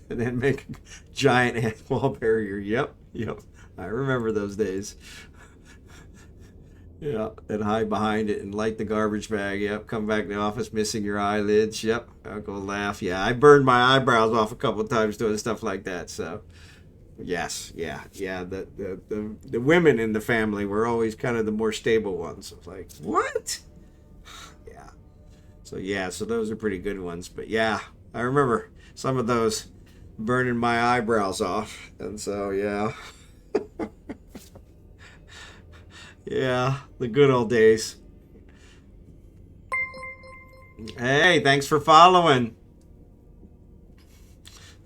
And then make a giant ant wall barrier. Yep. I remember those days. Yeah. And hide behind it and light the garbage bag. Yep. Come back to the office missing your eyelids. Yep. I'll go laugh. Yeah. I burned my eyebrows off a couple of times doing stuff like that. So. Yes, yeah. The women in the family were always kind of the more stable ones. It's like, what? Yeah. So those are pretty good ones. But yeah, I remember some of those burning my eyebrows off. And so, yeah. Yeah, the good old days. Hey, thanks for following.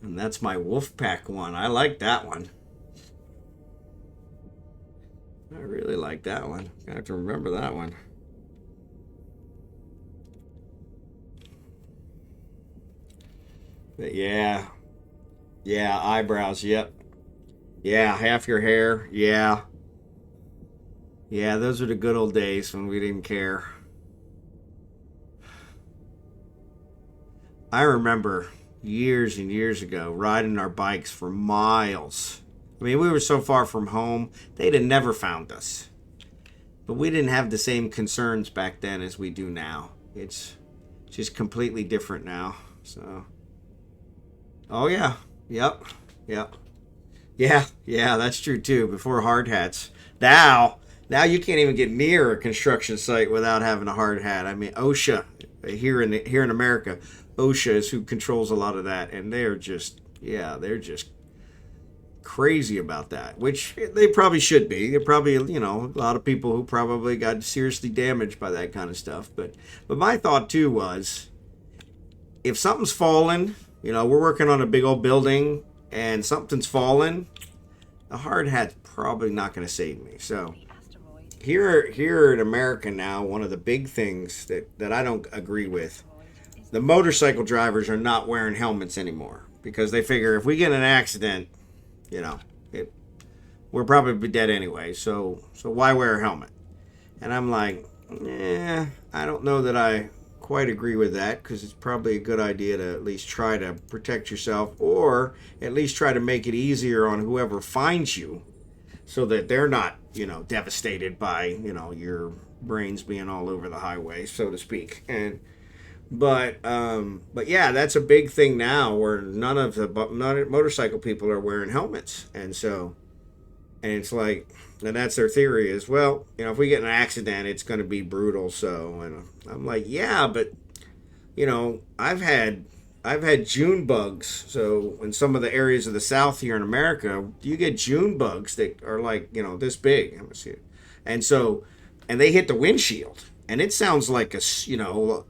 And that's my Wolfpack one. I like that one. I really like that one. I have to remember that one. But yeah. Yeah, eyebrows, yep. Yeah, half your hair, yeah. Yeah, those are the good old days when we didn't care. I remember years and years ago riding our bikes for miles. I mean, we were so far from home, they'd have never found us. But we didn't have the same concerns back then as we do now. It's just completely different now. So, oh yeah, yep. Yeah, that's true too. Before hard hats. Now you can't even get near a construction site without having a hard hat. I mean, OSHA here in America, OSHA is who controls a lot of that, and they're just crazy about that, which they probably should be. They're probably, a lot of people who probably got seriously damaged by that kind of stuff. But my thought too was, if something's fallen, we're working on a big old building and something's fallen, a hard hat's probably not going to save me. So here in America now, one of the big things that I don't agree with, the motorcycle drivers are not wearing helmets anymore because they figure if we get in an accident, we're probably dead anyway. So why wear a helmet? And I'm like, I don't know that I quite agree with that, because it's probably a good idea to at least try to protect yourself, or at least try to make it easier on whoever finds you, so that they're not, devastated by, your brains being all over the highway, so to speak. But yeah, that's a big thing now, where none of motorcycle people are wearing helmets, and it's like, and that's their theory is, well, if we get in an accident, it's going to be brutal. So, and I'm like, yeah, but I've had June bugs. So in some of the areas of the South here in America, you get June bugs that are like, this big. I'm gonna see it. And they hit the windshield, and it sounds like a small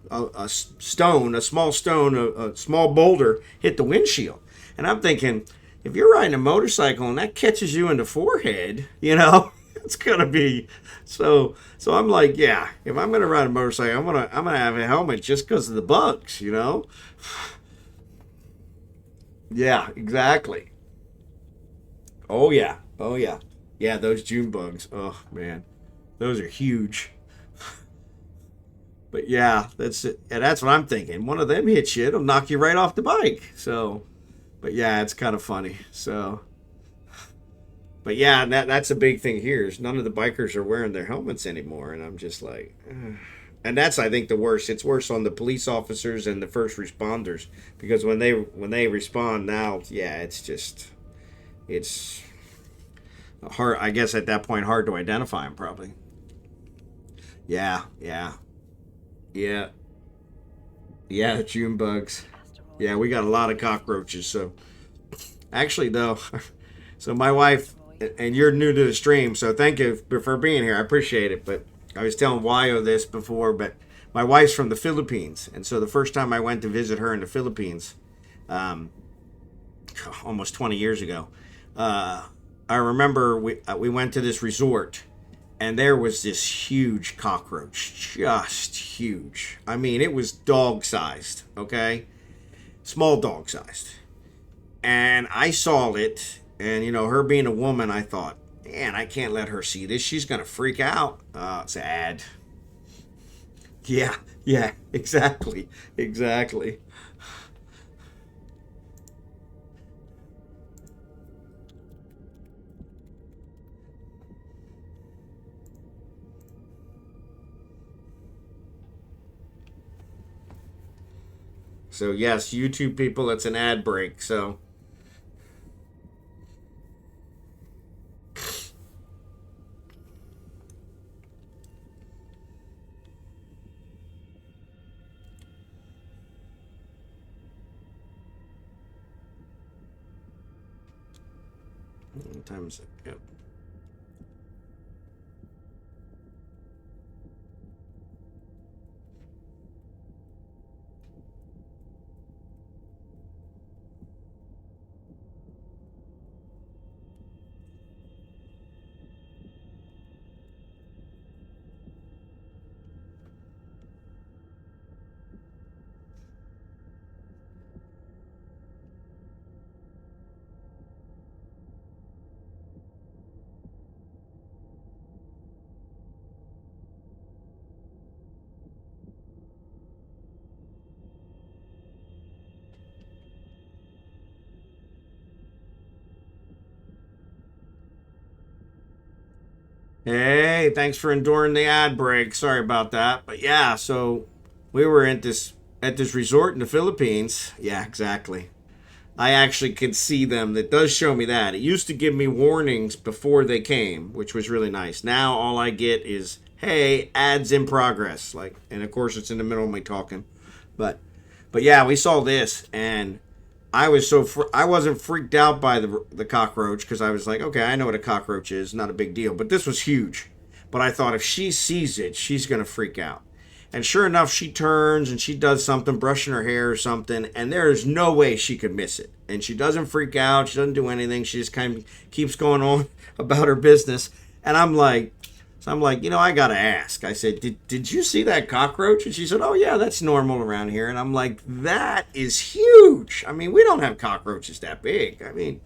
stone, a small boulder hit the windshield. And I'm thinking, if you're riding a motorcycle and that catches you in the forehead, it's gonna be so. So I'm like, yeah, if I'm gonna ride a motorcycle, I'm gonna have a helmet just because of the bugs. Yeah, exactly. Oh yeah, oh yeah, yeah. Those June bugs. Oh man, those are huge. But yeah, that's it. And that's what I'm thinking. One of them hits you, it'll knock you right off the bike. So, but yeah, it's kind of funny. So, but yeah, that's a big thing here is none of the bikers are wearing their helmets anymore, and I'm just like, ugh. And that's I think the worst. It's worse on the police officers and the first responders because when they respond now, yeah, it's hard. I guess at that point, hard to identify them probably. Yeah, yeah, yeah, yeah. June bugs. Asteroid. Yeah, we got a lot of cockroaches. So actually, though, so my wife, and you're new to the stream, so thank you for being here. I appreciate it. But I was telling Wyo this before, but my wife's from the Philippines, and so the first time I went to visit her in the Philippines, um, almost 20 years ago, I remember we went to this resort, and there was this huge cockroach, just huge. I mean, it was dog sized. Okay, small dog sized. And I saw it, and her being a woman, I thought, man, I can't let her see this. She's gonna freak out. It's an ad. Yeah, yeah, exactly, exactly. So yes, YouTube people, it's an ad break. So sometimes, yep. Hey, thanks for enduring the ad break. Sorry about that. But yeah, so we were at this resort in the Philippines. Yeah, exactly. I actually could see them. That does show me that. It used to give me warnings before they came, which was really nice. Now all I get is, "Hey, ads in progress." Like, and of course it's in the middle of me talking. But but yeah, we saw this, and I wasn't freaked out by the cockroach because I was like, okay, I know what a cockroach is, not a big deal. But this was huge. But I thought if she sees it, she's gonna freak out. And sure enough, she turns and she does something, brushing her hair or something, and there is no way she could miss it. And she doesn't freak out. She doesn't do anything. She just kind of keeps going on about her business. And I'm like, I gotta ask. I said, did you see that cockroach? And she said, oh yeah, that's normal around here. And I'm like, that is huge. I mean, we don't have cockroaches that big. I mean,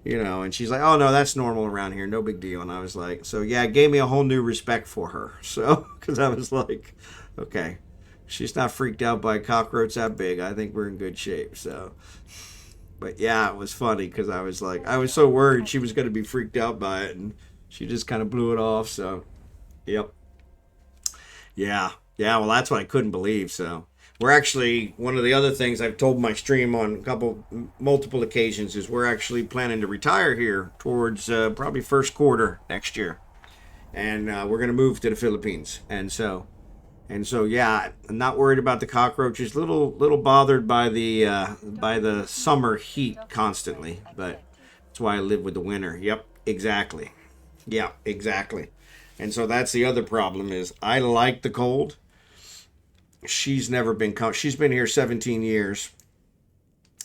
and she's like, oh no, that's normal around here, no big deal. And I was like, so yeah, it gave me a whole new respect for her. So, because I was like, okay, she's not freaked out by a cockroach that big. I think we're in good shape. So, but yeah, it was funny because I was like, I was so worried she was going to be freaked out by it, and she just kind of blew it off. So, yep, yeah, yeah. Well, that's what I couldn't believe. So, we're actually one of the other things I've told my stream on multiple occasions is we're actually planning to retire here towards probably first quarter next year, and we're going to move to the Philippines, and so yeah, I'm not worried about the cockroaches. Little bothered by the summer heat Docking constantly, request but accepted. that's why I live with the winter. Yep, exactly. Yeah, exactly. And so that's the other problem is I like the cold. She's never been. She's been here 17 years,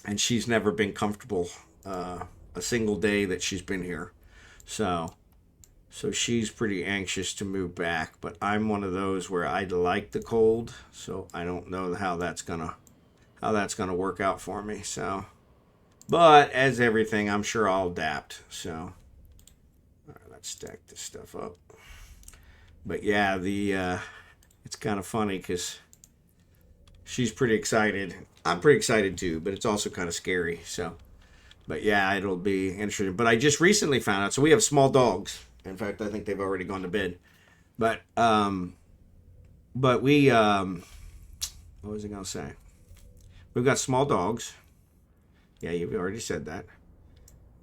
and she's never been comfortable a single day that she's been here. So she's pretty anxious to move back, but I'm one of those where I like the cold, so I don't know how that's gonna work out for me. So, but as everything, I'm sure I'll adapt. So, all right, let's stack this stuff up. But yeah, the it's kind of funny because she's pretty excited. I'm pretty excited too, but it's also kind of scary. So, but yeah, it'll be interesting. But I just recently found out. So we have small dogs. In fact, I think they've already gone to bed. But we what was I gonna say? We've got small dogs. Yeah, you've already said that.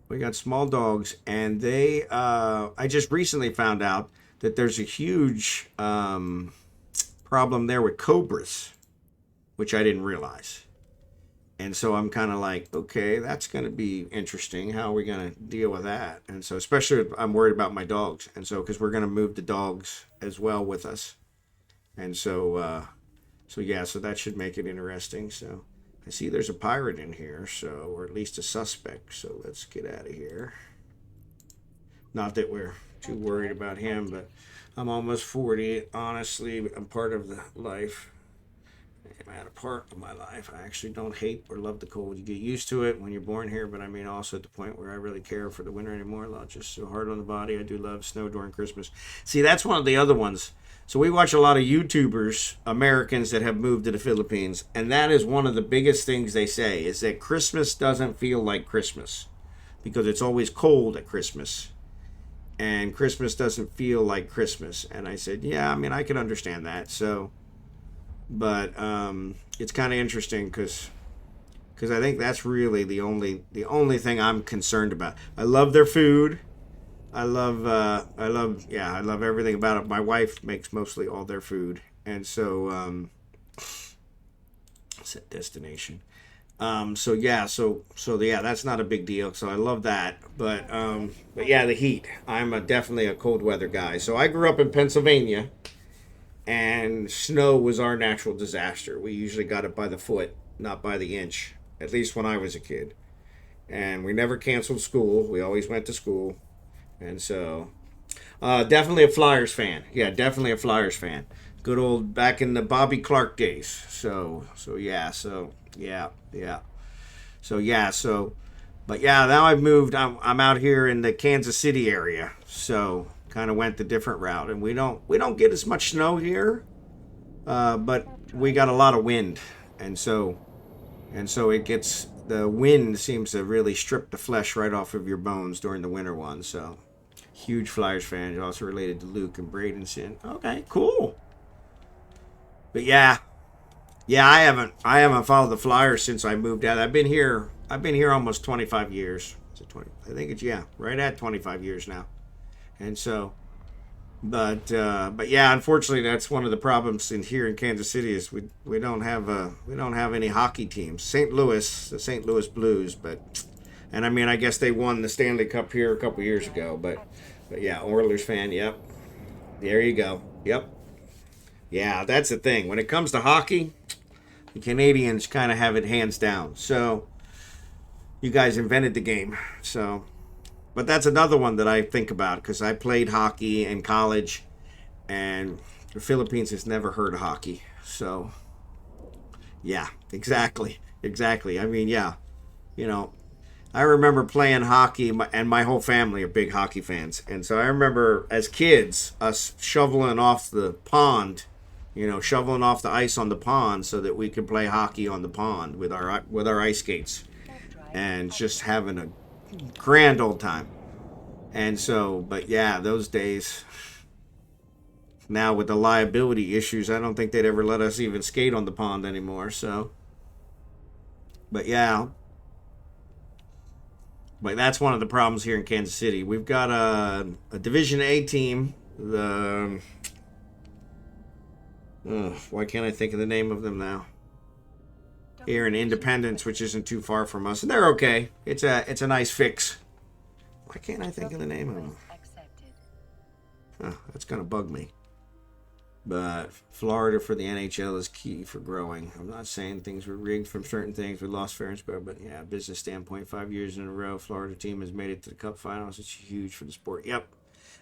We got small dogs, and they. I just recently found out that there's a huge problem there with cobras, which I didn't realize. And so I'm kind of like, okay, that's going to be interesting. How are we going to deal with that? And so, especially, I'm worried about my dogs. And so, because we're going to move the dogs as well with us. And so, yeah, so that should make it interesting. So, I see there's a pirate in here, so, or at least a suspect. So, let's get out of here. Not that we're too worried about him, but I'm almost 40. Honestly, I'm part of the life. I'm at a part of my life. I actually don't hate or love the cold. You get used to it when you're born here, but I mean also at the point where I really care for the winter anymore. Not just so hard on the body. I do love snow during Christmas. See, that's one of the other ones. So we watch a lot of YouTubers, Americans that have moved to the Philippines, and that is one of the biggest things they say is that Christmas doesn't feel like Christmas because it's always cold at Christmas. And Christmas doesn't feel like Christmas. And I said, yeah, I mean, I can understand that. So, but it's kind of interesting because I think that's really the only thing I'm concerned about. I love their food. I love everything about it. My wife makes mostly all their food, and so set destination. So that's not a big deal. So I love that, but yeah, the heat. Definitely a cold weather guy. So I grew up in Pennsylvania, and snow was our natural disaster. We usually got it by the foot, not by the inch. At least when I was a kid, and we never canceled school. We always went to school, and so definitely a Flyers fan. Yeah, definitely a Flyers fan. Good old back in the Bobby Clark days. But yeah, now I've moved. I'm out here in the Kansas City area, so kind of went the different route, and we don't get as much snow here, but we got a lot of wind, and so it gets the wind seems to really strip the flesh right off of your bones during the winter one. So huge Flyers fan, also related to Luke and Bradenson. Okay, cool. But yeah, I haven't followed the Flyers since I moved out. I've been here almost 25 years. Is it 20? I think it's right at 25 years now. And so, but yeah, unfortunately, that's one of the problems here in Kansas City is we don't have any hockey teams. The St. Louis Blues, and I mean I guess they won the Stanley Cup here a couple years ago, but yeah, Oilers fan. Yep, there you go. Yep. Yeah, that's the thing. When it comes to hockey, the Canadians kind of have it hands down. So you guys invented the game. So, but that's another one that I think about because I played hockey in college, and the Philippines has never heard of hockey. So, yeah, exactly. I mean, yeah, you know, I remember playing hockey, and my whole family are big hockey fans. And so I remember as kids us shoveling off the pond, shoveling off the ice on the pond so that we could play hockey on the pond with our ice skates, and just having a grand old time. And so, but yeah, those days. Now with the liability issues, I don't think they'd ever let us even skate on the pond anymore. So, but yeah, but that's one of the problems here in Kansas City. We've got a Division A team. Why can't I think of the name of them now? Here in Independence, which isn't too far from us, and they're okay. It's a nice fix. Why can't I think of the name of them? That's gonna bug me. But Florida for the NHL is key for growing. I'm not saying things were rigged from certain things. We lost fair and square, but yeah, business standpoint, 5 years in a row, Florida team has made it to the Cup Finals. It's huge for the sport. Yep,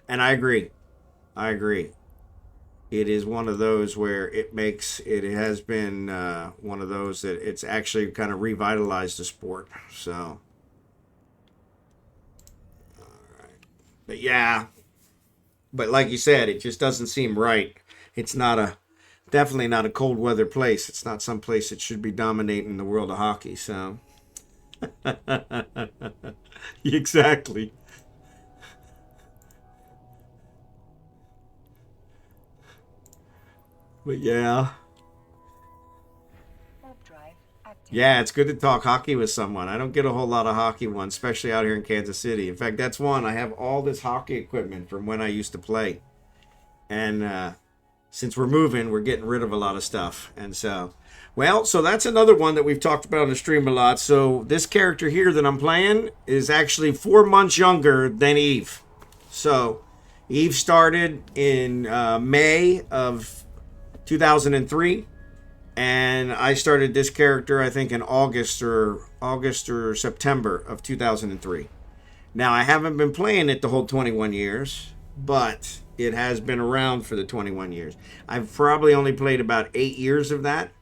and I agree. I agree. It is one of those where it has been one of those that it's actually kind of revitalized the sport. So, but yeah, but like you said, it just doesn't seem right. It's not a definitely not a cold weather place. It's not some place that should be dominating the world of hockey. So, exactly. But yeah. Warp drive active. Yeah, it's good to talk hockey with someone. I don't get a whole lot of hockey ones, especially out here in Kansas City. In fact, that's one. I have all this hockey equipment from when I used to play. And since we're moving, we're getting rid of a lot of stuff. And so, well, so that's another one that we've talked about on the stream a lot. So this character here that I'm playing is actually 4 months younger than Eve. So Eve started in May of 2003, and I started this character I think in August or September of 2003. Now I haven't been playing it the whole 21 years, but it has been around for the 21 years. I've probably only played about 8 years of that.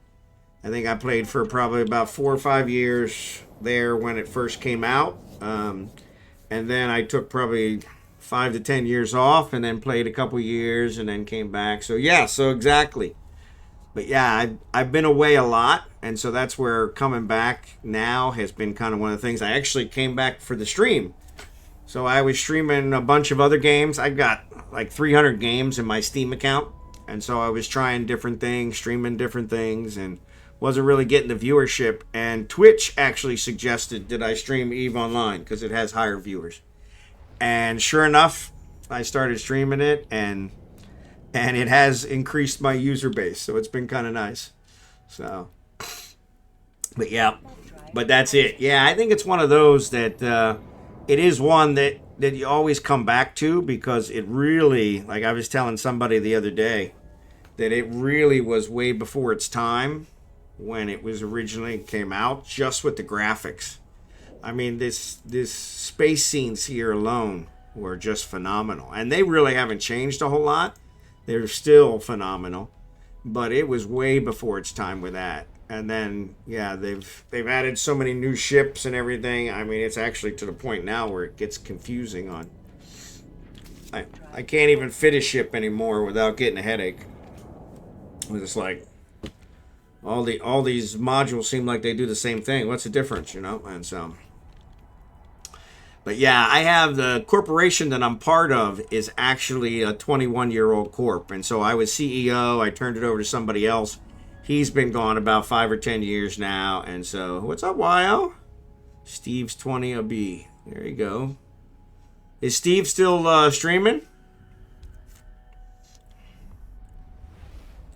I think I played for probably about 4 or 5 years there when it first came out. And then I took probably 5 to 10 years off and then played a couple years and then came back. So yeah, so exactly. But yeah, I've been away a lot, and so that's where coming back now has been kind of one of the things. I actually came back for the stream. So I was streaming a bunch of other games. I've got like 300 games in my Steam account, and so I was trying different things, streaming different things, and wasn't really getting the viewership. And Twitch actually suggested that I stream EVE Online because it has higher viewers. And sure enough, I started streaming it, and it has increased my user base, so it's been kind of nice. So, but yeah, but that's it. Yeah, I think it's one of those that it is one that you always come back to because it really, like I was telling somebody the other day, that it really was way before its time when it was originally came out, just with the graphics. I mean, this space scenes here alone were just phenomenal, and they really haven't changed a whole lot. They're still phenomenal, but it was way before its time with that. And then yeah, they've added so many new ships and everything. I mean, it's actually to the point now where it gets confusing on. I can't even fit a ship anymore without getting a headache. It's like all these modules seem like they do the same thing. What's the difference, you know? And so, but yeah, I have the corporation that I'm part of is actually a 21-year-old corp. And so I was CEO. I turned it over to somebody else. He's been gone about 5 or 10 years now. And so, what's up, YL? Steve's 20 a B. There you go. Is Steve still streaming?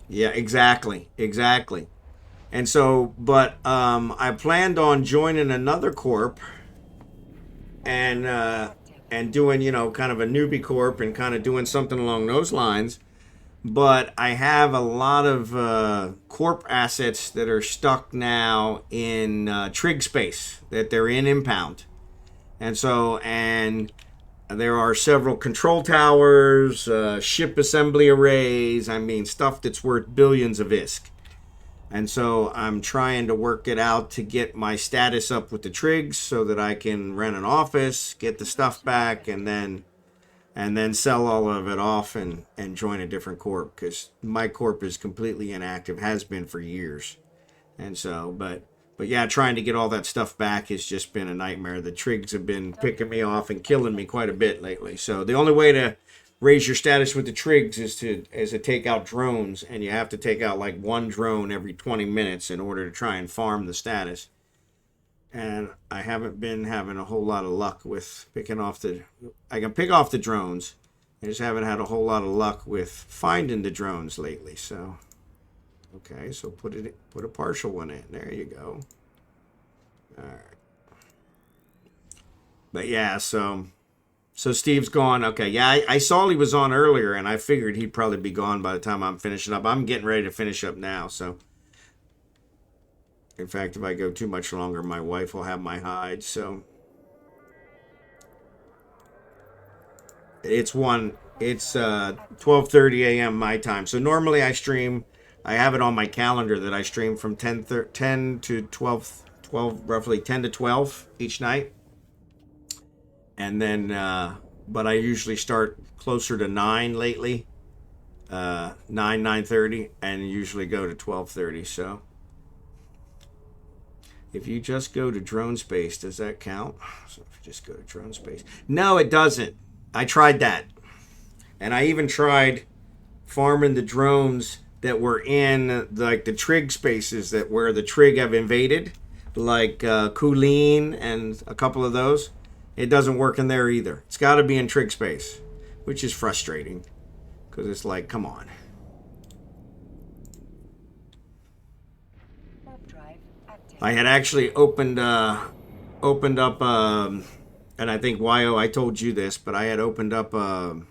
Yeah, exactly. Exactly. And so, but I planned on joining another corp and doing kind of a newbie corp and kind of doing something along those lines. But I have a lot of corp assets that are stuck now in trig space that they're in impound, and there are several control towers, ship assembly arrays. I mean, stuff that's worth billions of ISK. And so I'm trying to work it out to get my status up with the trigs so that I can rent an office, get the stuff back, and then sell all of it off and join a different corp because my corp is completely inactive, has been for years. And so, but yeah, trying to get all that stuff back has just been a nightmare. The trigs have been picking me off and killing me quite a bit lately. So the only way to raise your status with the trigs is to take out drones, and you have to take out like one drone every 20 minutes in order to try and farm the status. And I haven't been having a whole lot of luck with picking off I can pick off the drones. I just haven't had a whole lot of luck with finding the drones lately. So, okay, so put a partial one in. There you go. All right. But yeah, so So Steve's gone. Okay, yeah, I saw he was on earlier, and I figured he'd probably be gone by the time I'm finishing up. I'm getting ready to finish up now, so. In fact, if I go too much longer, my wife will have my hide, so. It's 12:30 a.m. my time. So normally I stream, I have it on my calendar that I stream from 10 to 12, roughly 10 to 12 each night. And then, but I usually start closer to 9 lately, 9:30, and usually go to 12:30. So if you just go to drone space, does that count? So if you just go to drone space. No, it doesn't. I tried that. And I even tried farming the drones that were in like the trig spaces that where the trig have invaded, like Kulin and a couple of those. It doesn't work in there either. It's got to be in trig space, which is frustrating because it's like, come on. I had actually opened up, and I think YO, I told you this, but I had opened up a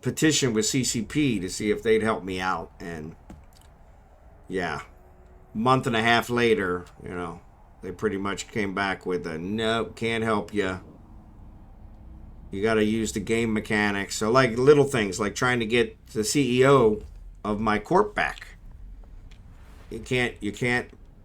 petition with CCP to see if they'd help me out, and yeah, month and a half later, they pretty much came back with a nope, can't help you. You got to use the game mechanics. So like little things like trying to get the CEO of my corp back. You can't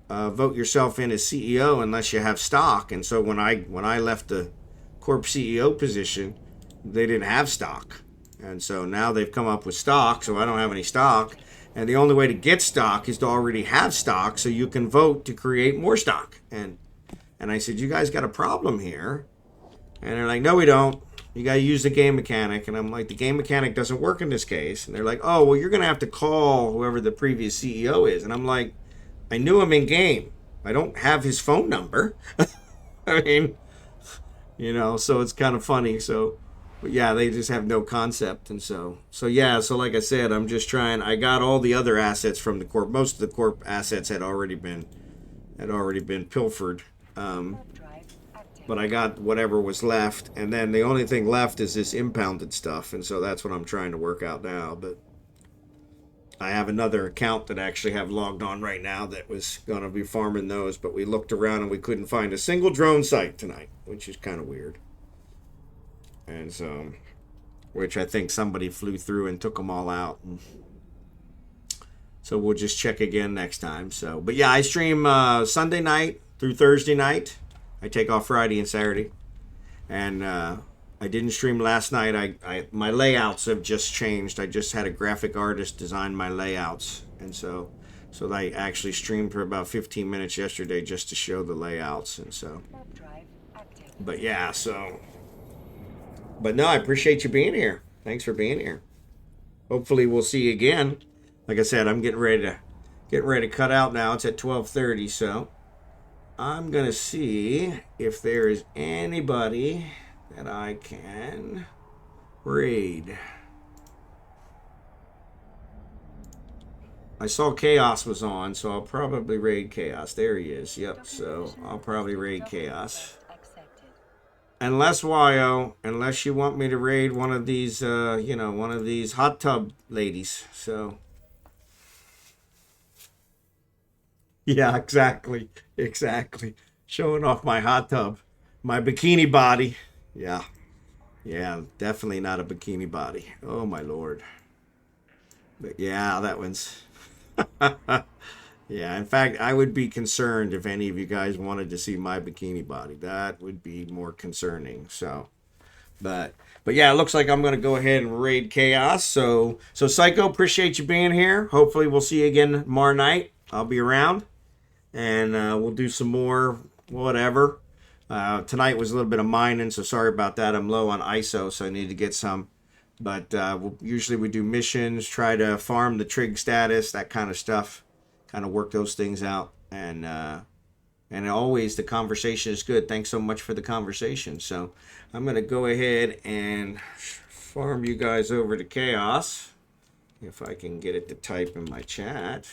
vote yourself in as CEO unless you have stock. And so when I left the corp CEO position, they didn't have stock. And so now they've come up with stock, so I don't have any stock. And the only way to get stock is to already have stock so you can vote to create more stock. And I said, you guys got a problem here. And they're like, no, we don't. You got to use the game mechanic. And I'm like, the game mechanic doesn't work in this case. And they're like, oh, well, you're going to have to call whoever the previous CEO is. And I'm like, I knew him in game. I don't have his phone number. I mean, so it's kind of funny. So, but yeah, they just have no concept. And so like I said, I'm just trying. I got all the other assets from the corp. Most of the corp assets had already been pilfered. But I got whatever was left, and then the only thing left is this impounded stuff, and so that's what I'm trying to work out now. But I have another account that I actually have logged on right now that was going to be farming those, but we looked around and we couldn't find a single drone site tonight, which is kind of weird. And so, which I think somebody flew through and took them all out. And so we'll just check again next time. So, but yeah, I stream Sunday night through Thursday night. I take off Friday and Saturday, and I didn't stream last night. My layouts have just changed. I just had a graphic artist design my layouts, and so I actually streamed for about 15 minutes yesterday just to show the layouts, and so. But yeah, so. But no, I appreciate you being here. Thanks for being here. Hopefully we'll see you again. Like I said, I'm getting ready to cut out now. It's at 12:30, so. I'm going to see if there is anybody that I can raid. I saw Chaos was on, so I'll probably raid Chaos. There he is. Yep, so I'll probably raid Chaos. Unless, unless you want me to raid one of these, one of these hot tub ladies. So... Yeah, exactly. Showing off my hot tub. My bikini body. Yeah. Yeah, definitely not a bikini body. Oh, my Lord. But yeah, that one's... Yeah, in fact, I would be concerned if any of you guys wanted to see my bikini body. That would be more concerning. So, but yeah, it looks like I'm going to go ahead and raid Chaos. So Psycho, appreciate you being here. Hopefully we'll see you again tomorrow night. I'll be around. And we'll do some more, whatever. Tonight was a little bit of mining, so sorry about that. I'm low on ISO, so I need to get some. But usually we do missions, try to farm the trig status, that kind of stuff. Kind of work those things out. And always the conversation is good. Thanks so much for the conversation. So I'm going to go ahead and farm you guys over to Chaos. If I can get it to type in my chat.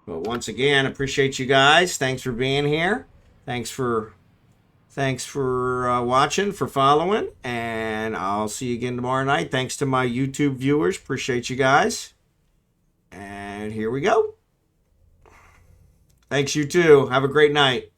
But once again, appreciate you guys. Thanks for being here. Thanks for Thanks for watching, for following, and I'll see you again tomorrow night. Thanks to my YouTube viewers. Appreciate you guys. And here we go. Thanks, you too. Have a great night.